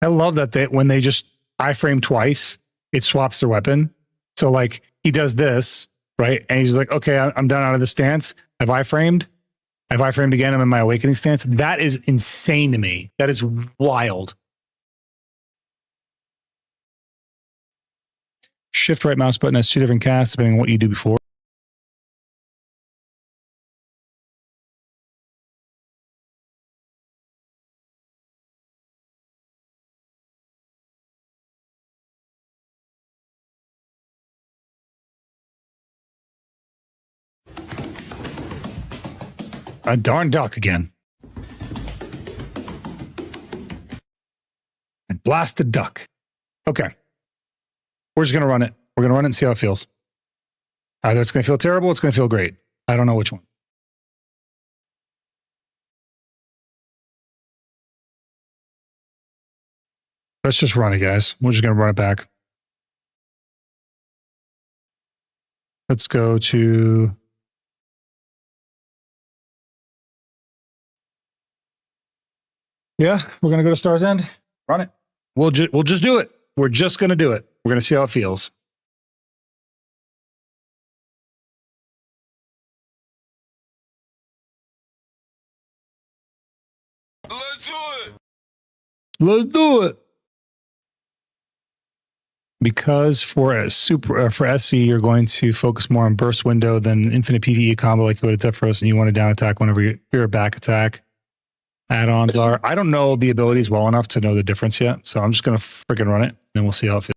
I love that when they just iframe twice, it swaps their weapon. So like he does this, right? And he's like, okay, I'm done out of the stance. I've iframed again. I'm in my awakening stance. That is insane to me. That is wild. Shift right mouse button has 2 different casts depending on what you do before. A darn duck again. And blasted duck. Okay. We're just going to run it. We're going to run it and see how it feels. Either it's going to feel terrible, it's going to feel great. I don't know which one. Let's just run it, guys. We're just going to run it back. Let's go to... Yeah, we're going to go to Star's End. Run it. We'll just do it. We're just going to do it. We're going to see how it feels. Let's do it. Let's do it. Because for SC, you're going to focus more on burst window than infinite PTE combo like you would at Zephyros, and you want to down attack whenever you're a back attack. Add-ons are, I don't know the abilities well enough to know the difference yet, so I'm just going to freaking run it, then we'll see how it feels.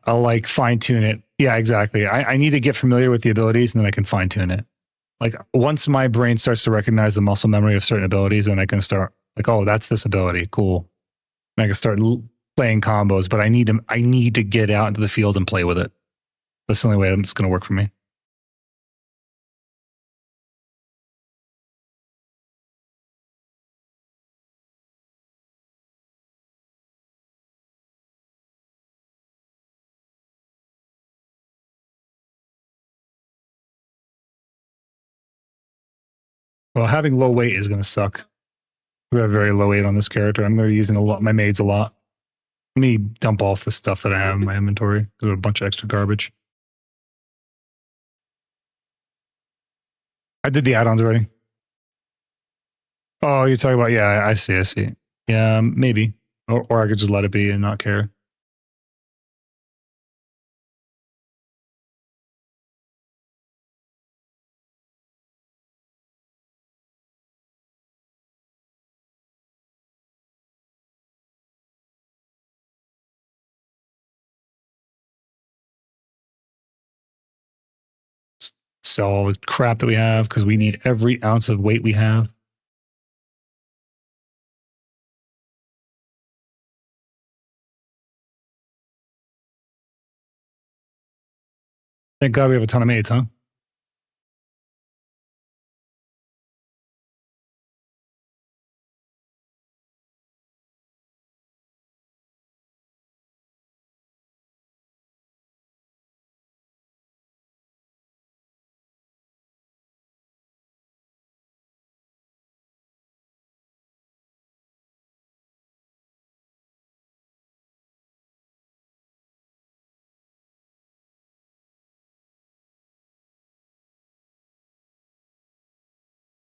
I'll like fine tune it. Yeah, exactly. I need to get familiar with the abilities and then I can fine tune it. Like once my brain starts to recognize the muscle memory of certain abilities, then I can start like, oh, that's this ability. Cool. And I can start playing combos, but I need to get out into the field and play with it. That's the only way it's going to work for me. Well, having low weight is going to suck. We have very low weight on this character. I'm going to be using my maids a lot. Let me dump off the stuff that I have in my inventory. There's a bunch of extra garbage. I did the add-ons already. Oh, you're talking about, yeah, I see. Yeah, maybe. Or I could just let it be and not care. Sell all the crap that we have because we need every ounce of weight we have. Thank God we have a ton of mates, huh?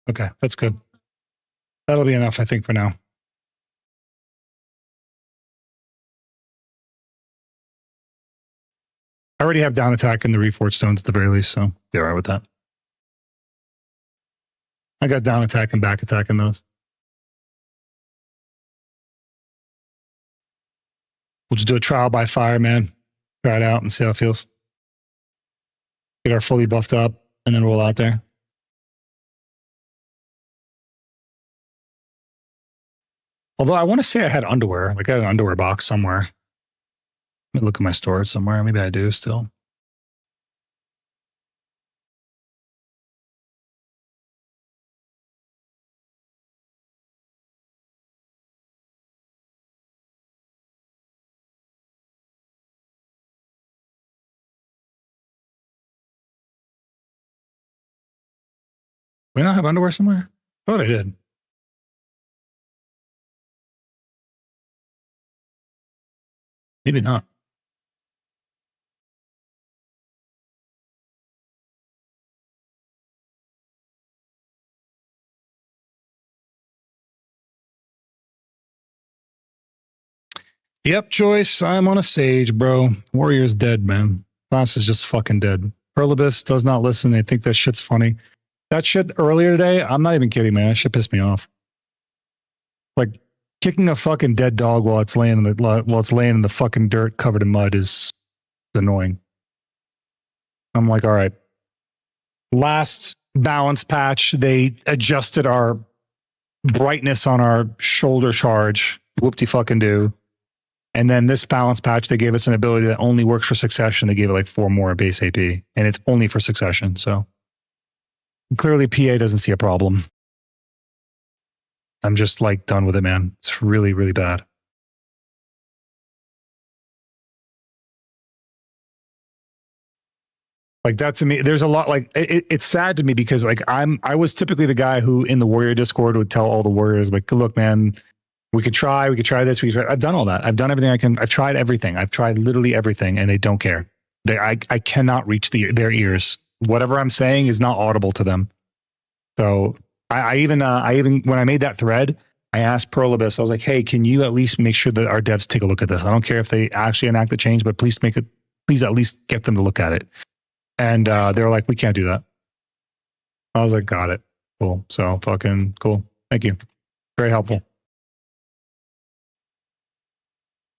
Okay, that's good. That'll be enough, I think, for now. I already have down attack in the Reforged Stones at the very least, so be all right with that. I got down attack and back attack in those. We'll just do a trial by fire, man. Try it out and see how it feels. Get our fully buffed up and then roll out there. Although I want to say I had underwear. Like I had an underwear box somewhere. Let me look at my storage somewhere. Maybe I do still. We not have underwear somewhere? I thought I did. Maybe not. Yep, Joyce. I'm on a sage, bro. Warrior's dead, man. Class is just fucking dead. Perlibus does not listen. They think that shit's funny. That shit earlier today, I'm not even kidding, man. That shit pissed me off. Like kicking a fucking dead dog while it's laying in the fucking dirt covered in mud is annoying. I'm like, all right. Last balance patch, they adjusted our brightness on our shoulder charge. Whoop-de fucking do. And then this balance patch, they gave us an ability that only works for succession. They gave it like 4 more base AP, and it's only for succession. So clearly PA doesn't see a problem. I'm just like done with it, man. It's really, really bad. Like that to me, there's a lot like it's sad to me because like I was typically the guy who in the Warrior Discord would tell all the Warriors like, look, man, we could try this. I've done all that. I've done everything I can. I've tried everything. I've tried literally everything, and they don't care. I cannot reach their ears. Whatever I'm saying is not audible to them. So I even when I made that thread, I asked Perlibus, I was like, hey, can you at least make sure that our devs take a look at this? I don't care if they actually enact the change, but please at least get them to look at it. And they were like, we can't do that. I was like, got it. Cool. So fucking cool. Thank you. Very helpful.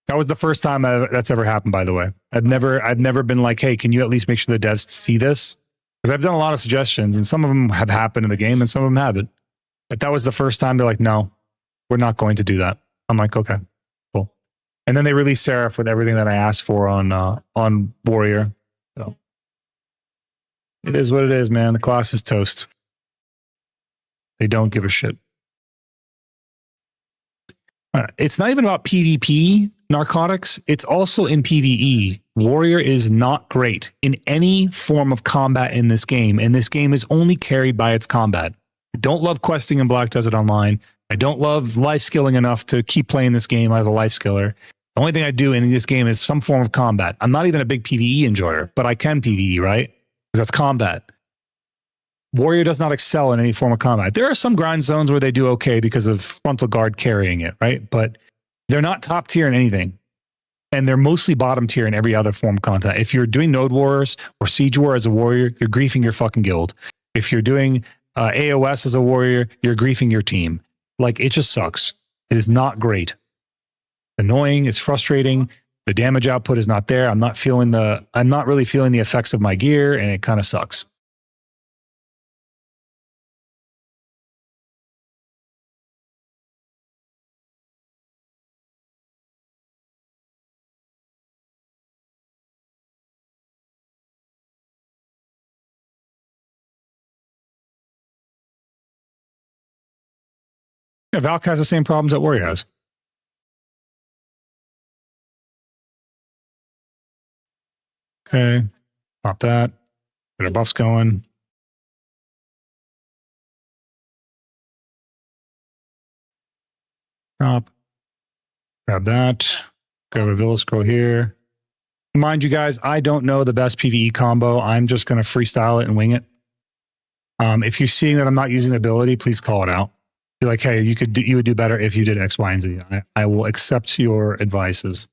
That was the first time that's ever happened, by the way. I've never been like, hey, can you at least make sure the devs see this? Because I've done a lot of suggestions and some of them have happened in the game and some of them haven't. But that was the first time they're like, no, we're not going to do that. I'm like, okay, cool. And then they released Seraph with everything that I asked for on Warrior. So it is what it is, man. The class is toast. They don't give a shit. It's not even about PvP narcotics. It's also in PvE. Warrior is not great in any form of combat in this game. And this game is only carried by its combat. I don't love questing in Black Desert Online. I don't love life skilling enough to keep playing this game as a life skiller. The only thing I do in this game is some form of combat. I'm not even a big PvE enjoyer, but I can PvE, right? Because that's combat. Warrior does not excel in any form of combat. There are some grind zones where they do okay because of frontal guard carrying it, right? But they're not top tier in anything. And they're mostly bottom tier in every other form of content. If you're doing Node Wars or Siege War as a warrior, you're griefing your fucking guild. If you're doing AOS as a warrior, you're griefing your team. Like, it just sucks. It is not great. Annoying, it's frustrating. The damage output is not there. I'm not really feeling the effects of my gear, and it kind of sucks. Yeah, Valk has the same problems that Warrior has. Okay, pop that. Get our buffs going. Drop. Grab that. Grab a Villa Scroll here. Mind you guys, I don't know the best PvE combo. I'm just going to freestyle it and wing it. If you're seeing that I'm not using the ability, please call it out. Be like, hey, you would do better if you did X, Y, and Z. I will accept your advices.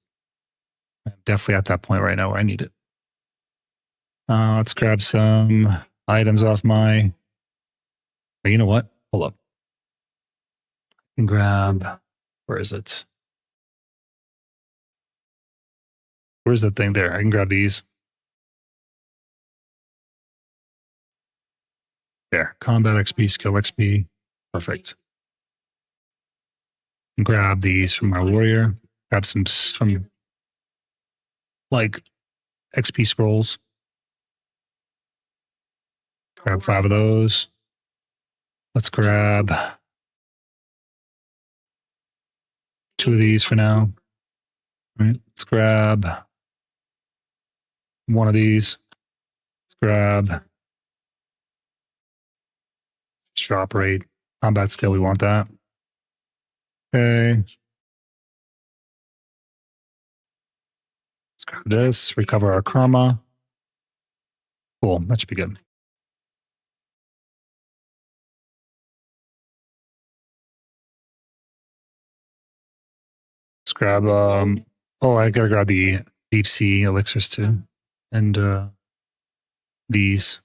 I'm definitely at that point right now where I need it. Let's grab some items off my... You know what? Hold up. And grab... Where is it? Where's that thing there? I can grab these. There. Combat XP, skill XP. Perfect. And grab these from my warrior. Grab some from like XP scrolls. Grab 5 of those. Let's grab 2 of these for now. All right. Let's grab 1 of these. Let's grab drop rate, combat skill. We want that. Okay. Let's grab this. Recover our karma. Cool. That should be good. Let's grab. Oh, I gotta grab the deep sea elixirs too, and these.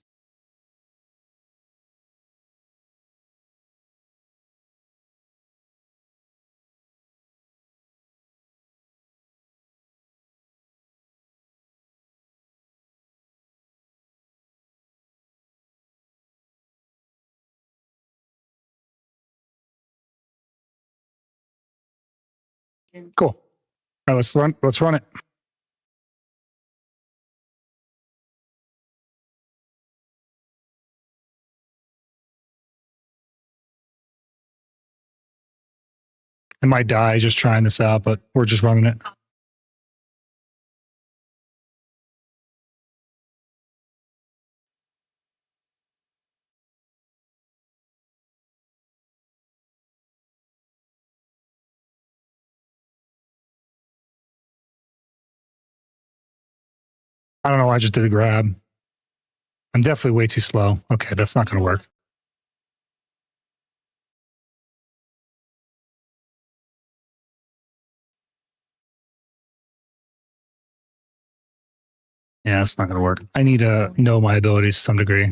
Cool. All right, let's run it. I might die just trying this out, but we're just running it. I don't know why I just did a grab. I'm definitely way too slow. Okay, that's not going to work. Yeah, it's not going to work. I need to know my abilities to some degree.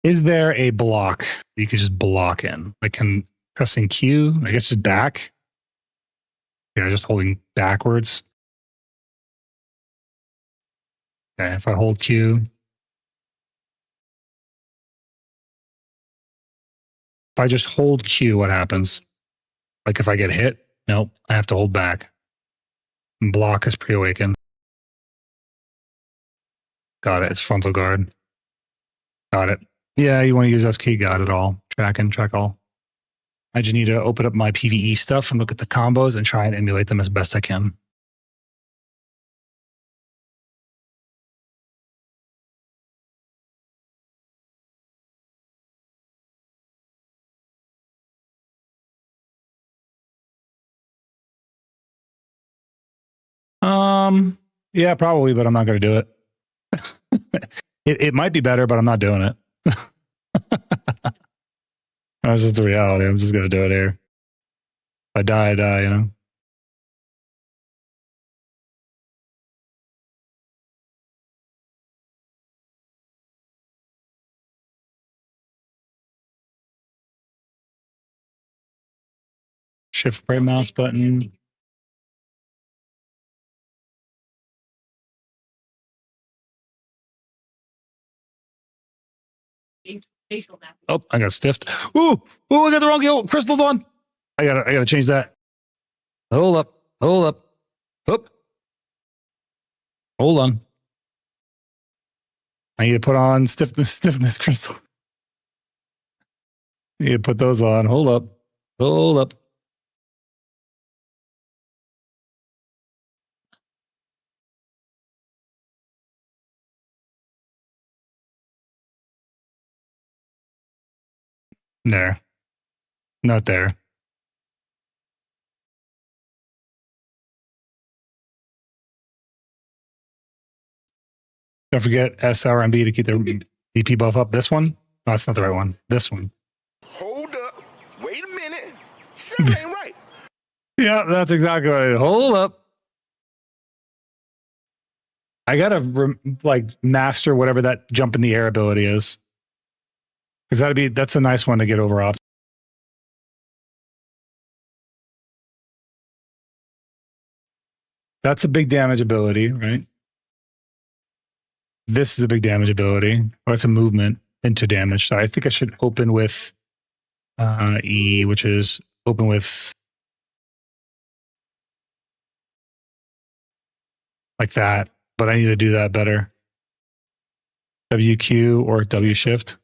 Is there a block you could just block in? Like, can pressing Q, I guess just back? Yeah, just holding backwards. Okay, if I hold Q. If I just hold Q, what happens? Like if I get hit? Nope, I have to hold back. And block is pre-awakened. Got it, it's frontal guard. Got it. Yeah, you want to use SK, got it all. Track and track all. I just need to open up my PvE stuff and look at the combos and try and emulate them as best I can. Yeah, probably, but I'm not going to do it. It might be better, but I'm not doing it. That's just the reality. I'm just going to do it here. If I die, I die, you know? Shift right mouse button. Oh, I got stiffed. Ooh, I got the wrong crystal one. I gotta change that. Hold up. Oop. Hold on. I need to put on stiffness crystal. I need to put those on. Hold up. There. Not there. Don't forget SRMB to keep the DP buff up. This one? No, that's not the right one. This one. Hold up. Wait a minute. Something ain't right. Yeah, that's exactly right. Hold up. I gotta like master whatever that jump in the air ability is. Because that's a nice one to get over opt. That's a big damage ability, right? This is a big damage ability. Or it's a movement into damage. So I think I should open with E, which is open with like that. But I need to do that better. WQ or W shift.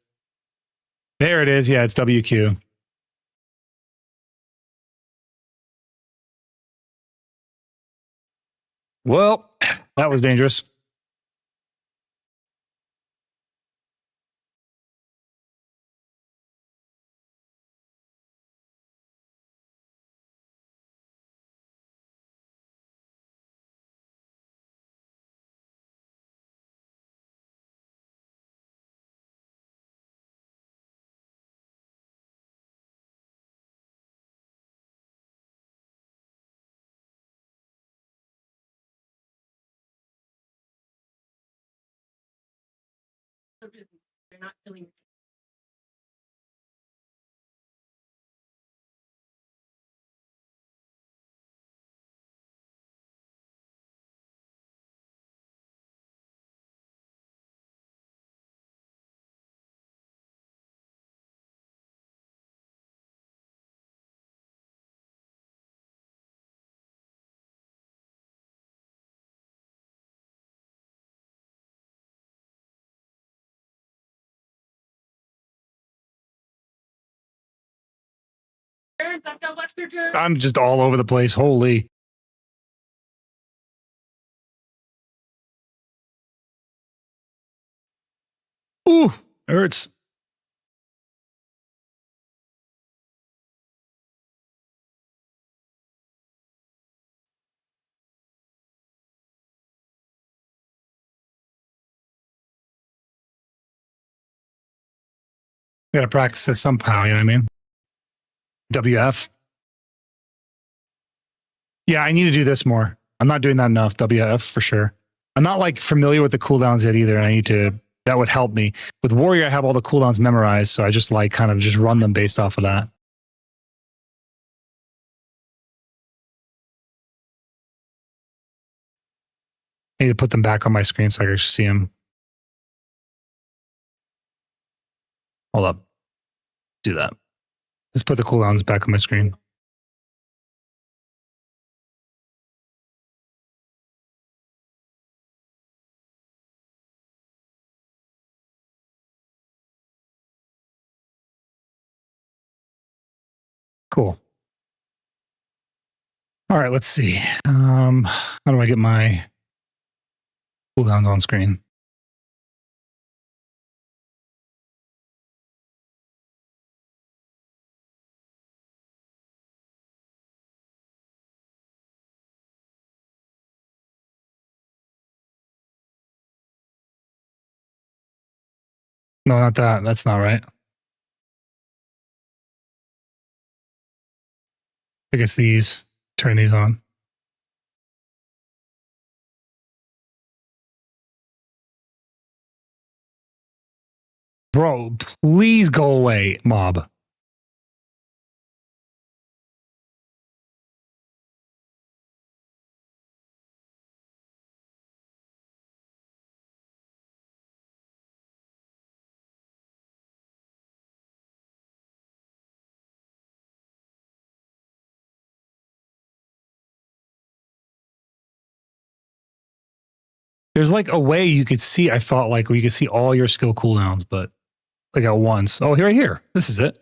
There it is. Yeah, it's WQ. Well, that was dangerous. They're not killing. I've got Lester Jones. I'm just all over the place. Holy. Ooh, hurts. Gotta practice this somehow, you know what I mean? WF. Yeah, I need to do this more. I'm not doing that enough. WF for sure. I'm not like familiar with the cooldowns yet either. And I need to, that would help me. With Warrior, I have all the cooldowns memorized. So I just like kind of just run them based off of that. I need to put them back on my screen so I can see them. Hold up. Do that. Let's put the cooldowns back on my screen. Cool. All right, let's see. How do I get my cooldowns on screen? No, not that. That's not right. I guess these. Turn these on. Bro, please go away, mob. There's like a way you could see, I thought, like where you could see all your skill cooldowns, but like at once. Oh, right here. This is it.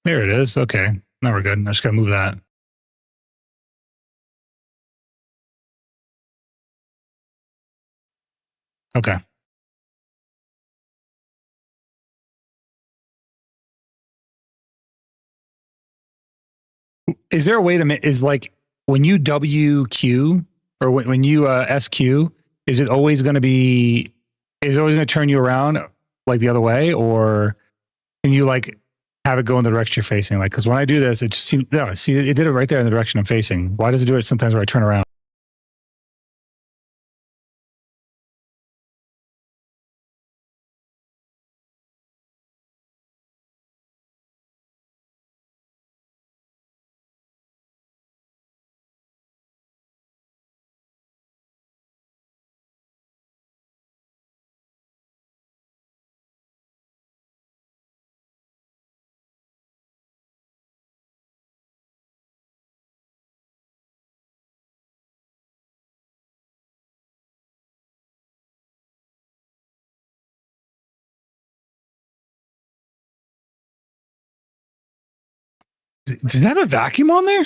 There it is. Okay. Now we're good. I just gotta move that. Okay. Is there a way to is like when you WQ or when you SQ, is it always going to be, is it always going to turn you around like the other way, or can you like have it go in the direction you're facing? Like, because when I do this, it just seems, no, see, it did it right there in the direction I'm facing. Why does it do it sometimes where I turn around? Did that have a vacuum on there?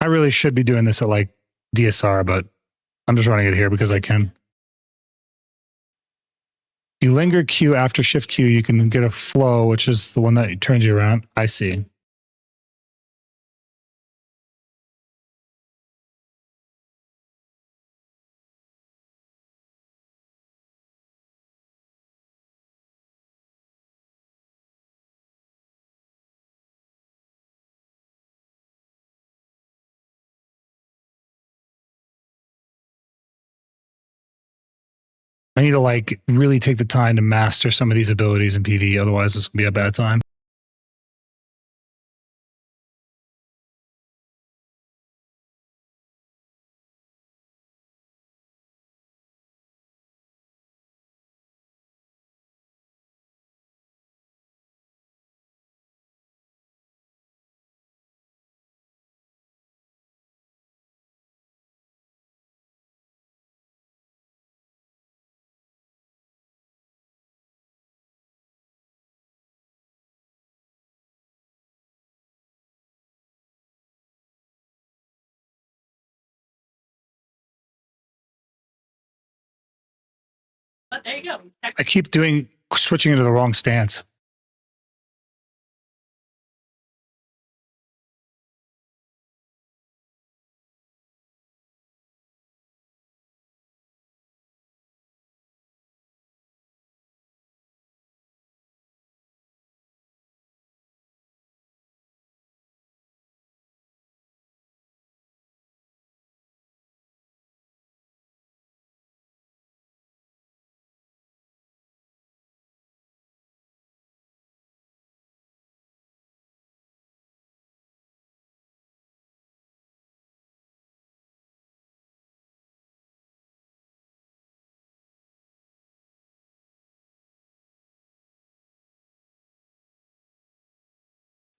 I really should be doing this at like DSR, but I'm just running it here because I can. You linger Q after shift Q, you can get a flow, which is the one that turns you around. I see. I need to like really take the time to master some of these abilities in PvE. Otherwise, this can be a bad time. But there you go. I keep switching into the wrong stance.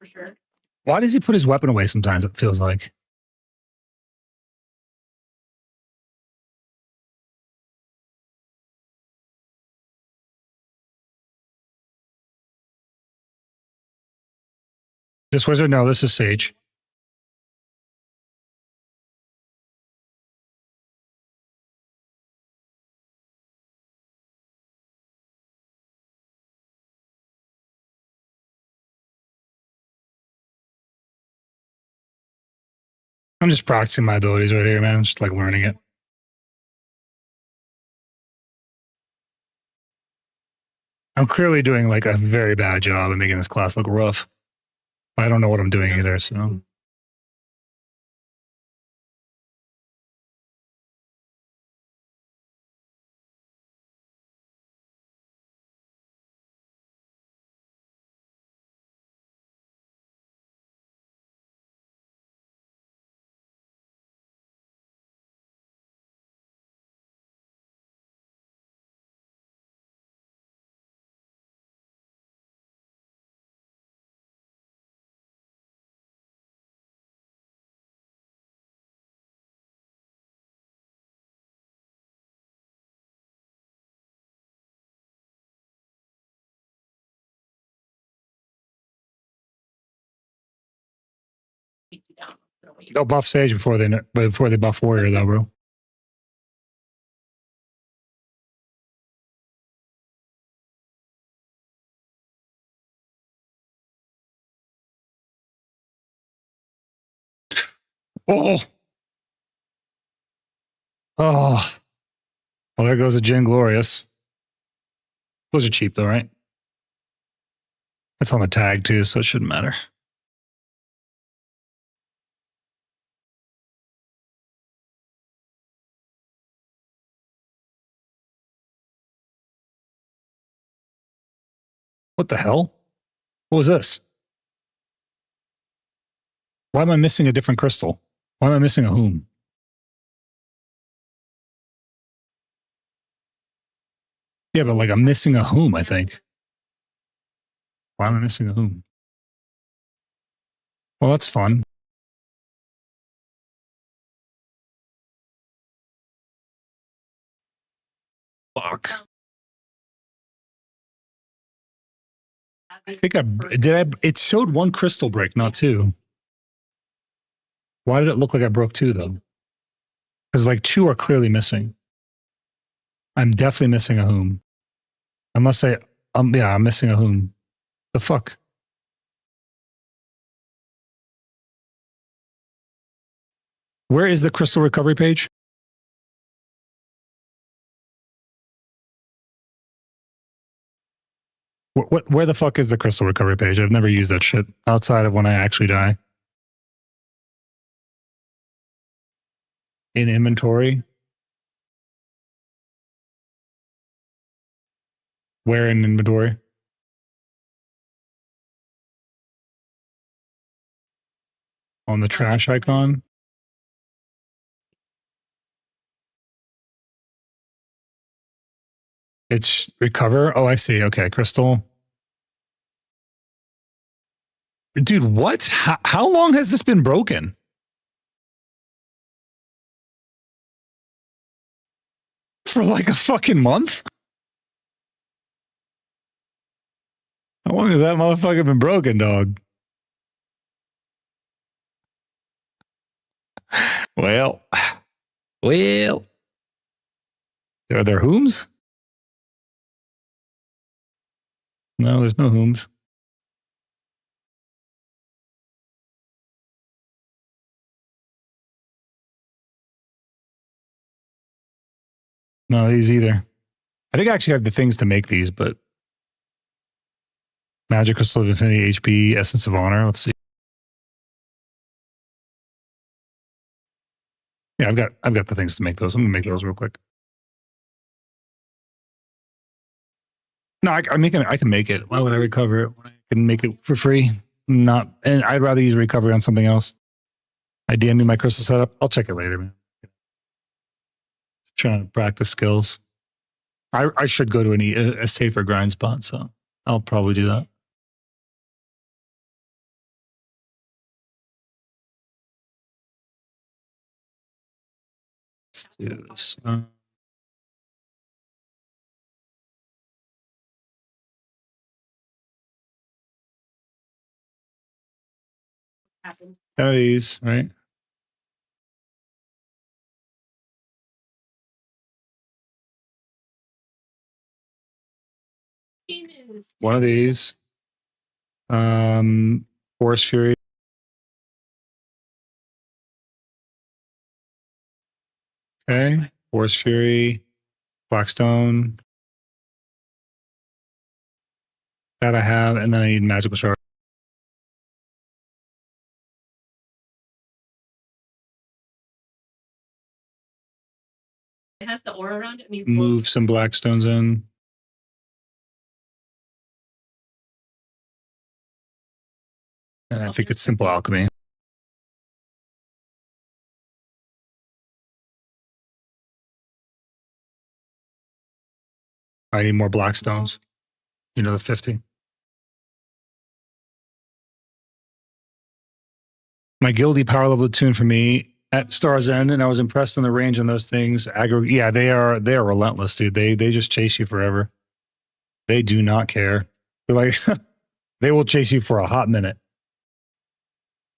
For sure. Why does he put his weapon away sometimes, it feels like? This wizard? No, this is Sage. I'm just practicing my abilities right here, man. I'm just like learning it. I'm clearly doing like a very bad job of making this class look rough. I don't know what I'm doing either, so. They'll buff Sage before they buff Warrior, though, bro. Oh, oh. Well, there goes a Jin Glorious. Those are cheap, though, right? It's on the tag too, so it shouldn't matter. What the hell? What was this? Why am I missing a different crystal? Why am I missing a whom? Yeah, but like I'm missing a whom, I think. Why am I missing a whom? Well, that's fun. Fuck. I think it showed one crystal break, not two. Why did it look like I broke two though? Because like two are clearly missing. I'm definitely missing a whom. Unless I'm missing a whom. The fuck? Where is the crystal recovery page? Where the fuck is the crystal recovery page? I've never used that shit outside of when I actually die. In inventory? Where in inventory? On the trash icon? It's recover? Oh, I see. Okay, crystal. Dude, what? How long has this been broken? For like a fucking month? How long has that motherfucker been broken, dog? Well. Are there whom's? No, there's no whom's. No, these either. I think I actually have the things to make these, but Magic Crystal of Infinity, HP, Essence of Honor. Let's see. Yeah, I've got the things to make those. I'm gonna make those real quick. No, I can make it. Why would I recover it when I can make it for free? Not, and I'd rather use recovery on something else. I DM me my crystal setup. I'll check it later, man. Trying to practice skills. I should go to a safer grind spot, so I'll probably do that. Let's do this. Happened. 10 of these, right? One of these. Forest Fury. Okay. Forest Fury. Blackstone. That I have, and then I need Magical Shard. It has the aura around it. I mean, Move some Blackstones in. And I think it's simple alchemy. I need more Blackstones. You know, the 50. My Guildy power level tune for me at Star's End, and I was impressed on the range on those things. Yeah, they are relentless, dude. They just chase you forever. They do not care. They're like they will chase you for a hot minute.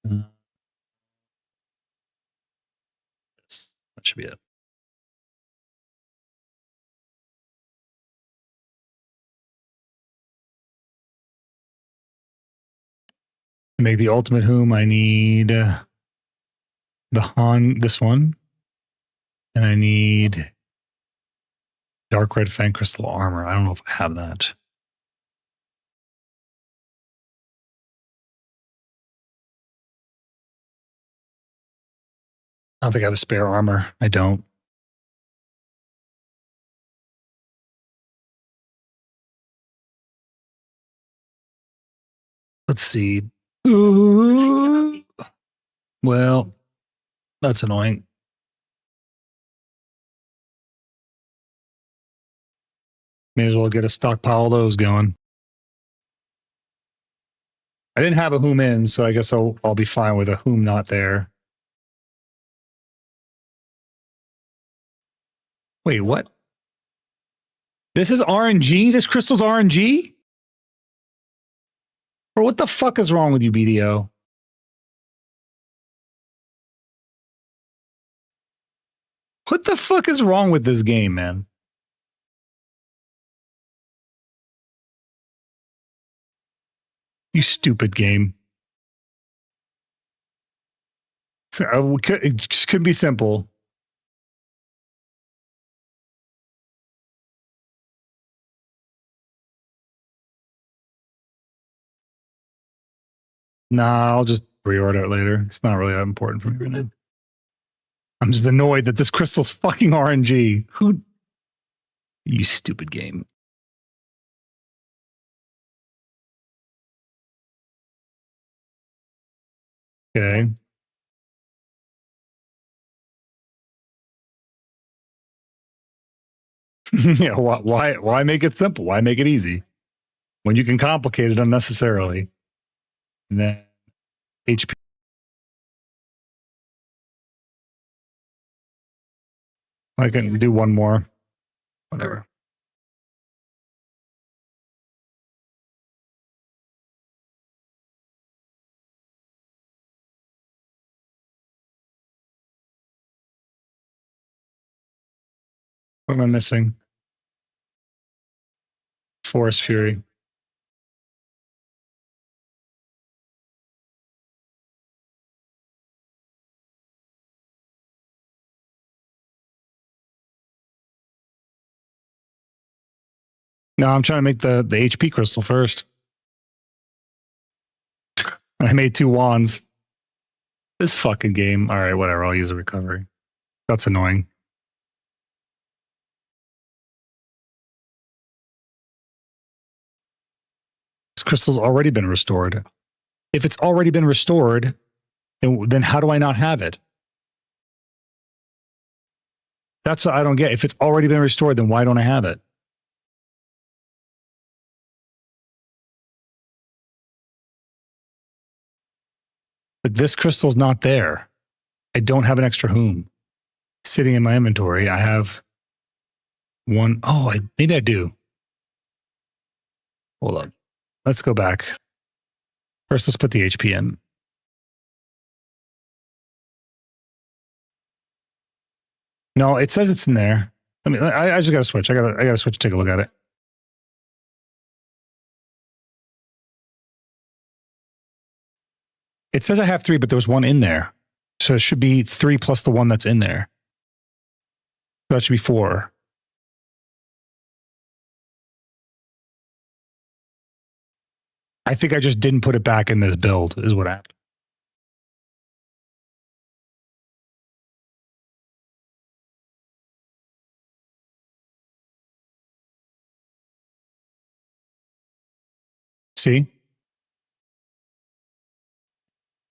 That should be it. To make the ultimate whom, I need the Han, this one. And I need Dark Red Fang Crystal Armor. I don't know if I have that. I don't think I have a spare armor. I don't. Let's see. Ooh. Well, that's annoying. May as well get a stockpile of those going. I didn't have a whom in, so I guess I'll be fine with a whom not there. Wait, what? This is RNG? This crystal's RNG? Bro, what the fuck is wrong with you, BDO? What the fuck is wrong with this game, man? You stupid game. So, it just could be simple. Nah, I'll just reorder it later. It's not really that important for me right now. I'm just annoyed that this crystal's fucking RNG. Who? You stupid game. Okay. Yeah, why make it simple? Why make it easy when you can complicate it unnecessarily? And then HP. I can do one more. Whatever. What am I missing? Forest Fury. No, I'm trying to make the HP crystal first. And I made 2 wands. This fucking game. All right, whatever. I'll use a recovery. That's annoying. This crystal's already been restored. If it's already been restored, then how do I not have it? That's what I don't get. If it's already been restored, then why don't I have it? But this crystal's not there. I don't have an extra whom sitting in my inventory. I have one. Oh, maybe I do. Hold up. Let's go back. First, let's put the HP in. No, it says it's in there. I just got to switch. I got to switch. Take a look at it. It says I have 3, but there was 1 in there. So it should be 3 plus the 1 that's in there. So that should be 4. I think I just didn't put it back in this build is what happened. See?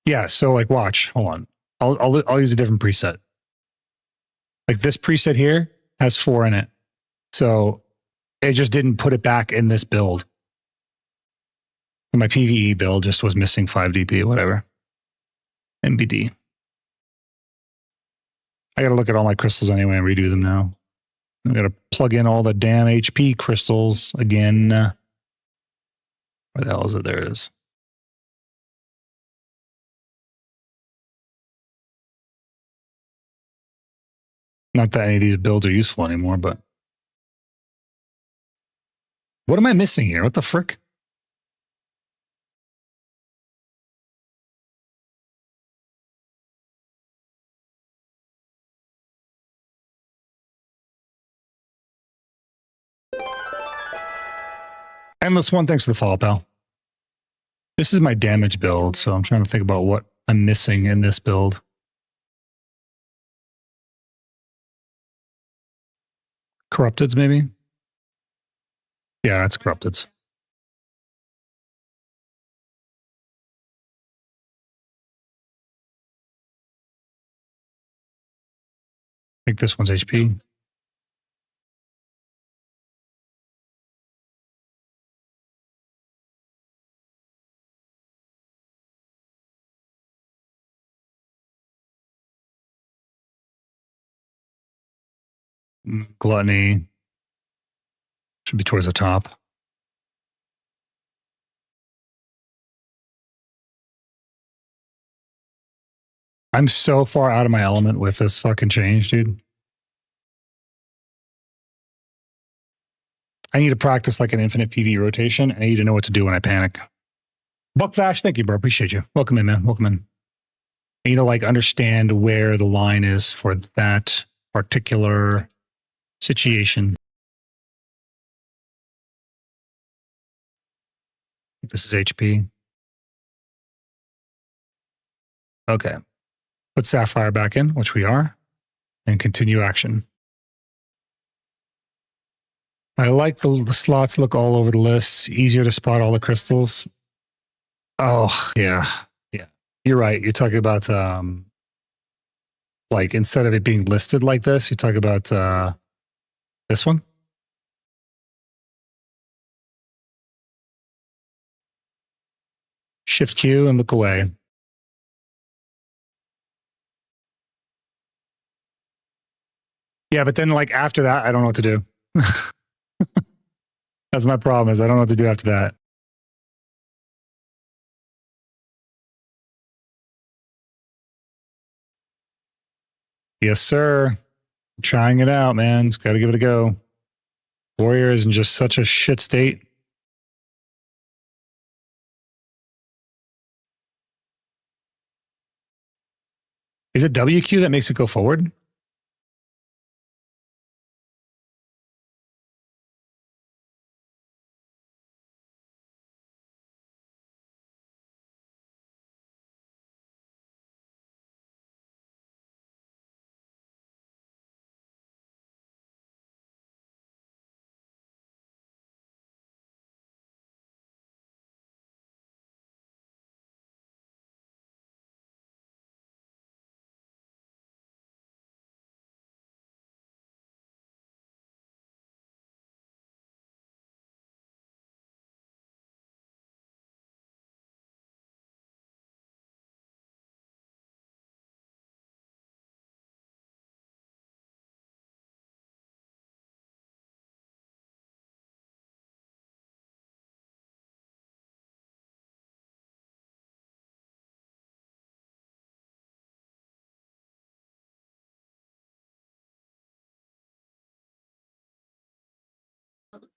Yeah, so like watch, hold on. I'll use a different preset. Like this preset here has 4 in it. So it just didn't put it back in this build. My PvE build just was missing 5 DP, whatever. MBD. I gotta look at all my crystals anyway and redo them now. I gotta plug in all the damn HP crystals again. Where the hell is it? There it is. Not that any of these builds are useful anymore, but what am I missing here? What the frick? Endless one, thanks for the follow, pal. This is my damage build, so I'm trying to think about what I'm missing in this build. Corrupteds, maybe? Yeah, it's Corrupteds. I think this one's HP. Gluttony should be towards the top. I'm so far out of my element with this fucking change, dude. I need to practice like an infinite PV rotation. I need to know what to do when I panic. Buckvash, thank you, bro. Appreciate you. Welcome in, man. Welcome in. I need to like understand where the line is for that particular situation. This is HP. Okay. Put Sapphire back in, which we are, and continue action. I like the slots look all over the list. Easier to spot all the crystals. Oh, yeah. Yeah. You're right. You're talking about like instead of it being listed like this, you talk about this one. Shift Q and look away. Yeah, but then like after that, I don't know what to do. That's my problem is I don't know what to do after that. Yes, sir. I'm trying it out, man. Just got to give it a go. Warrior is in just such a shit state. Is it WQ that makes it go forward?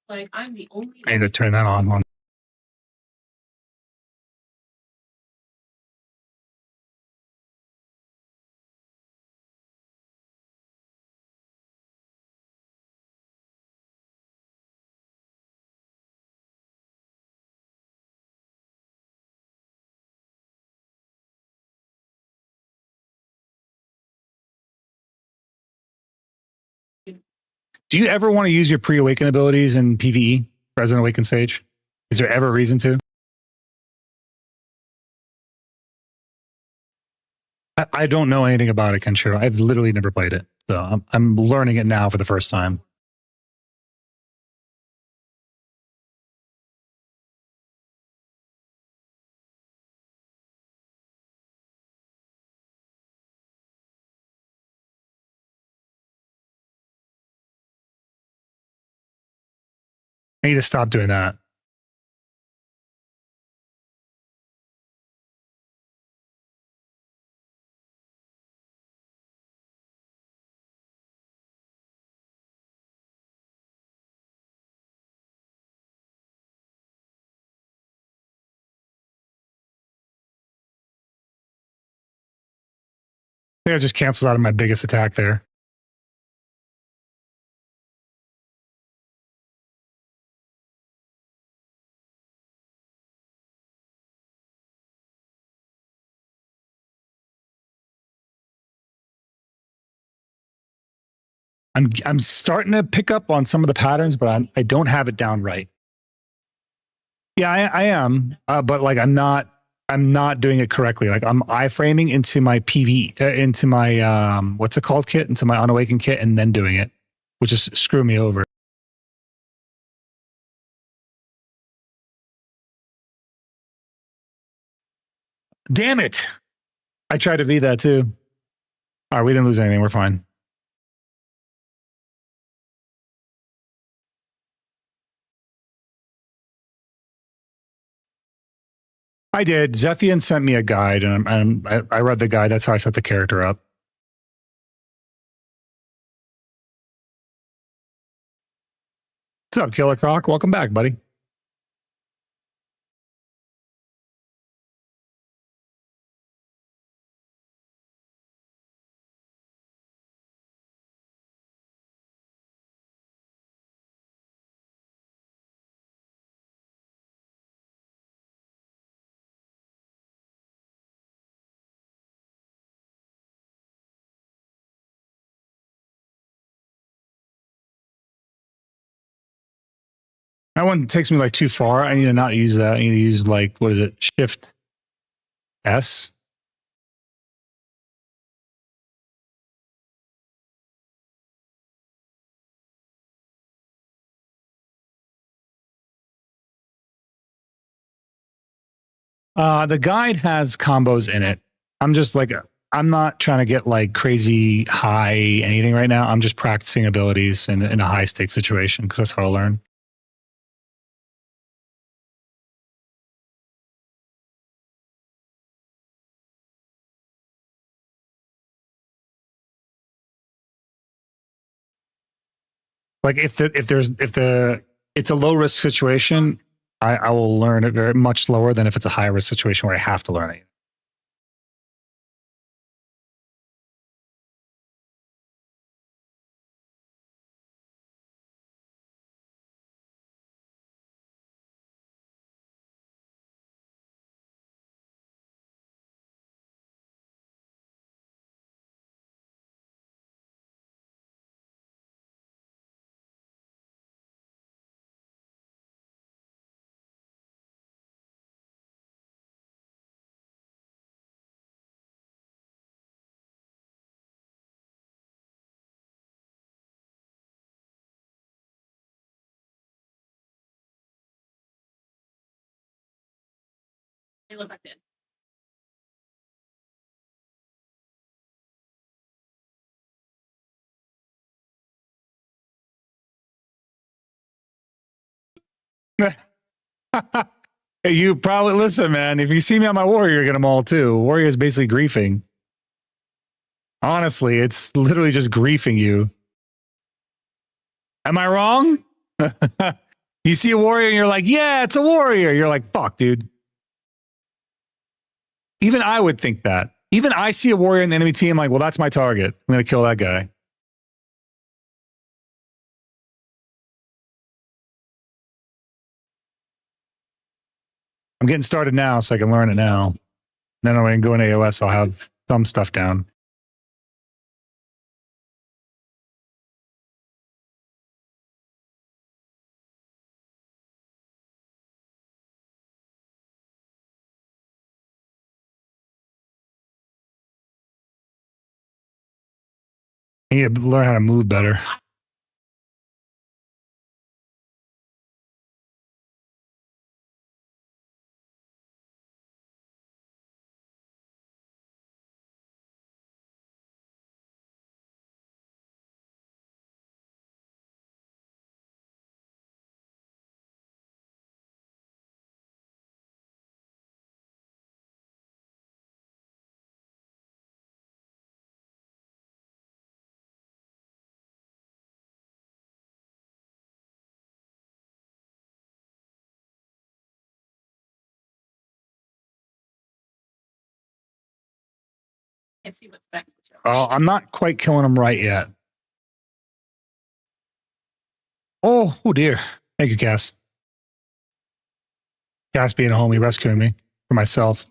Like I'm the only. I need to turn that on. Do you ever want to use your pre-awaken abilities in PvE, Resident Awakened Sage? Is there ever a reason to? I don't know anything about it, Kenshiro. I've literally never played it. So I'm learning it now for the first time. I need to stop doing that. I think I just canceled out of my biggest attack there. I'm starting to pick up on some of the patterns, but I don't have it down right. Yeah, I am, but like I'm not doing it correctly. Like I'm iframing into my PV, into my what's it called kit, into my unawakened kit, and then doing it, which is screw me over. Damn it! I tried to be that too. All right, we didn't lose anything. We're fine. I did. Zethian sent me a guide, and I read the guide. That's how I set the character up. What's up, Killer Croc? Welcome back, buddy. That one takes me like too far. I need to not use that. I need to use like, what is it? Shift S. The guide has combos in it. I'm just like, I'm not trying to get like crazy high anything right now. I'm just practicing abilities in a high stake situation because that's how I learn. Like if it's a low risk situation, I will learn it very much slower than if it's a high risk situation where I have to learn it. I look back in. You probably listen, man. If you see me on my warrior, you're gonna maul too. Warrior is basically griefing. Honestly, it's literally just griefing you. Am I wrong? You see a warrior and you're like, yeah, it's a warrior. You're like, fuck, dude. Even I would think that. Even I see a warrior in the enemy team, like, well, that's my target. I'm going to kill that guy. I'm getting started now so I can learn it now. Then when I can go in AOS, I'll have some stuff down. I need to learn how to move better. Can't see what's back. Oh, I'm not quite killing him right yet. Oh dear. Thank you, Cass. Cass being a homie rescuing me for myself.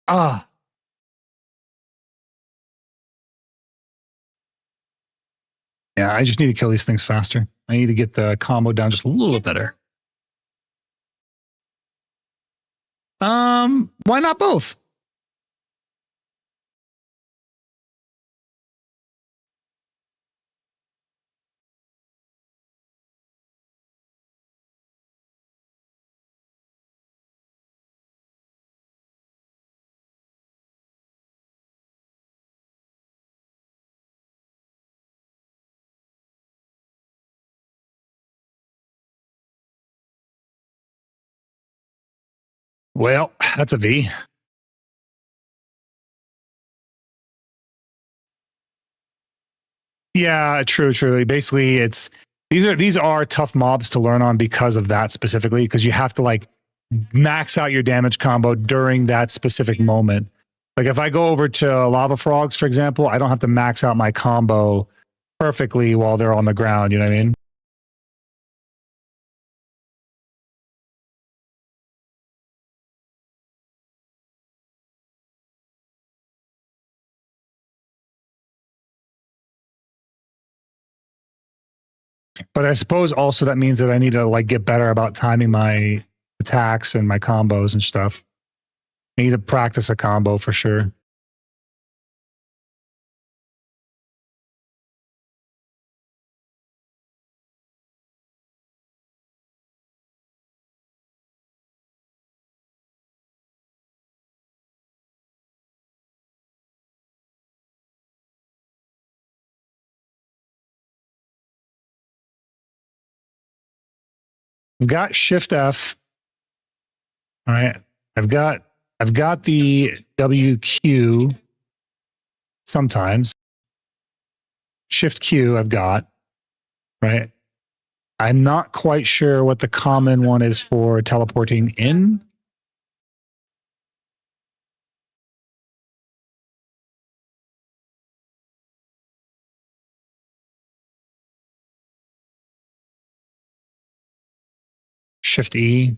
Ah. Yeah, I just need to kill these things faster. I need to get the combo down just a little bit better. Why not both? Well, that's a V. Yeah, true. Basically, it's these are tough mobs to learn on because of that specifically, because you have to like max out your damage combo during that specific moment. Like if I go over to lava frogs, for example, I don't have to max out my combo perfectly while they're on the ground. You know what I mean? But I suppose also that means that I need to like get better about timing my attacks and my combos and stuff. I need to practice a combo for sure. I've got Shift F. All right. I've got the WQ sometimes. Shift Q I've got, right? I'm not quite sure what the common one is for teleporting in. Shift E.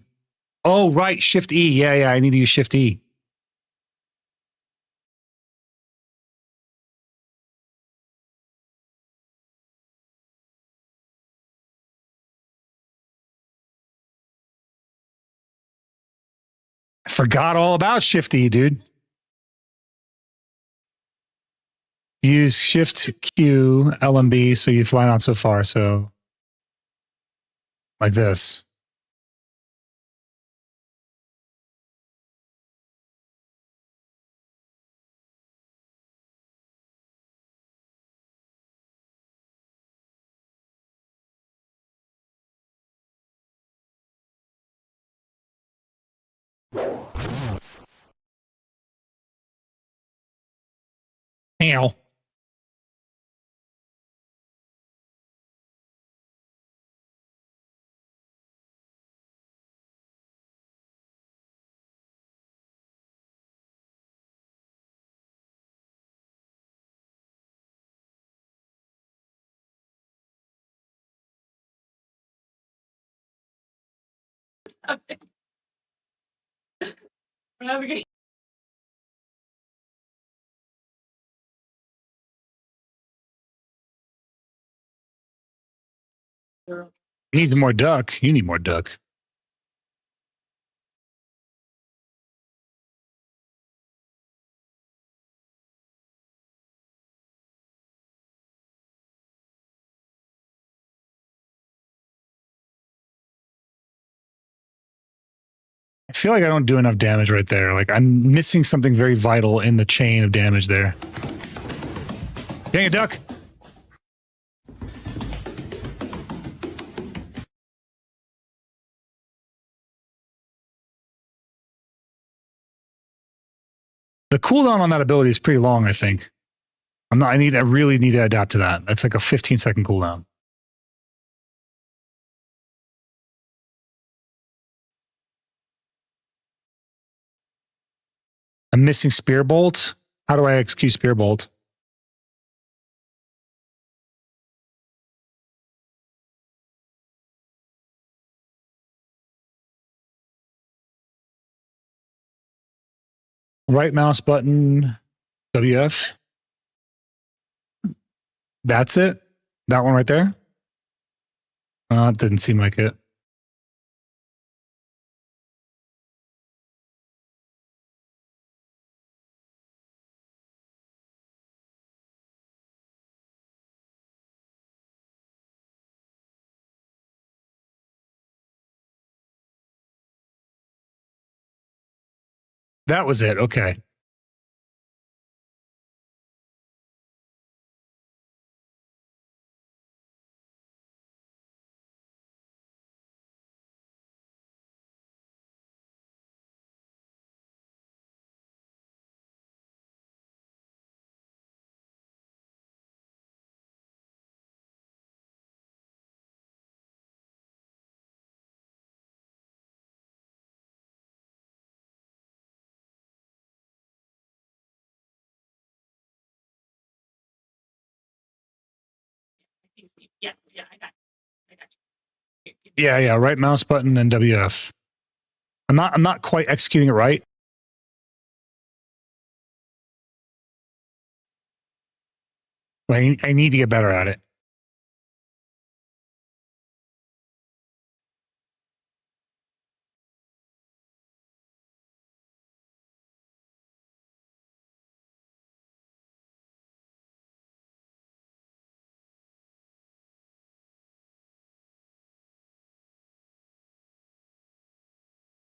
Oh, right. Shift E. Yeah. I need to use Shift E. I forgot all about Shift E, dude. Use Shift Q, LMB, so you fly not so far. So like this. Ow. Okay. Navigate. You need more duck. You need more duck. I feel like I don't do enough damage right there. Like I'm missing something very vital in the chain of damage there. Dang it, duck. The cooldown on that ability is pretty long, I think. I really need to adapt to that. That's like a 15-second cooldown. I'm missing Spear Bolt. How do I execute Spear Bolt? Right mouse button, WF. That's it? That one right there? It didn't seem like it. That was it. Okay. Yeah, I got you. Yeah. Right mouse button and WF. I'm not quite executing it right. I need to get better at it.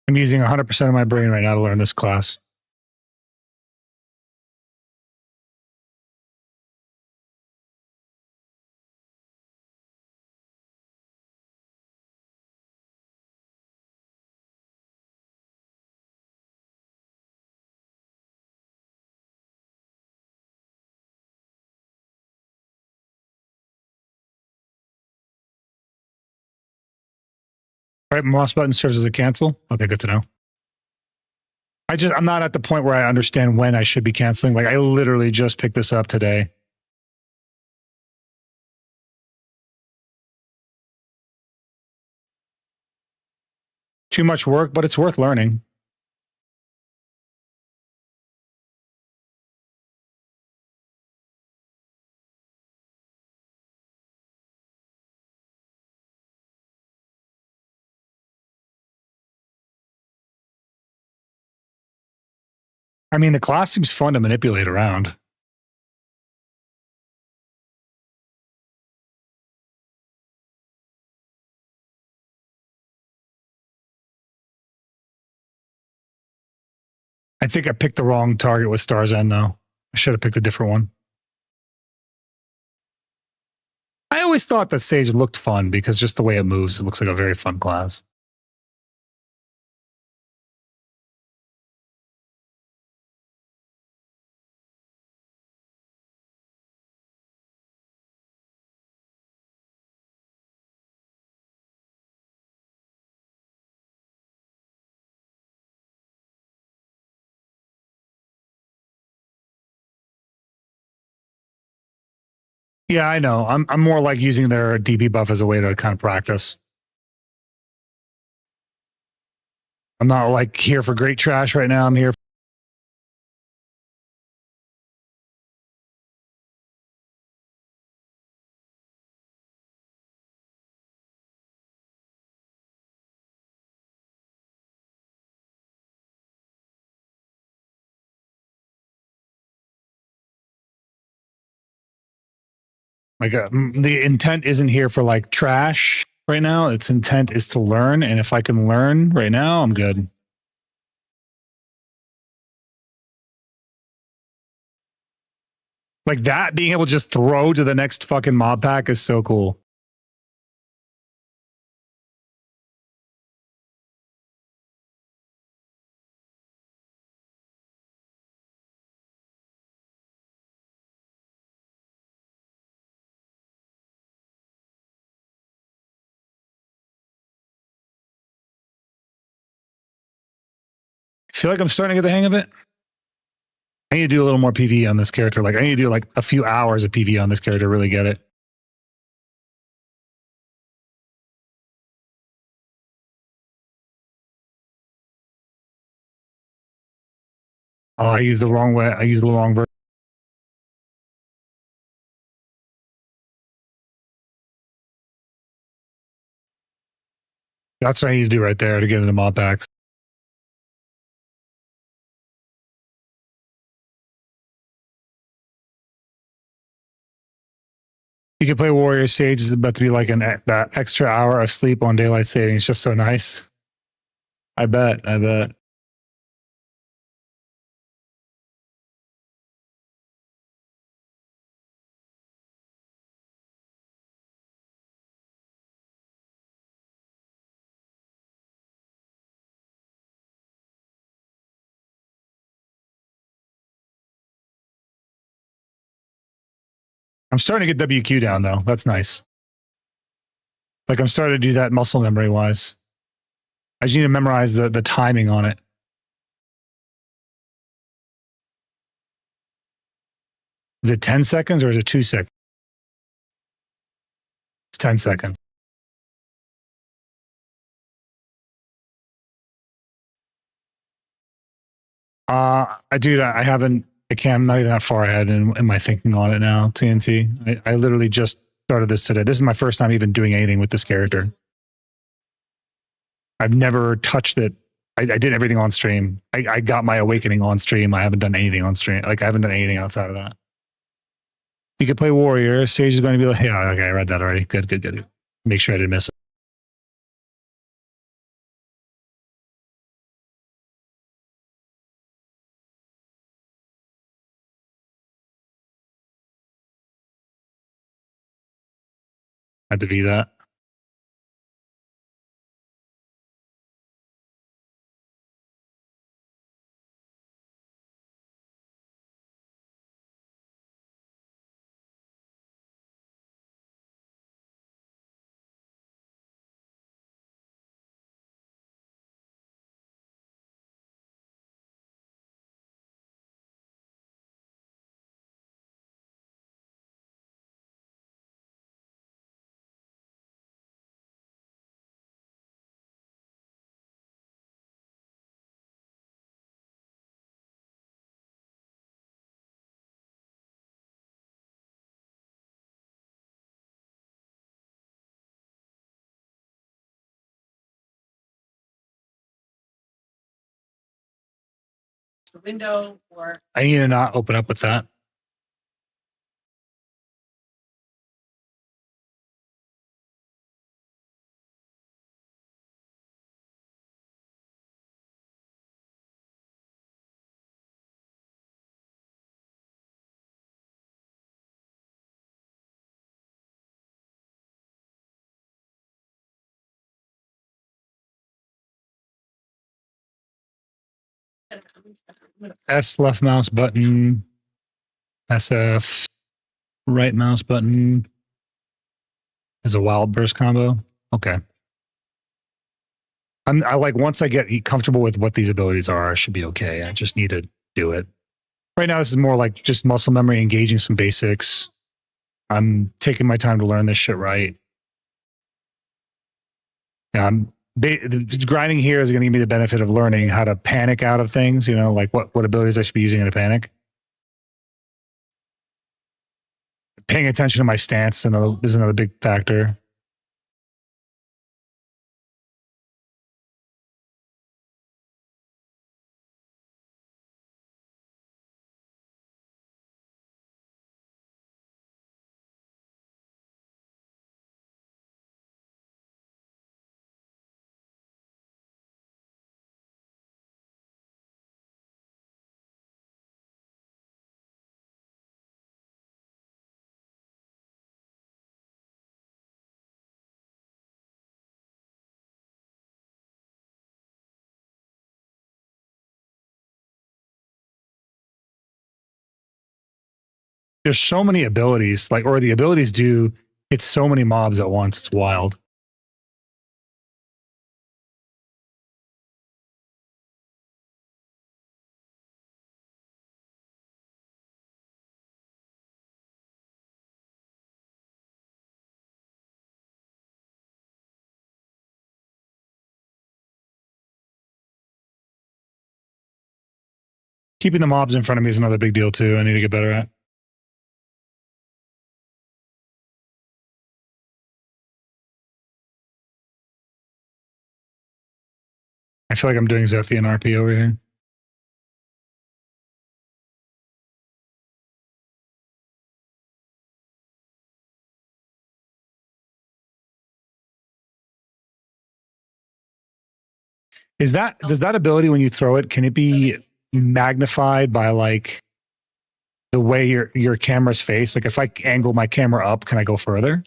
I'm using 100% of my brain right now to learn this class. Right mouse button serves as a cancel. Okay, good to know. I'm not at the point where I understand when I should be canceling. Like I literally just picked this up today. Too much work, but it's worth learning. I mean, the class seems fun to manipulate around. I think I picked the wrong target with Star's End, though. I should have picked a different one. I always thought that Sage looked fun because just the way it moves, it looks like a very fun class. Yeah, I know. I'm more like using their DP buff as a way to kind of practice. I'm not like here for great trash right now. I'm here. Like the intent isn't here for like trash right now. Its intent is to learn. And if I can learn right now, I'm good. Like that, being able to just throw to the next fucking mob pack is so cool. I feel like I'm starting to get the hang of it. I need to do a little more PvE on this character. Like I need to do like a few hours of PvE on this character to really get it. Oh, I used the wrong way. I used the wrong version. That's what I need to do right there to get into mod packs. You can play Warrior Sage. Is about to be like that extra hour of sleep on daylight saving. It's just so nice. I bet. I bet. I'm starting to get WQ down though. That's nice. Like I'm starting to do that muscle memory wise. I just need to memorize the timing on it. Is it 10 seconds or is it 2 seconds? It's 10 seconds. I haven't, I'm not even that far ahead in my thinking on it now, TNT. I literally just started this today. This is my first time even doing anything with this character. I've never touched it. I did everything on stream. I got my awakening on stream. I haven't done anything on stream. Like I haven't done anything outside of that. You could play Warrior. Sage is going to be like, yeah, okay, I read that already. Good. Make sure I didn't miss it. I had to V that. The window or I need to not open up with that. S left mouse button, SF right mouse button is a wild burst combo. Okay. I like once I get comfortable with what these abilities are, I should be okay. I just need to do it. Right now, this is more like just muscle memory, engaging some basics. I'm taking my time to learn this shit right. Yeah, grinding here is going to give me the benefit of learning how to panic out of things, you know, like what abilities I should be using in a panic. Paying attention to my stance is another big factor. There's so many abilities, like, or the abilities do hit so many mobs at once. It's wild. Keeping the mobs in front of me is another big deal too. I need to get better at. I feel like I'm doing Zephian RP over here. Does that ability, when you throw it, can it be magnified by like the way your camera's face? Like if I angle my camera up, can I go further?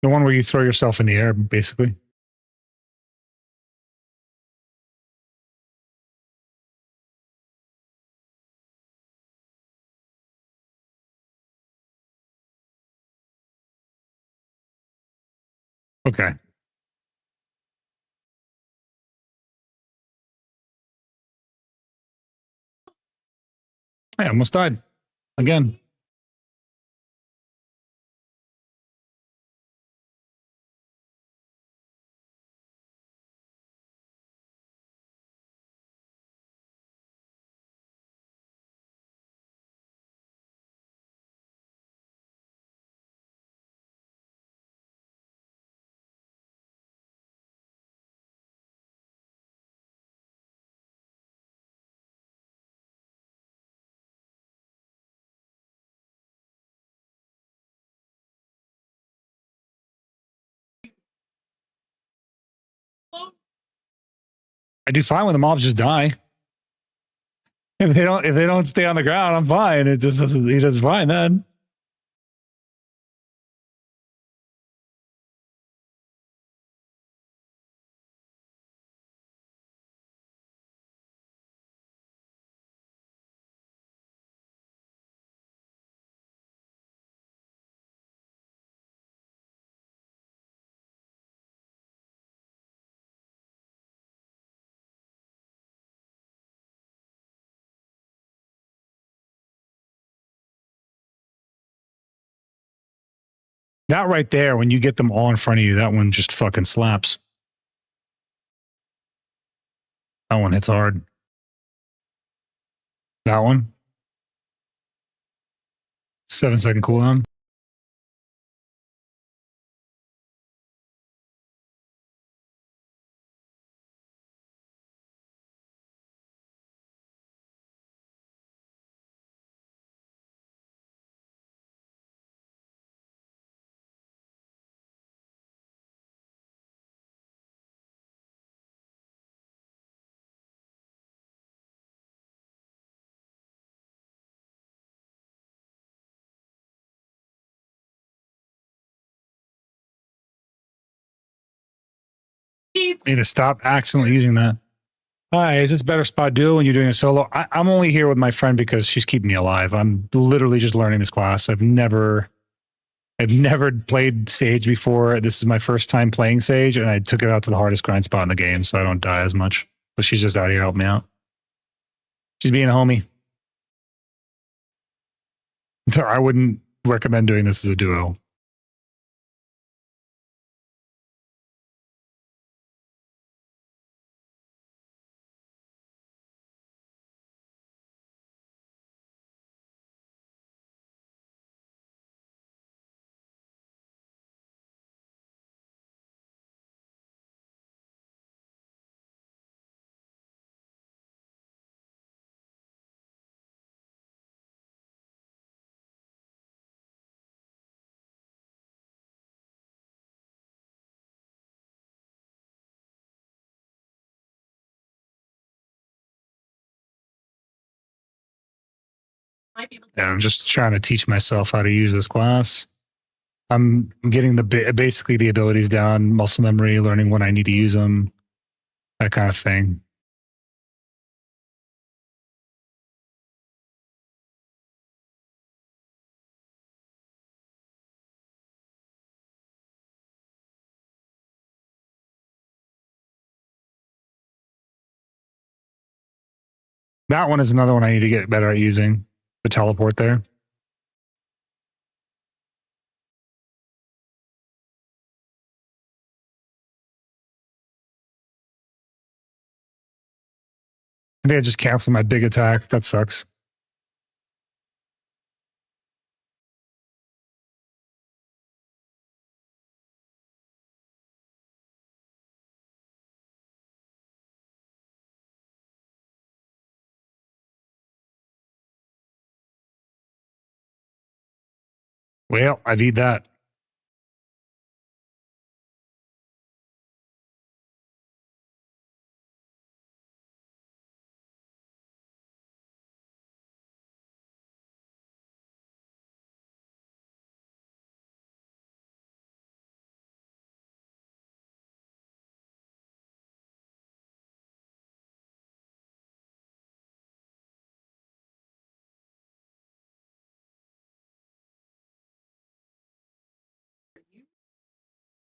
The one where you throw yourself in the air, basically. Okay. I almost died again. I do fine when the mobs just die. If they don't stay on the ground, I'm fine. It just doesn't. He does fine then. That right there, when you get them all in front of you, that one just fucking slaps. That one hits hard. That one. 7-second cooldown. Beep. Need to stop accidentally using that. Hi, is this better spot duo when you're doing a solo? I'm only here with my friend because she's keeping me alive. I'm literally just learning this class. I've never played Sage before. This is my first time playing Sage, and I took it out to the hardest grind spot in the game, so I don't die as much. But she's just out here helping me out. She's being a homie. I wouldn't recommend doing this as a duo. Might be able to- Yeah, I'm just trying to teach myself how to use this class. I'm getting basically the abilities down, muscle memory, learning when I need to use them, that kind of thing. That one is another one I need to get better at using, the teleport there. I think I just canceled my big attack. That sucks. Well, I've eat that.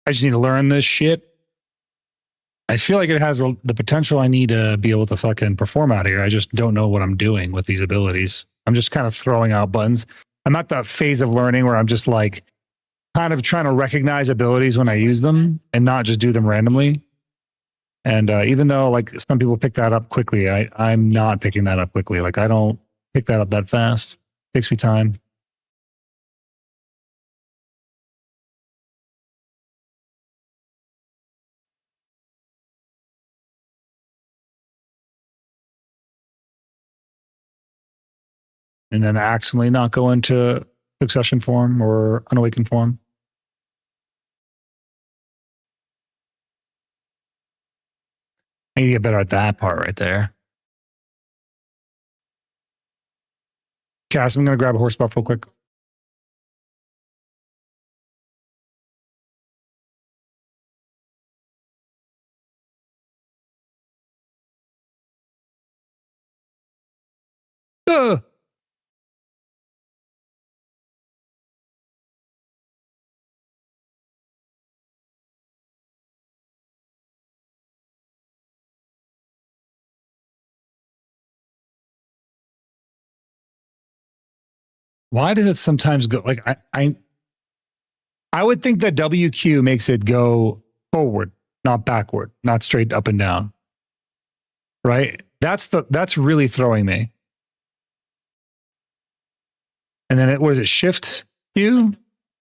I just need to learn this shit. I feel like it has the potential I need to be able to fucking perform out here. I just don't know what I'm doing with these abilities. I'm just kind of throwing out buttons. I'm at that phase of learning where I'm just like kind of trying to recognize abilities when I use them and not just do them randomly. And even though like some people pick that up quickly, I'm not picking that up quickly. Like I don't pick that up that fast. It takes me time. And then accidentally not go into succession form or unawakened form. I need to get better at that part right there. Cass, I'm going to grab a horse buff real quick. Ugh. Why does it sometimes go like I would think that WQ makes it go forward, not backward, not straight up and down. Right? That's really throwing me. And then what is it? Shift Q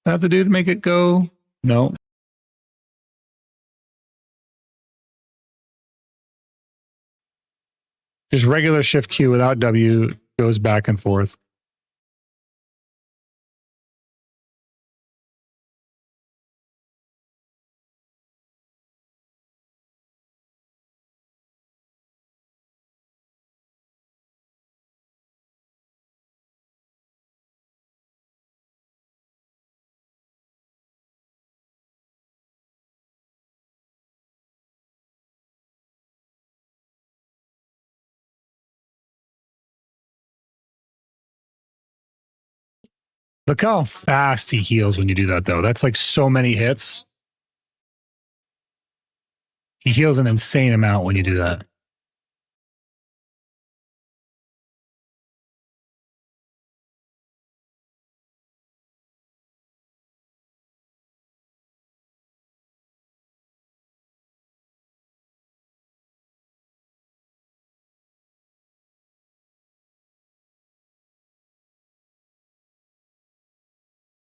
I have to do to make it go? No. Just regular shift Q without W goes back and forth. Look how fast he heals when you do that, though. That's like so many hits. He heals an insane amount when you do that.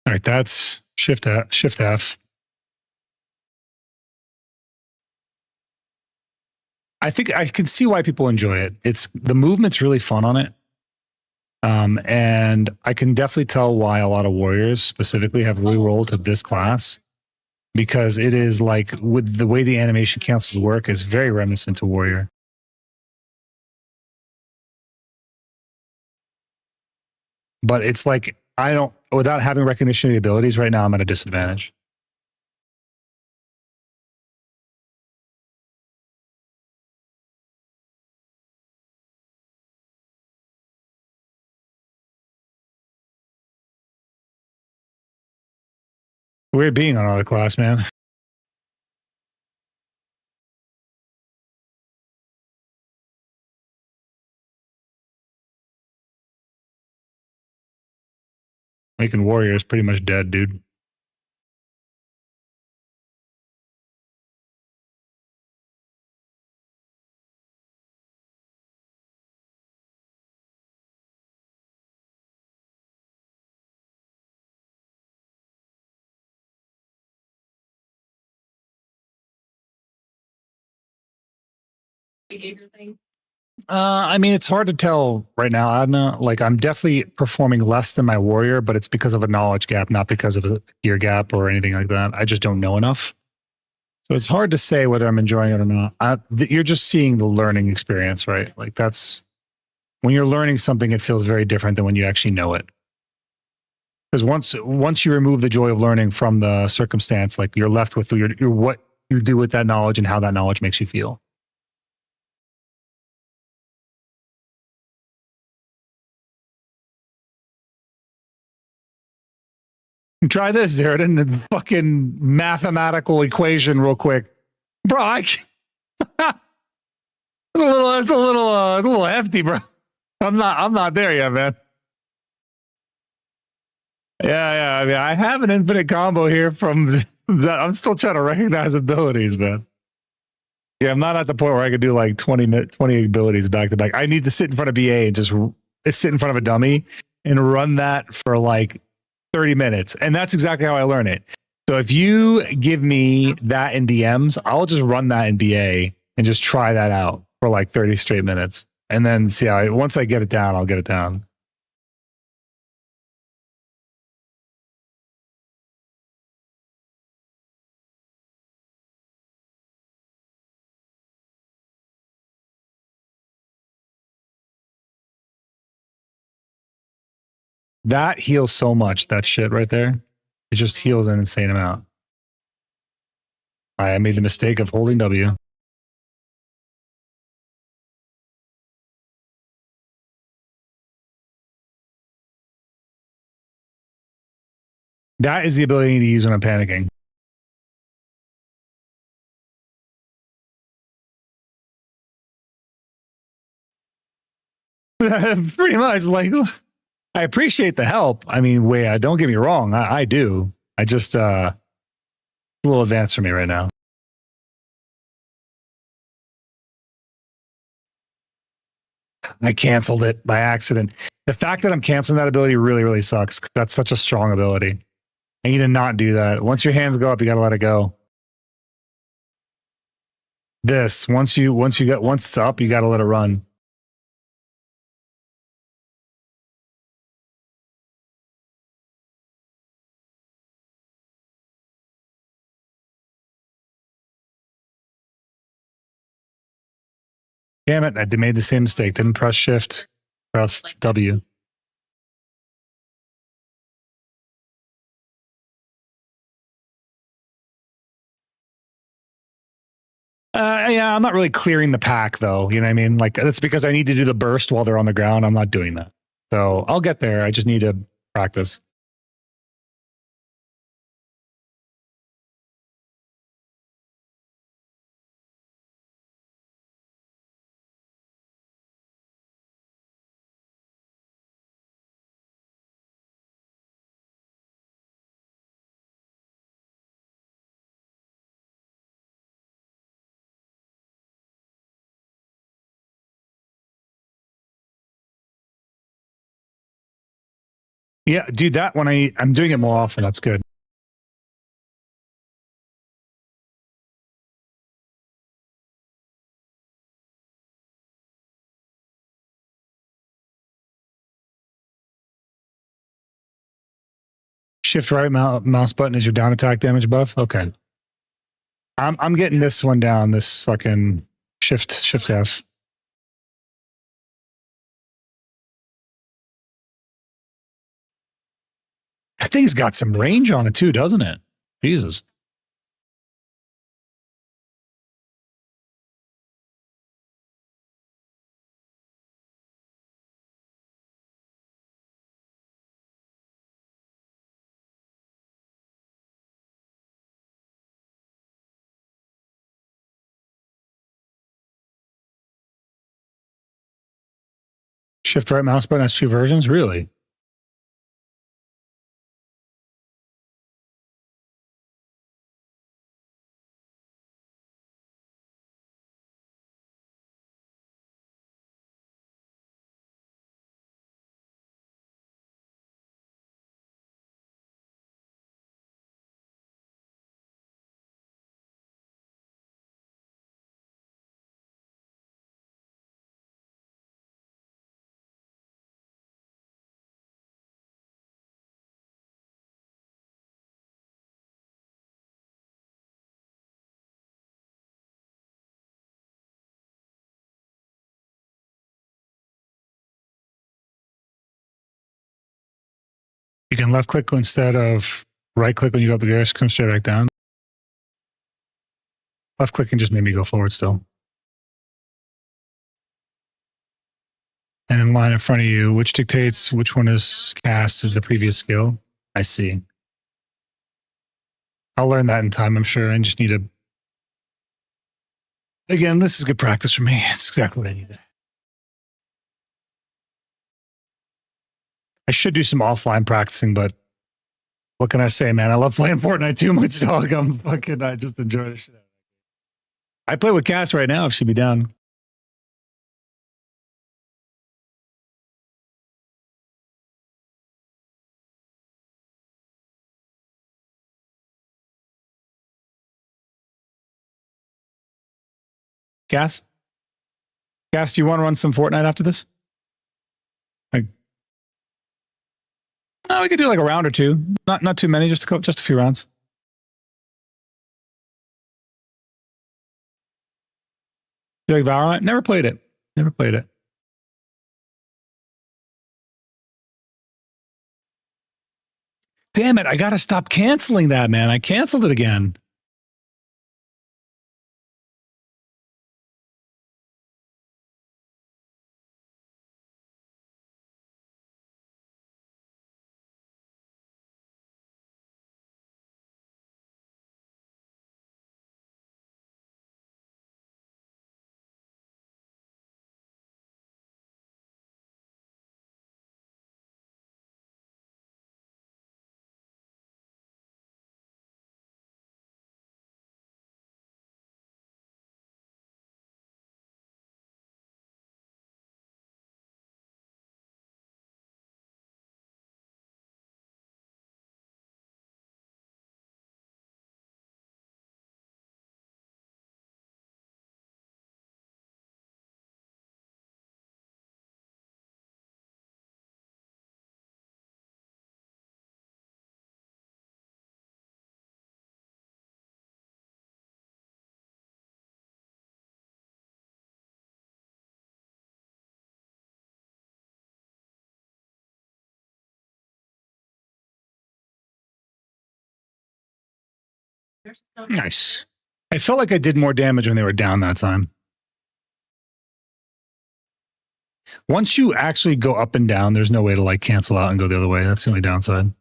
All right, that's Shift F. I think I can see why people enjoy it. It's the movement's really fun on it. And I can definitely tell why a lot of warriors specifically have re-rolled to this class, because it is like, with the way the animation cancels work, is very reminiscent to warrior. But it's like, without having recognition of the abilities right now, I'm at a disadvantage. Weird being on our class, man. Making warrior is pretty much dead, dude. Behavior thing. I mean, it's hard to tell right now, Adna. Like, I'm definitely performing less than my warrior, but it's because of a knowledge gap, not because of a gear gap or anything like that. I just don't know enough. So it's hard to say whether I'm enjoying it or not. You're just seeing the learning experience, right? Like, that's when you're learning something, it feels very different than when you actually know it. Because once you remove the joy of learning from the circumstance, like, you're left with your what you do with that knowledge and how that knowledge makes you feel. Try this, Zeroden, the fucking mathematical equation real quick. Bro, it's a little hefty, bro. I'm not there yet, man. Yeah. I mean, I have an infinite combo here from I'm still trying to recognize abilities, man. Yeah, I'm not at the point where I could do like 20 abilities back to back. I need to sit in front of BA and just sit in front of a dummy and run that for like 30 minutes. And that's exactly how I learn it. So if you give me that in DMs, I'll just run that in BA and just try that out for like 30 straight minutes. And then see how, once I get it down, I'll get it down. That heals so much, that shit right there. It just heals an insane amount. I made the mistake of holding W. That is the ability to use when I'm panicking. Pretty much, like, I appreciate the help. I mean, don't get me wrong. I do. I just, a little advanced for me right now. I canceled it by accident. The fact that I'm canceling that ability really, really sucks. That's such a strong ability. I need to not do that. Once your hands go up, you got to let it go. This, once it's up, you got to let it run. Damn it, I made the same mistake. Didn't press shift, pressed W. Yeah, I'm not really clearing the pack though. You know what I mean? Like, that's because I need to do the burst while they're on the ground. I'm not doing that. So I'll get there. I just need to practice. Yeah, do that when I'm doing it more often. That's good. Shift right mouse button is your down attack damage buff. Okay. I'm getting this one down. This fucking shift F. That thing's got some range on it too, doesn't it? Jesus. Shift right mouse button has 2 versions? Really? You can left click instead of right click when you go up the gears, come straight back down. Left clicking just made me go forward still. And in line in front of you, which dictates which one is cast as the previous skill. I see. I'll learn that in time, I'm sure. I just need to. Again, this is good practice for me. It's exactly what I need. I should do some offline practicing, but what can I say, man? I love playing Fortnite too much, dog. I just enjoy the shit. I play with Cass right now if she'd be down. Cass? Cass, do you want to run some Fortnite after this? We could do like a round or two. Not too many, just a few rounds. You like Valorant? Never played it. Never played it. Damn it, I gotta stop canceling that, man. I canceled it again. Nice. I felt like I did more damage when they were down that time. Once you actually go up and down, there's no way to like cancel out and go the other way. That's the only downside.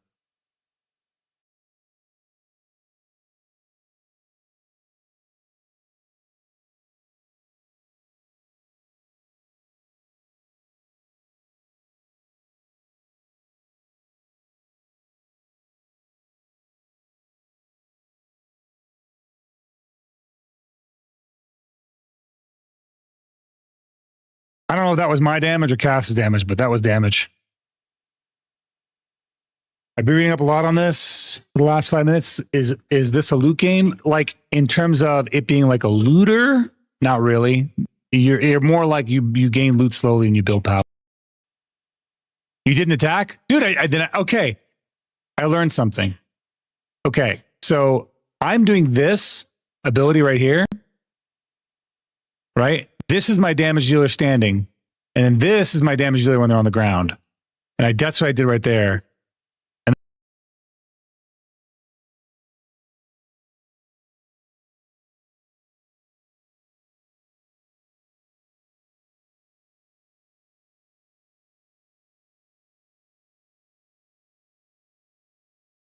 I don't know if that was my damage or Cass's damage, but that was damage. I've been reading up a lot on this for the last 5 minutes. Is this a loot game? Like in terms of it being like a looter? Not really. You're more like you gain loot slowly and you build power. You didn't attack? Dude, I didn't. Okay. I learned something. Okay. So I'm doing this ability right here. Right? This is my damage dealer standing. And then this is my damage dealer when they're on the ground. And that's what I did right there. And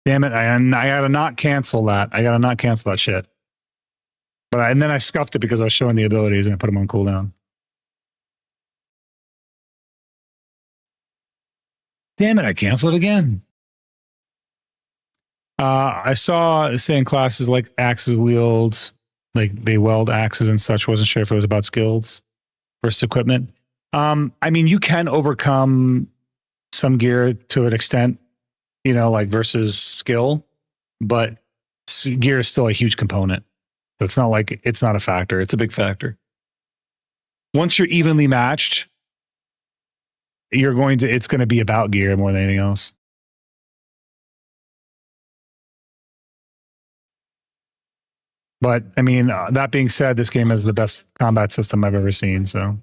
damn it, I gotta not cancel that. I gotta not cancel that shit. And then I scuffed it because I was showing the abilities and I put them on cooldown. Damn it, I canceled it again. I saw saying classes like axes wields, like they weld axes and such. Wasn't sure if it was about skills versus equipment. I mean, you can overcome some gear to an extent, you know, like versus skill, but gear is still a huge component. So it's not like it's not a factor. It's a big factor. Once you're evenly matched, it's going to be about gear more than anything else. But I mean, that being said, this game has the best combat system I've ever seen. So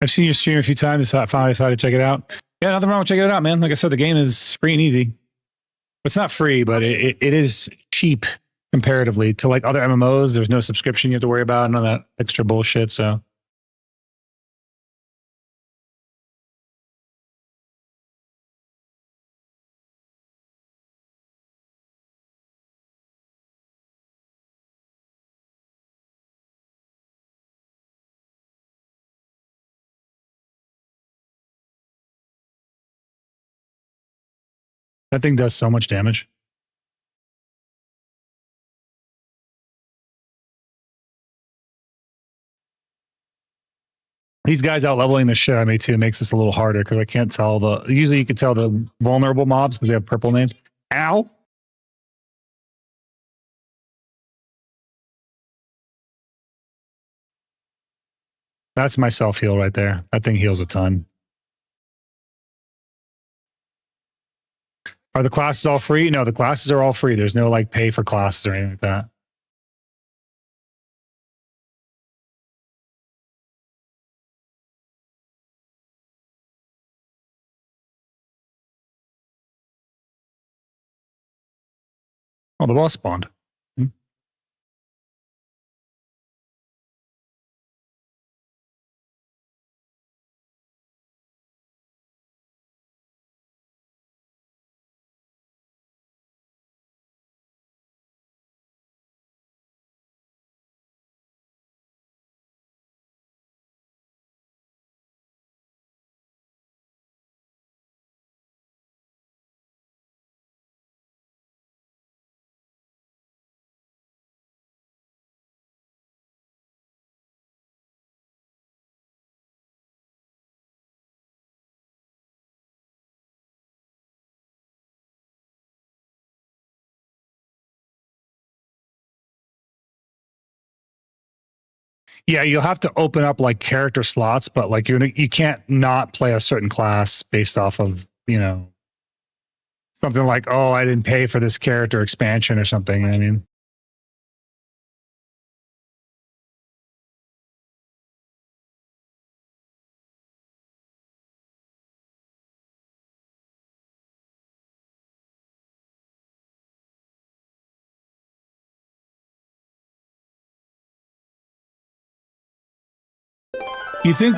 I've seen your stream a few times. I finally decided to check it out. Yeah, nothing wrong with checking it out, man. Like I said, the game is free and easy. It's not free, but it is cheap comparatively to like other MMOs. There's no subscription you have to worry about, none of that extra bullshit. So that thing does so much damage. These guys out leveling the shit out of me too makes this a little harder because I can't tell usually you can tell the vulnerable mobs because they have purple names. Ow. That's my self heal right there. That thing heals a ton. Are the classes all free? No, the classes are all free. There's no like pay for classes or anything like that. Oh, the boss spawned. Yeah, you'll have to open up like character slots, but like you can't not play a certain class based off of, you know, something like, oh, I didn't pay for this character expansion or something. I mean, you think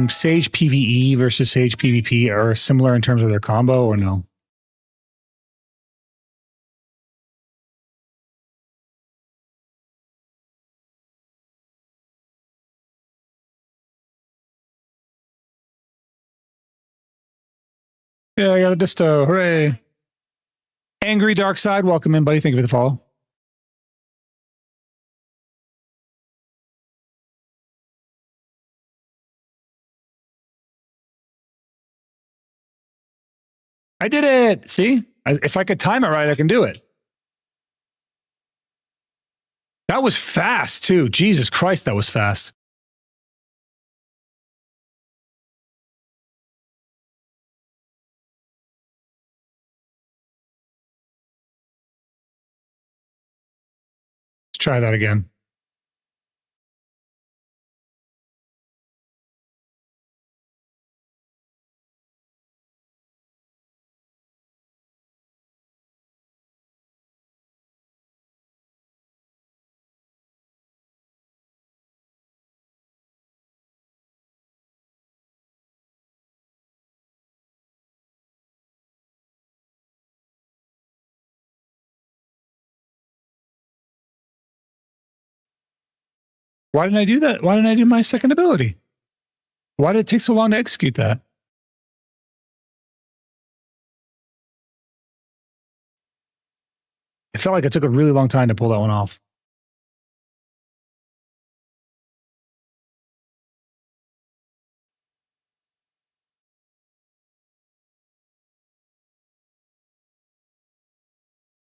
Sage PvE versus Sage PvP are similar in terms of their combo or no? Yeah, I got a disto. Hooray. Angry Dark Side, welcome in, buddy. Thank you for the follow. I did it. See? If I could time it right, I can do it. That was fast, too. Jesus Christ, that was fast. Let's try that again. Why didn't I do that? Why didn't I do my second ability? Why did it take so long to execute that? It felt like it took a really long time to pull that one off.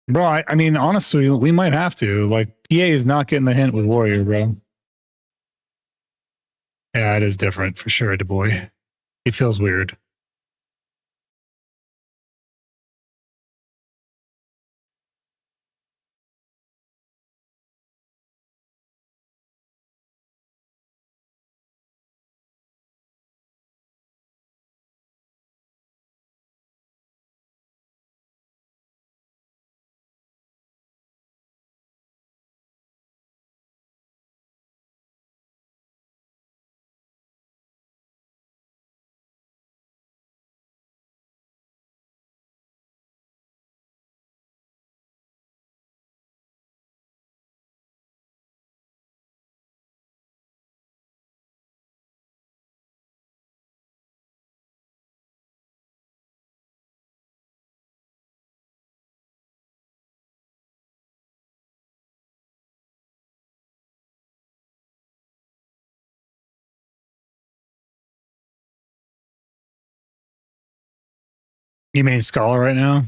Bro, I mean, honestly, we might have to. Like, PA is not getting the hint with Warrior, bro. Yeah, it is different for sure, boy. It feels weird. You mean Scholar right now?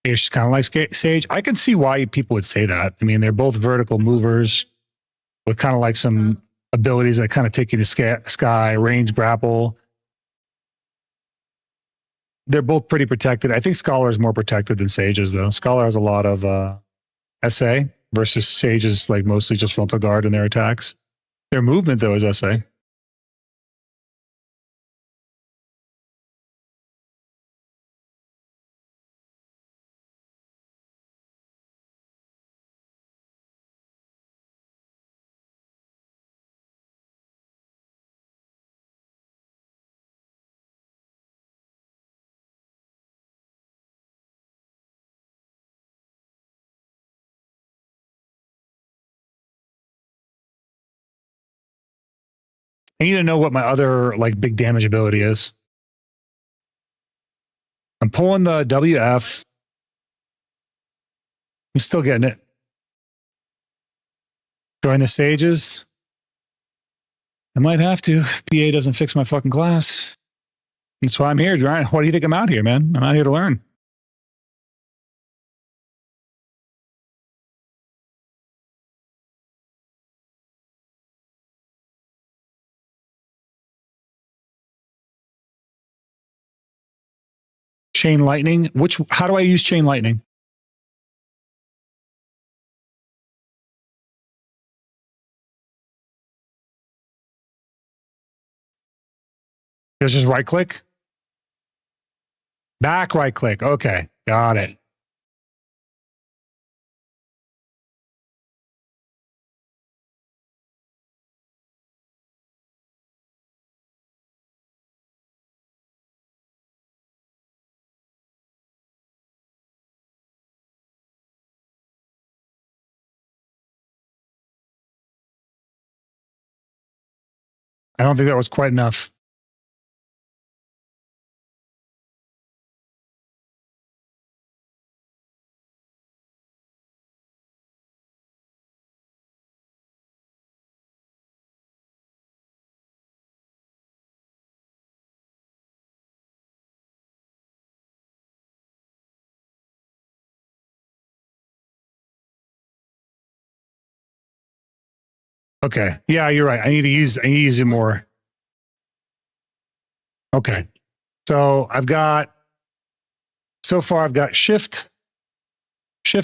It's kind of like Sage. I can see why people would say that. I mean, they're both vertical movers with kind of like some abilities that kind of take you to sky, range, grapple. They're both pretty protected. I think Scholar is more protected than Sage is, though. Scholar has a lot of SA versus Sage is like mostly just frontal guard in their attacks. Their movement, though, is SA. I need to know what my other like big damage ability is. I'm pulling the WF. I'm still getting it. Join the Sages. I might have to. PA doesn't fix my fucking class. That's why I'm here, Ryan. Why do you think I'm out here, man? I'm out here to learn. Chain lightning. How do I use chain lightning? Just right click. Back right click. Okay. Got it. I don't think that was quite enough. Okay. Yeah, you're right. I need to use it more. Okay. So I've got shift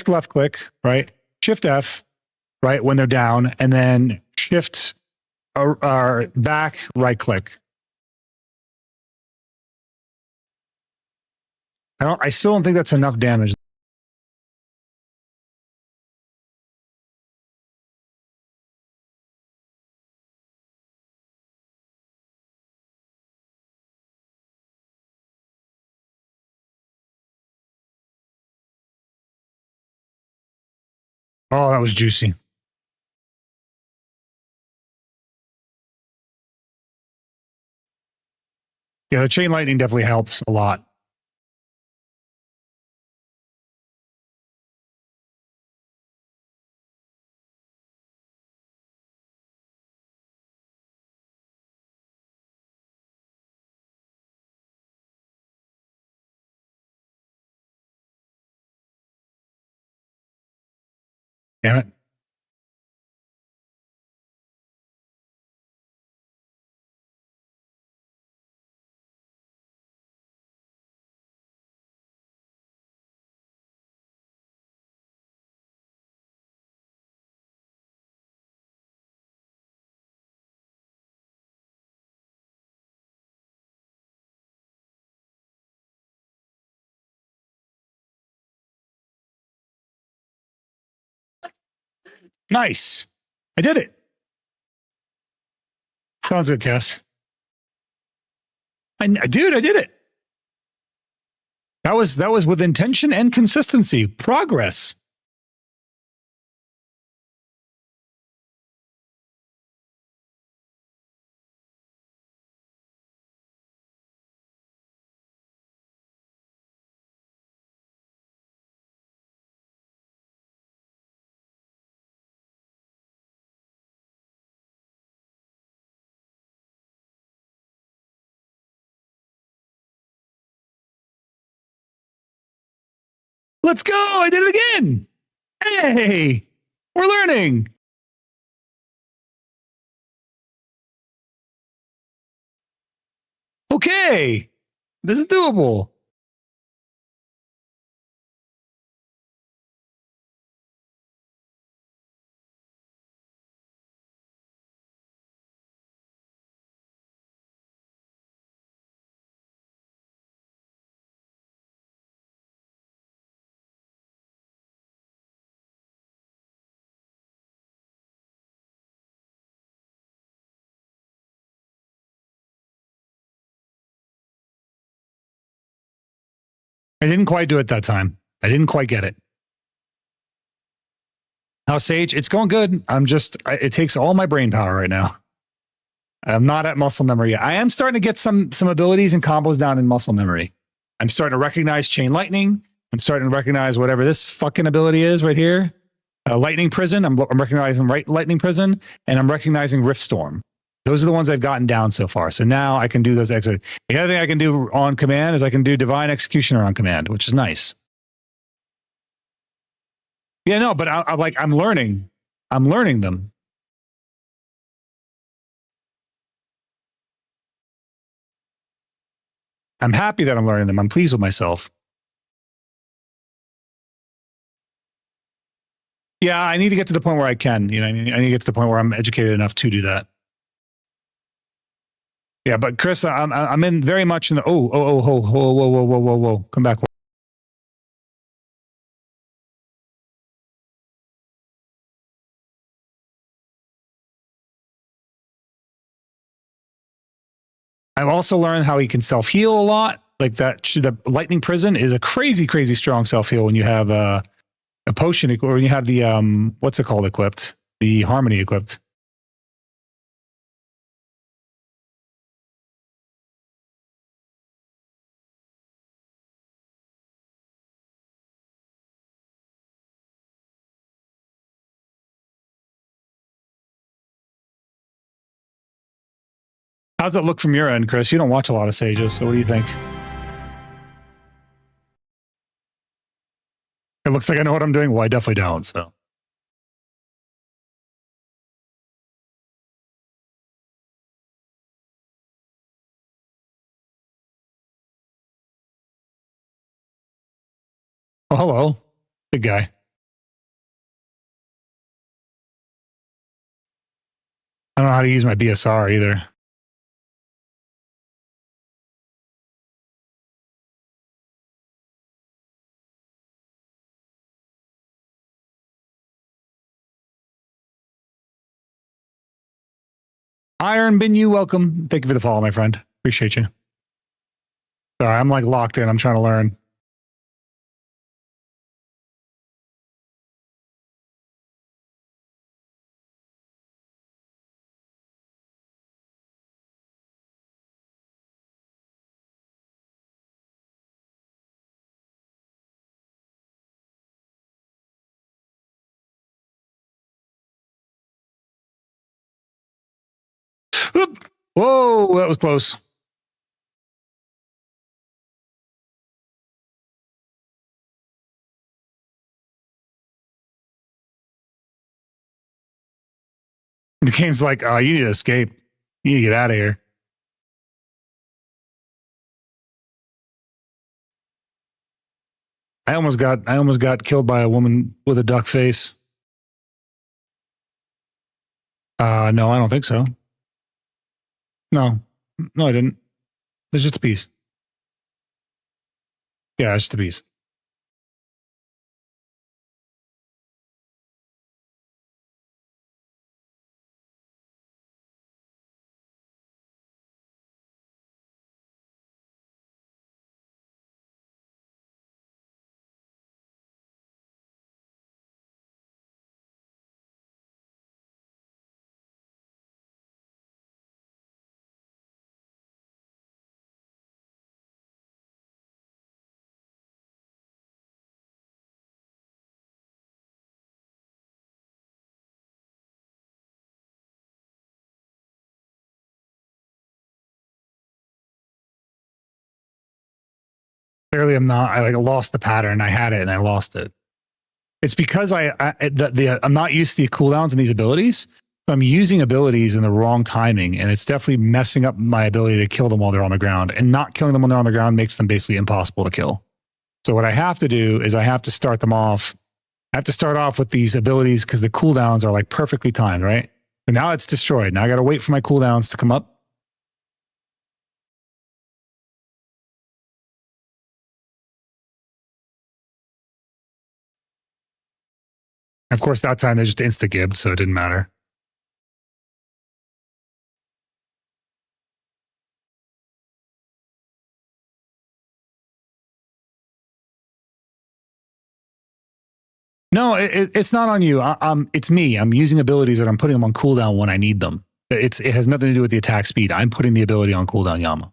left click, right? Shift F, right, when they're down, and then shift or back right click. I still don't think that's enough damage. Oh, that was juicy. Yeah, the chain lightning definitely helps a lot. Damn it. Nice. I did it. Sounds good, Cass. Dude, I did it. That was with intention and consistency. Progress. Let's go. I did it again. Hey, we're learning. Okay. This is doable. I didn't quite do it that time. I didn't quite get it. How Sage? It's going good. It takes all my brain power right now. I'm not at muscle memory yet. I am starting to get some abilities and combos down in muscle memory. I'm starting to recognize chain lightning. I'm starting to recognize whatever this fucking ability is right here. Lightning prison. I'm recognizing lightning prison, and I'm recognizing rift storm. Those are the ones I've gotten down so far. So now I can do those extra. The other thing I can do on command is I can do divine executioner on command, which is nice. Yeah, no, but I'm learning. I'm learning them. I'm happy that I'm learning them. I'm pleased with myself. Yeah, I need to get to the point where I can. I need to get to the point where I'm educated enough to do that. Yeah, but Chris, I'm in very much in the whoa, come back. I've also learned how he can self heal a lot. Like that, the lightning prison is a crazy strong self heal when you have a potion or when you have the what's it called equipped, the harmony equipped. How's it look from your end, Chris? You don't watch a lot of Sages, so what do you think? It looks like I know what I'm doing. Well, I definitely don't. So Oh, hello. Big guy. I don't know how to use my BSR either. Iron Bin, you welcome. Thank you for the follow, my friend. Appreciate you. Sorry, I'm like locked in. I'm trying to learn. Oop. Whoa, that was close. The game's like, oh, you need to escape. You need to get out of here. I almost got killed by a woman with a duck face. No, I don't think so. No, I didn't. It's just a piece. Yeah, it's just a piece. Clearly, I'm not. I like lost the pattern. I had it and I lost it. It's because I'm not used to the cooldowns and these abilities. I'm using abilities in the wrong timing, and it's definitely messing up my ability to kill them while they're on the ground. And not killing them when they're on the ground makes them basically impossible to kill. So what I have to do is I have to start them off. I have to start off with these abilities because the cooldowns are like perfectly timed, right? And now it's destroyed. Now I got to wait for my cooldowns to come up. Of course, that time they just insta-gibbed, so it didn't matter. No, it's not on you. It's me. I'm using abilities that I'm putting them on cooldown when I need them. It has nothing to do with the attack speed. I'm putting the ability on cooldown, Yama.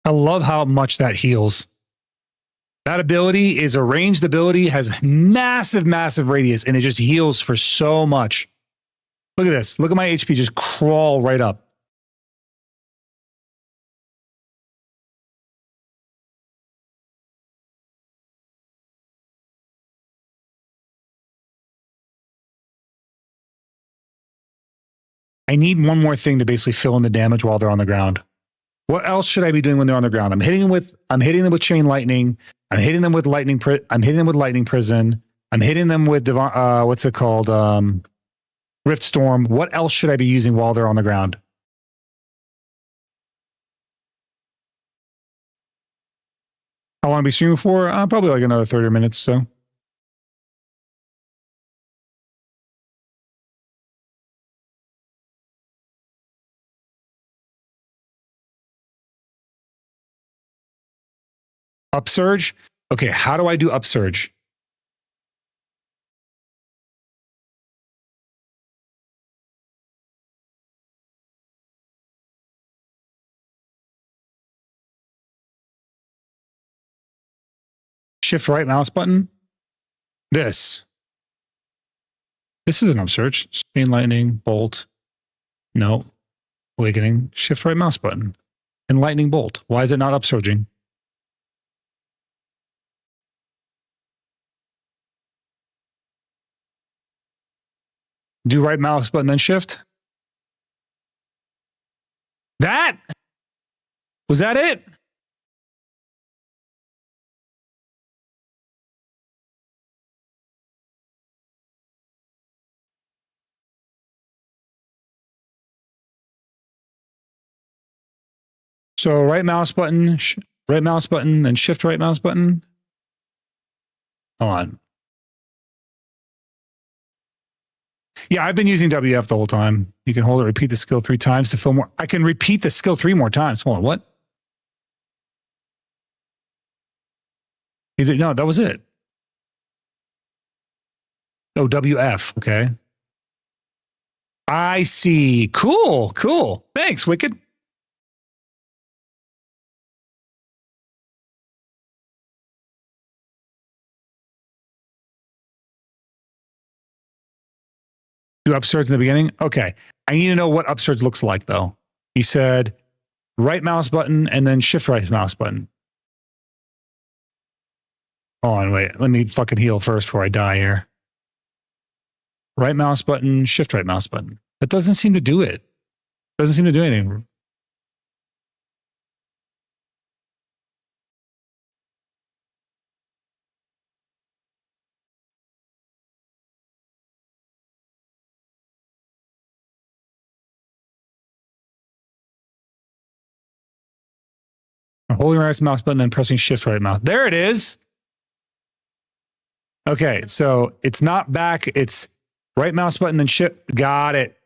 I love how much that heals. That ability is a ranged ability, has massive, massive radius, and it just heals for so much. Look at this. Look at my HP just crawl right up. I need one more thing to basically fill in the damage while they're on the ground. What else should I be doing when they're on the ground? I'm hitting them with chain lightning. I'm hitting them with lightning prison. I'm hitting them with what's it called? Rift Storm. What else should I be using while they're on the ground? How long to be streaming for? Probably like another 30 minutes. So. Upsurge. Okay, how do I do upsurge? Shift right mouse button. This is an upsurge. Chain lightning, bolt. No. Awakening. Shift right mouse button. And lightning bolt. Why is it not upsurging? Do right mouse button, then shift. That? Was that it? So right mouse button, then shift right mouse button. Hold on. Yeah, I've been using WF the whole time. You can hold it, repeat the skill 3 times to fill more. I can repeat the skill 3 more times. Hold on, what? No, that was it. Oh, WF, okay. I see. Cool, cool. Thanks, Wicked. Do upsurge in the beginning? Okay. I need to know what upsurge looks like, though. He said right mouse button and then shift right mouse button. Hold on, wait. Let me fucking heal first before I die here. Right mouse button, shift right mouse button. That doesn't seem to do it. Doesn't seem to do anything. I'm holding right mouse button and pressing shift right mouse. There it is. Okay, so it's not back. It's right mouse button, then shift. Got it.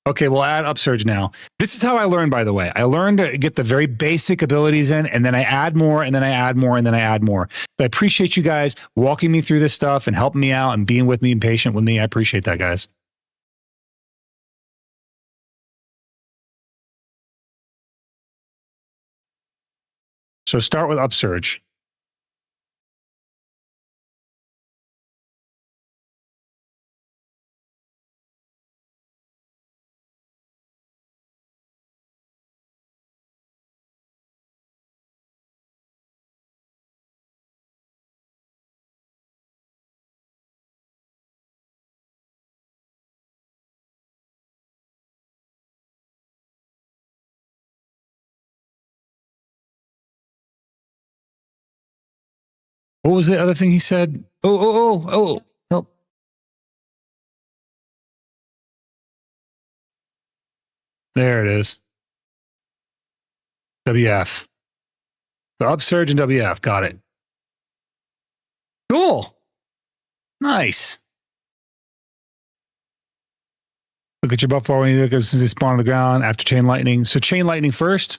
Okay, we'll add upsurge now. This is how I learned, by the way. I learned to get the very basic abilities in, and then I add more, and then I add more, and then I add more. So I appreciate you guys walking me through this stuff and helping me out and being with me and patient with me. I appreciate that, guys. So start with upsurge. What was the other thing he said? Oh, help. There it is. WF. The upsurge and WF. Got it. Cool. Nice. Look at your buff bar when you look as they spawn on the ground after chain lightning. So chain lightning first.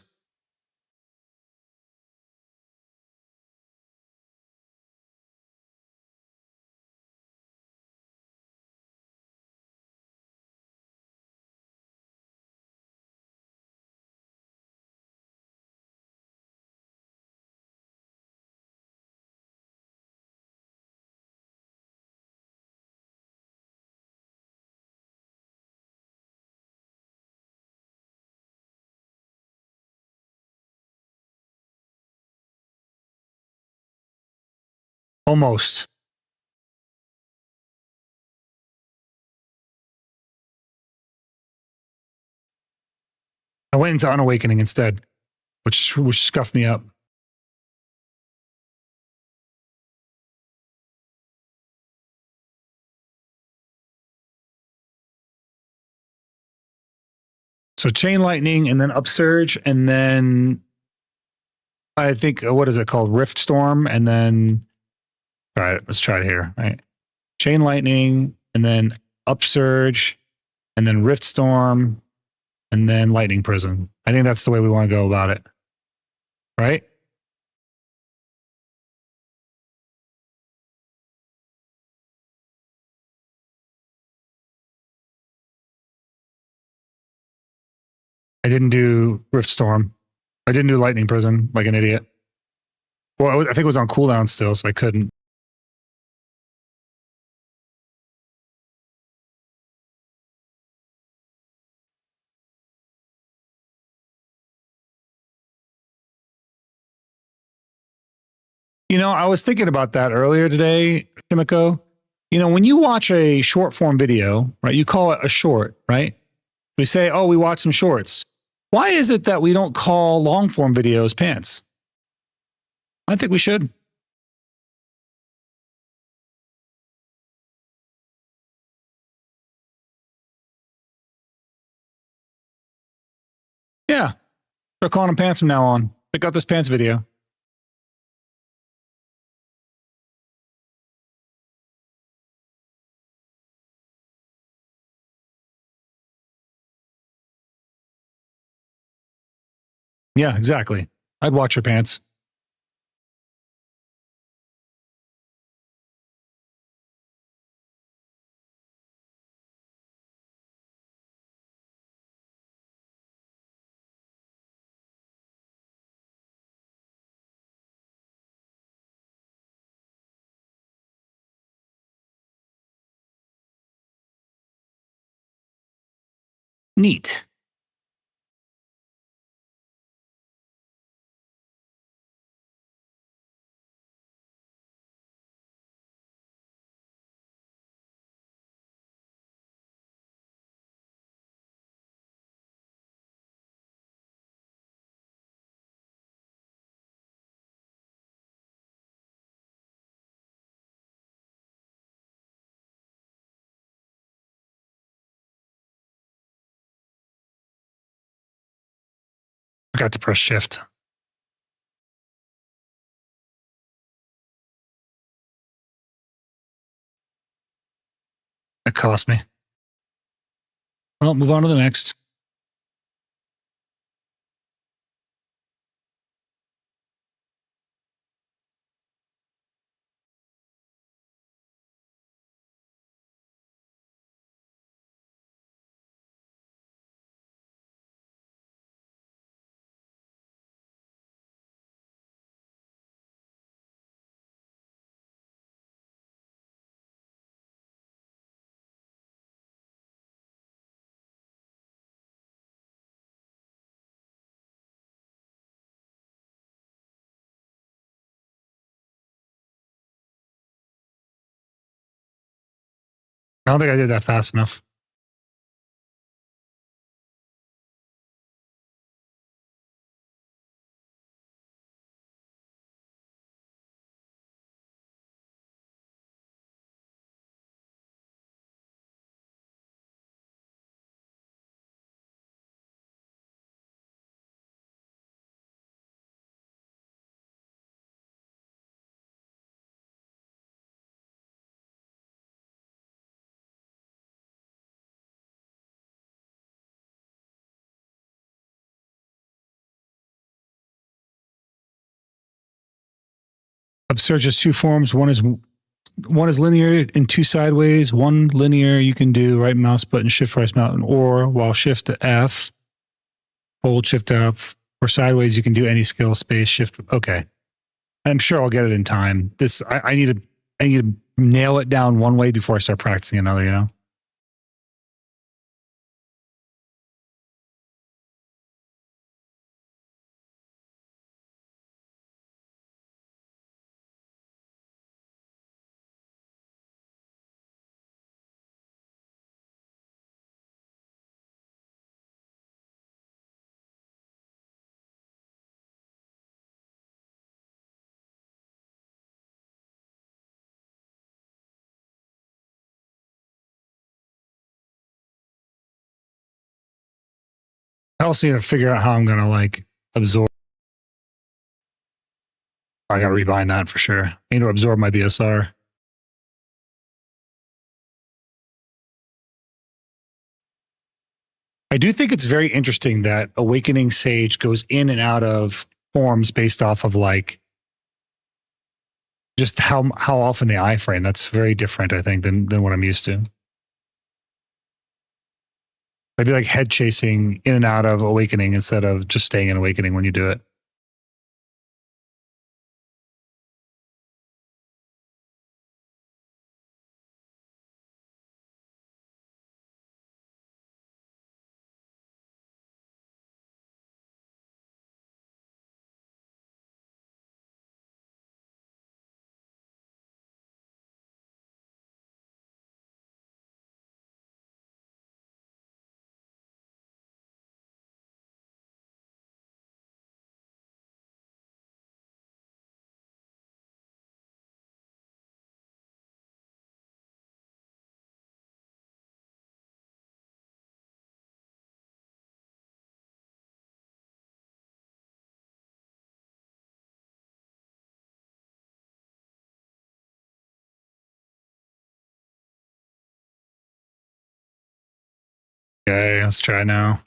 Almost. I went into Unawakening instead, which scuffed me up. So chain lightning and then upsurge and then I think what is it called? Rift storm and then all right, let's try it here. All right. Chain lightning and then upsurge and then rift storm and then lightning prison. I think that's the way we want to go about it. right? I didn't do Rift Storm. I didn't do Lightning Prism like an idiot. Well, I think it was on cooldown still, so I couldn't. You know, I was thinking about that earlier today, Kimiko. You know, when you watch a short form video, right, you call it a short, right? We say, oh, we watch some shorts. Why is it that we don't call long form videos pants? I think we should. Yeah. Start calling them pants from now on. Pick out this pants video. Yeah, exactly. I'd watch your pants. Neat. Forgot to press shift. It cost me. Well, move on to the next. I don't think I did that fast enough. Upsurge has two forms. One is linear and two sideways. One linear you can do right mouse button, shift right mouse button, or while shift to F, hold shift F. Or sideways you can do any skill, space, shift. Okay. I'm sure I'll get it in time. This I need to nail it down one way before I start practicing another, you know? I also need to figure out how I'm gonna like absorb. I gotta rebind that for sure. I need to absorb my BSR. I do think it's very interesting that Awakening Sage goes in and out of forms based off of like just how often they iframe. That's very different, I think, than what I'm used to. I'd be like head chasing in and out of awakening instead of just staying in awakening when you do it. Okay, let's try now.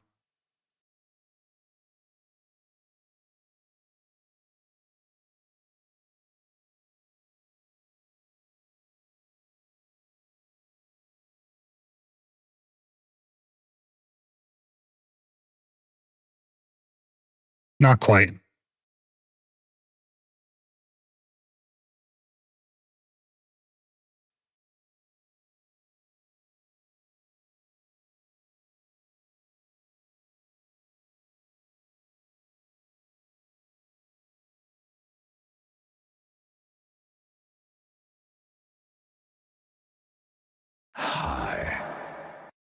Not quite.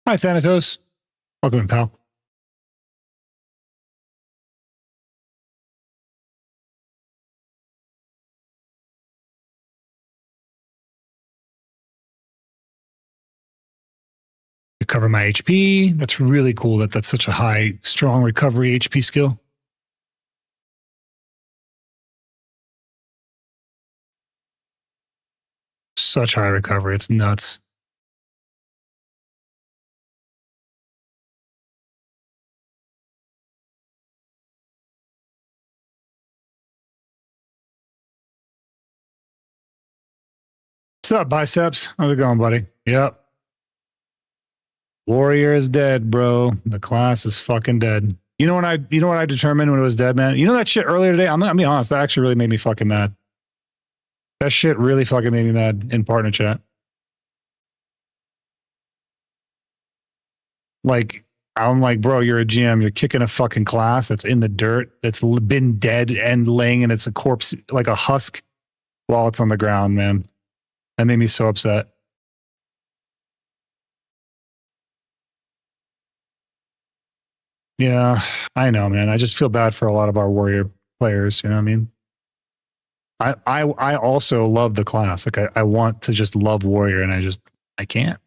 Hi, Thanatos. Welcome in, pal. Recover my HP. That's really cool that that's such a high, strong recovery HP skill. Such high recovery. It's nuts. What's up, biceps? How's it going, buddy? Yep. Warrior is dead, bro. The class is fucking dead. You know what I determined when it was dead, man? You know that shit earlier today? I'm gonna be honest, that actually really made me fucking mad. That shit really fucking made me mad in partner chat. Like, I'm like, bro, you're a GM. You're kicking a fucking class that's in the dirt, that's been dead and laying, and it's a corpse, like a husk, while it's on the ground, man. That made me so upset. Yeah, I know, man. I just feel bad for a lot of our warrior players. You know what I mean? I also love the class. Like I want to just love warrior, and I can't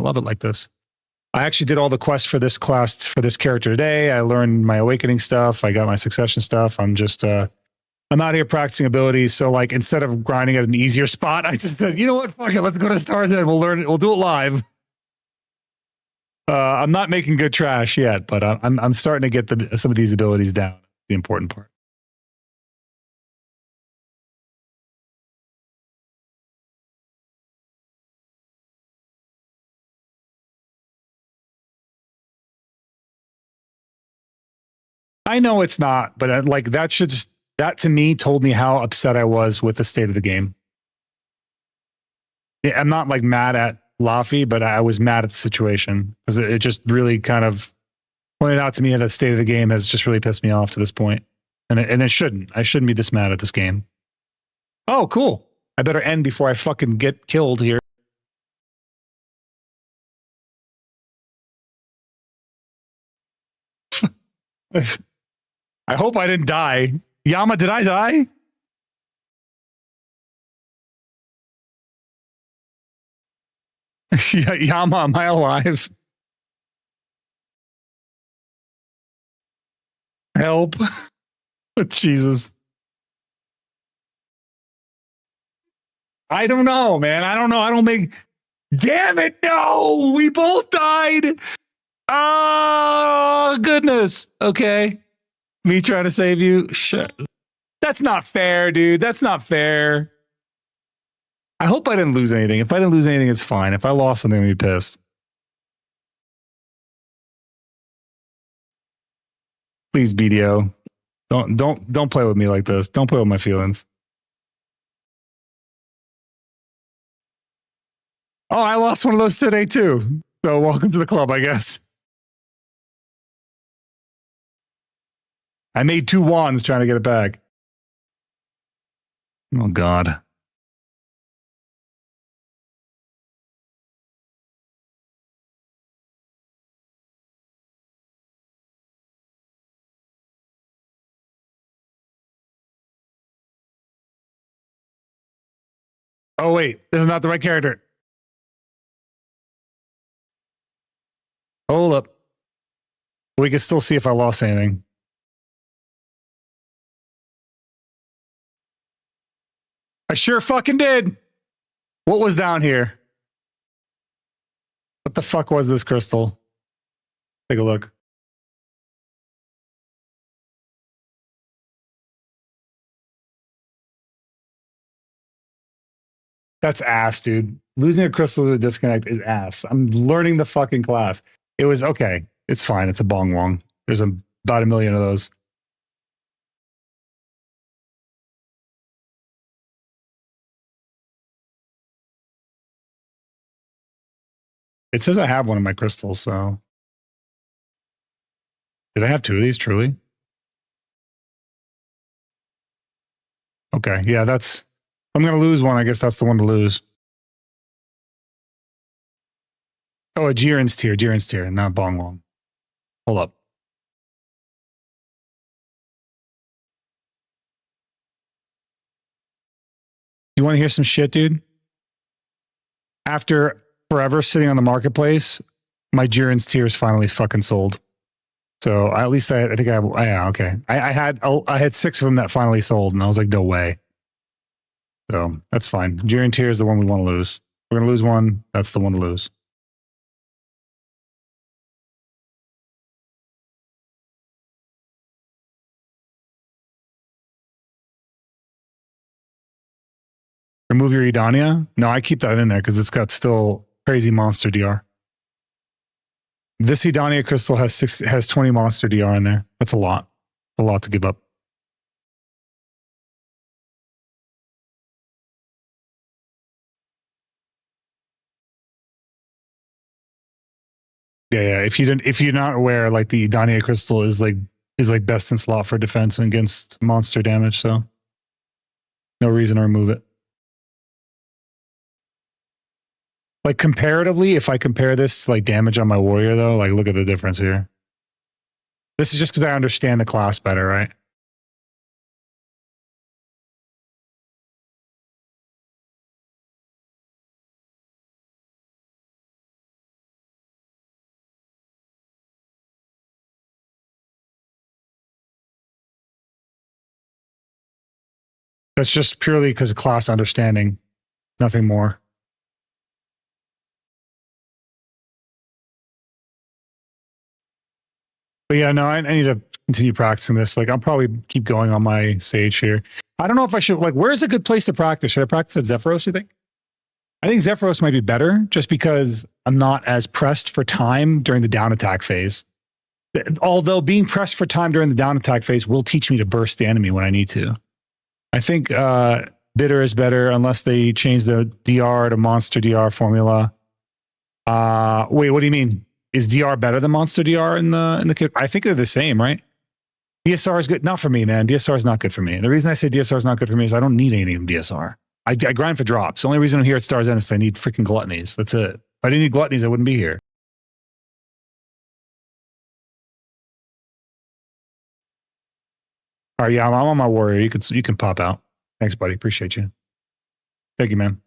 love it like this. I actually did all the quests for this class for this character today. I learned my awakening stuff. I got my succession stuff. I'm just I'm out here practicing abilities. So like instead of grinding at an easier spot, I just said, you know what? Fuck it. Let's go to Stardead. We'll learn it. We'll do it live. I'm not making good trash yet, but I'm starting to get some of these abilities down. The important part. I know it's not, but like that to me told me how upset I was with the state of the game. I'm not like mad at Laffy, but I was mad at the situation because it just really kind of pointed out to me that the state of the game has just really pissed me off to this point. And it shouldn't. I shouldn't be this mad at this game. Oh, cool. I better end before I fucking get killed here. I hope I didn't die. Yama, did I die? Yama, am I alive? Help. Jesus. I don't know, man. I don't know. I don't make... Damn it, no! We both died! Oh, goodness. Okay. Me trying to save you? Shit. That's not fair, dude. That's not fair. I hope I didn't lose anything. If I didn't lose anything, it's fine. If I lost something, I'd be pissed. Please, BDO. Don't play with me like this. Don't play with my feelings. Oh, I lost one of those today too. So welcome to the club, I guess. I made 2 wands trying to get it back. Oh, God. Oh, wait. This is not the right character. Hold up. We can still see if I lost anything. I sure fucking did. What was down here? What the fuck was this crystal? Take a look. That's ass, dude. Losing a crystal to a disconnect is ass. I'm learning the fucking class. It was okay. It's fine. It's a bong wong. There's about 1 million of those. It says I have one of my crystals, so. Did I have 2 of these, truly? Okay, yeah, that's... I'm going to lose one. I guess that's the one to lose. Oh, a Jiren's tier, not Bong Wong. Hold up. You want to hear some shit, dude? After forever sitting on the marketplace, my Jiren's tier is finally fucking sold. So at least I think I have, yeah, okay. I had 6 of them that finally sold, and I was like, no way. So that's fine. Jiren tier is the one we want to lose. We're going to lose one. That's the one to lose. Remove your Edania? No, I keep that in there because it's got still crazy monster DR. This Edania crystal has 20 monster DR in there. That's a lot. A lot to give up. Yeah. If you're not aware, like the Edania crystal is like best in slot for defense against monster damage. So no reason to remove it. Like comparatively, if I compare this to like damage on my warrior, though, like look at the difference here. This is just because I understand the class better, right? That's just purely because of class understanding, nothing more. But yeah, no, I need to continue practicing this. Like, I'll probably keep going on my Sage here. I don't know if I should, like, where's a good place to practice? Should I practice at Zephyros, you think? I think Zephyros might be better just because I'm not as pressed for time during the down attack phase. Although being pressed for time during the down attack phase will teach me to burst the enemy when I need to. I think Bitter is better unless they change the DR to Monster DR formula. Wait, what do you mean? Is DR better than Monster DR in the kit? I think they're the same, right? DSR is good. Not for me, man. DSR is not good for me. The reason I say DSR is not good for me is I don't need anything from DSR. I grind for drops. The only reason I'm here at Star's End is I need freaking gluttonies. That's it. If I didn't need gluttonies, I wouldn't be here. All right, yeah, I'm on my warrior. You can pop out. Thanks, buddy. Appreciate you. Thank you, man.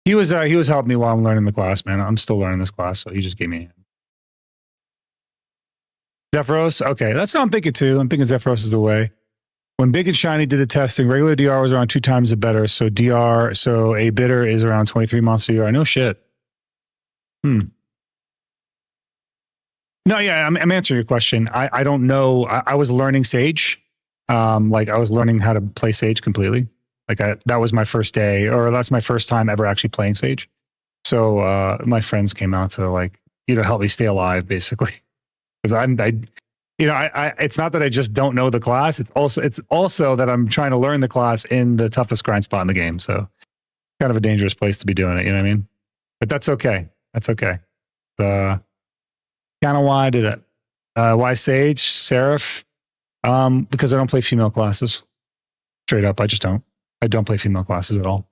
He was helping me while I'm learning the class, man. I'm still learning this class, so he just gave me a hand. Zephyros? Okay, that's what I'm thinking too. I'm thinking Zephyros is the way. When Big and Shiny did the testing, regular DR was around 2 times the better. So a Bitter is around 23 monster DR. No shit. No, yeah, I'm answering your question. I don't know. I was learning Sage. Like I was learning how to play Sage completely. Like that was my first day, or that's my first time ever actually playing Sage. So my friends came out to like, help me stay alive, basically. Because it's not that I just don't know the class. It's also that I'm trying to learn the class in the toughest grind spot in the game. So kind of a dangerous place to be doing it. You know what I mean? But that's okay. That's okay. Kind of why I did it. Why Sage, Seraph? Because I don't play female classes. Straight up, I just don't. I don't play female classes at all.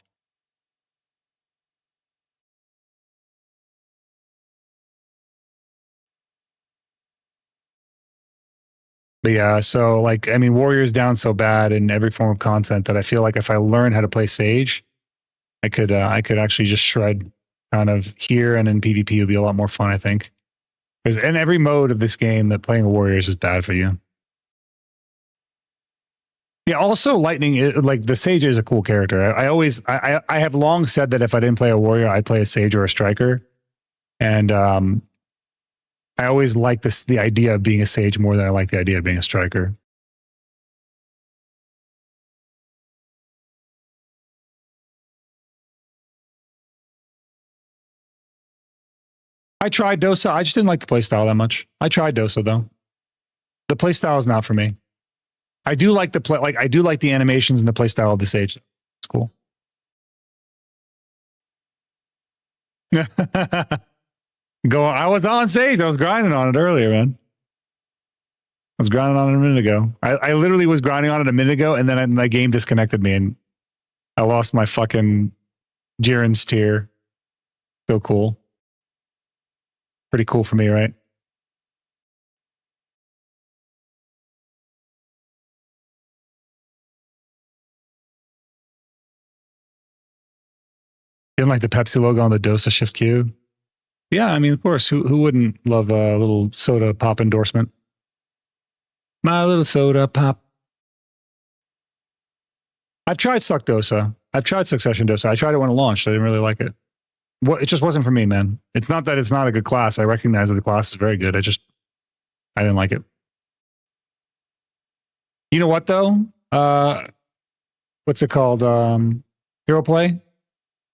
But yeah, so like, I mean, Warrior's down so bad in every form of content that I feel like if I learn how to play Sage, I could actually just shred kind of here, and in PvP would be a lot more fun, I think. Because in every mode of this game, that playing Warriors is bad for you. Yeah, also Lightning, like the Sage is a cool character. I have long said that if I didn't play a Warrior, I'd play a Sage or a Striker. And I always like the idea of being a Sage more than I like the idea of being a Striker. I tried Dosa. I just didn't like the playstyle that much. I tried Dosa though. The playstyle is not for me. I do like I do like the animations and the playstyle of the Sage. It's cool. I was on Sage. I was grinding on it earlier, man. I was grinding on it a minute ago. I literally was grinding on it a minute ago, and then my game disconnected me, and I lost my fucking Jiren's tier. So cool. Pretty cool for me, right? Didn't like the Pepsi logo on the Dosa Shift Q. Yeah, I mean, of course, who wouldn't love a little soda pop endorsement? My little soda pop. I've tried Suck Dosa. I've tried Succession Dosa. I tried it when it launched. I didn't really like it. It just wasn't for me, man. It's not that it's not a good class. I recognize that the class is very good. I didn't like it. You know what though? What's it called? Hero Play.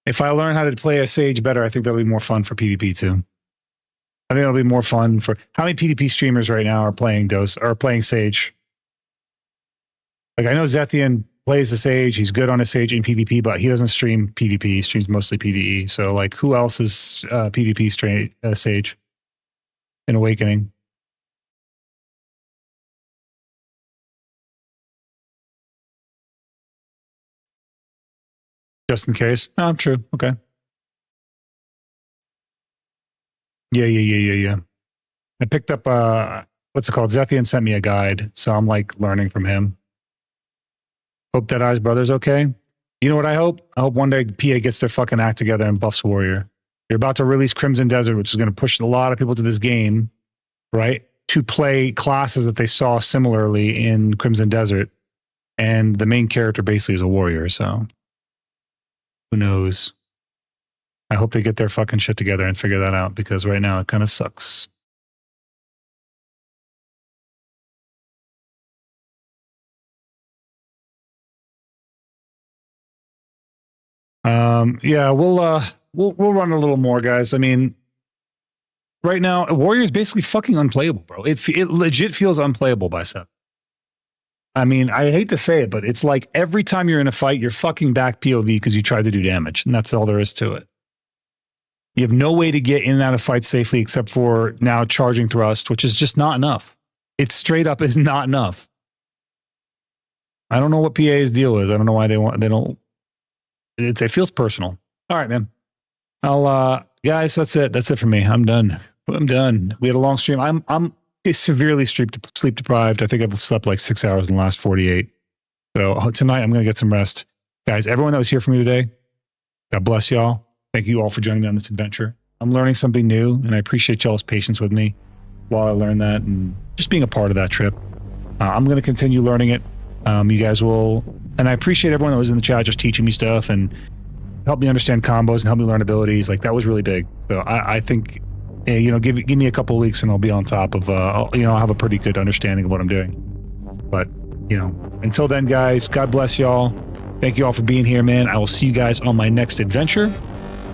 If I learn how to play a Sage better, I think that'll be more fun for PvP too. I think it'll be more fun for how many PvP streamers right now are playing Sage. Like I know Zethian plays the Sage. He's good on a Sage in PvP, but he doesn't stream PvP. He streams mostly PvE. So like, who else is PvP Sage in Awakening? Just in case. Oh, true. Okay. Yeah. I picked up what's it called? Zethian sent me a guide, so I'm like learning from him. Hope Deadeye's brother's okay. You know what I hope? I hope one day PA gets their fucking act together and buffs Warrior. You're about to release Crimson Desert, which is going to push a lot of people to this game, right? To play classes that they saw similarly in Crimson Desert. And the main character basically is a warrior, so who knows? I hope they get their fucking shit together and figure that out, because right now it kind of sucks. Yeah, we'll run a little more, guys. I mean, right now, Warrior is basically fucking unplayable, bro. It legit feels unplayable by 7. I mean, I hate to say it, but it's like every time you're in a fight, you're fucking back POV because you tried to do damage, and that's all there is to it. You have no way to get in and out of fights safely except for now charging thrust, which is just not enough. It straight up is not enough. I don't know what PA's deal is. I don't know why they don't. It feels personal. All right, man. Guys, that's it. That's it for me. I'm done. We had a long stream. I'm severely sleep deprived. I think I've slept like 6 hours in the last 48. So tonight I'm going to get some rest. Guys, everyone that was here for me today, God bless y'all. Thank you all for joining me on this adventure. I'm learning something new, and I appreciate y'all's patience with me while I learn that and just being a part of that trip. I'm going to continue learning it. You guys will, and I appreciate everyone that was in the chat just teaching me stuff and helped me understand combos and helped me learn abilities. Like that was really big. So I think, you know, give me a couple of weeks and I'll be on top of, I'll have a pretty good understanding of what I'm doing. But, you know, until then, guys, God bless y'all. Thank you all for being here, man. I will see you guys on my next adventure.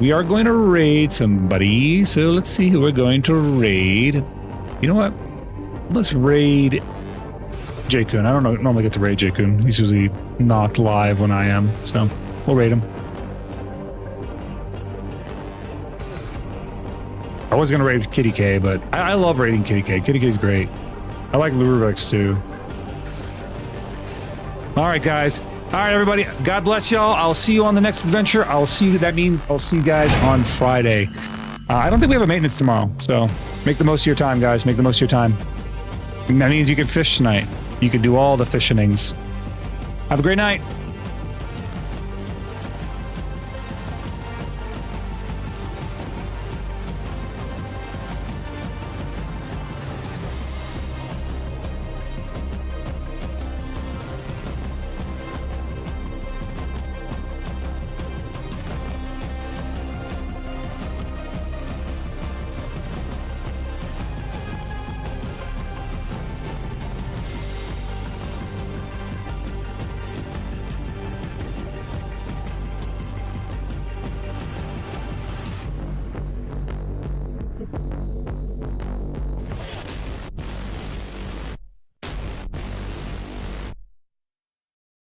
We are going to raid somebody. So let's see who we're going to raid. You know what? Let's raid J-Kun. I don't normally get to raid J-Kun. He's usually not live when I am. So we'll raid him. I was going to raid Kitty K, but I love raiding Kitty K. Kitty K's great. I like Luruvix too. All right, guys. All right, everybody. God bless y'all. I'll see you on the next adventure. That means I'll see you guys on Friday. I don't think we have a maintenance tomorrow, so make the most of your time, guys. Make the most of your time. That means you can fish tonight. You can do all the fishingings. Have a great night.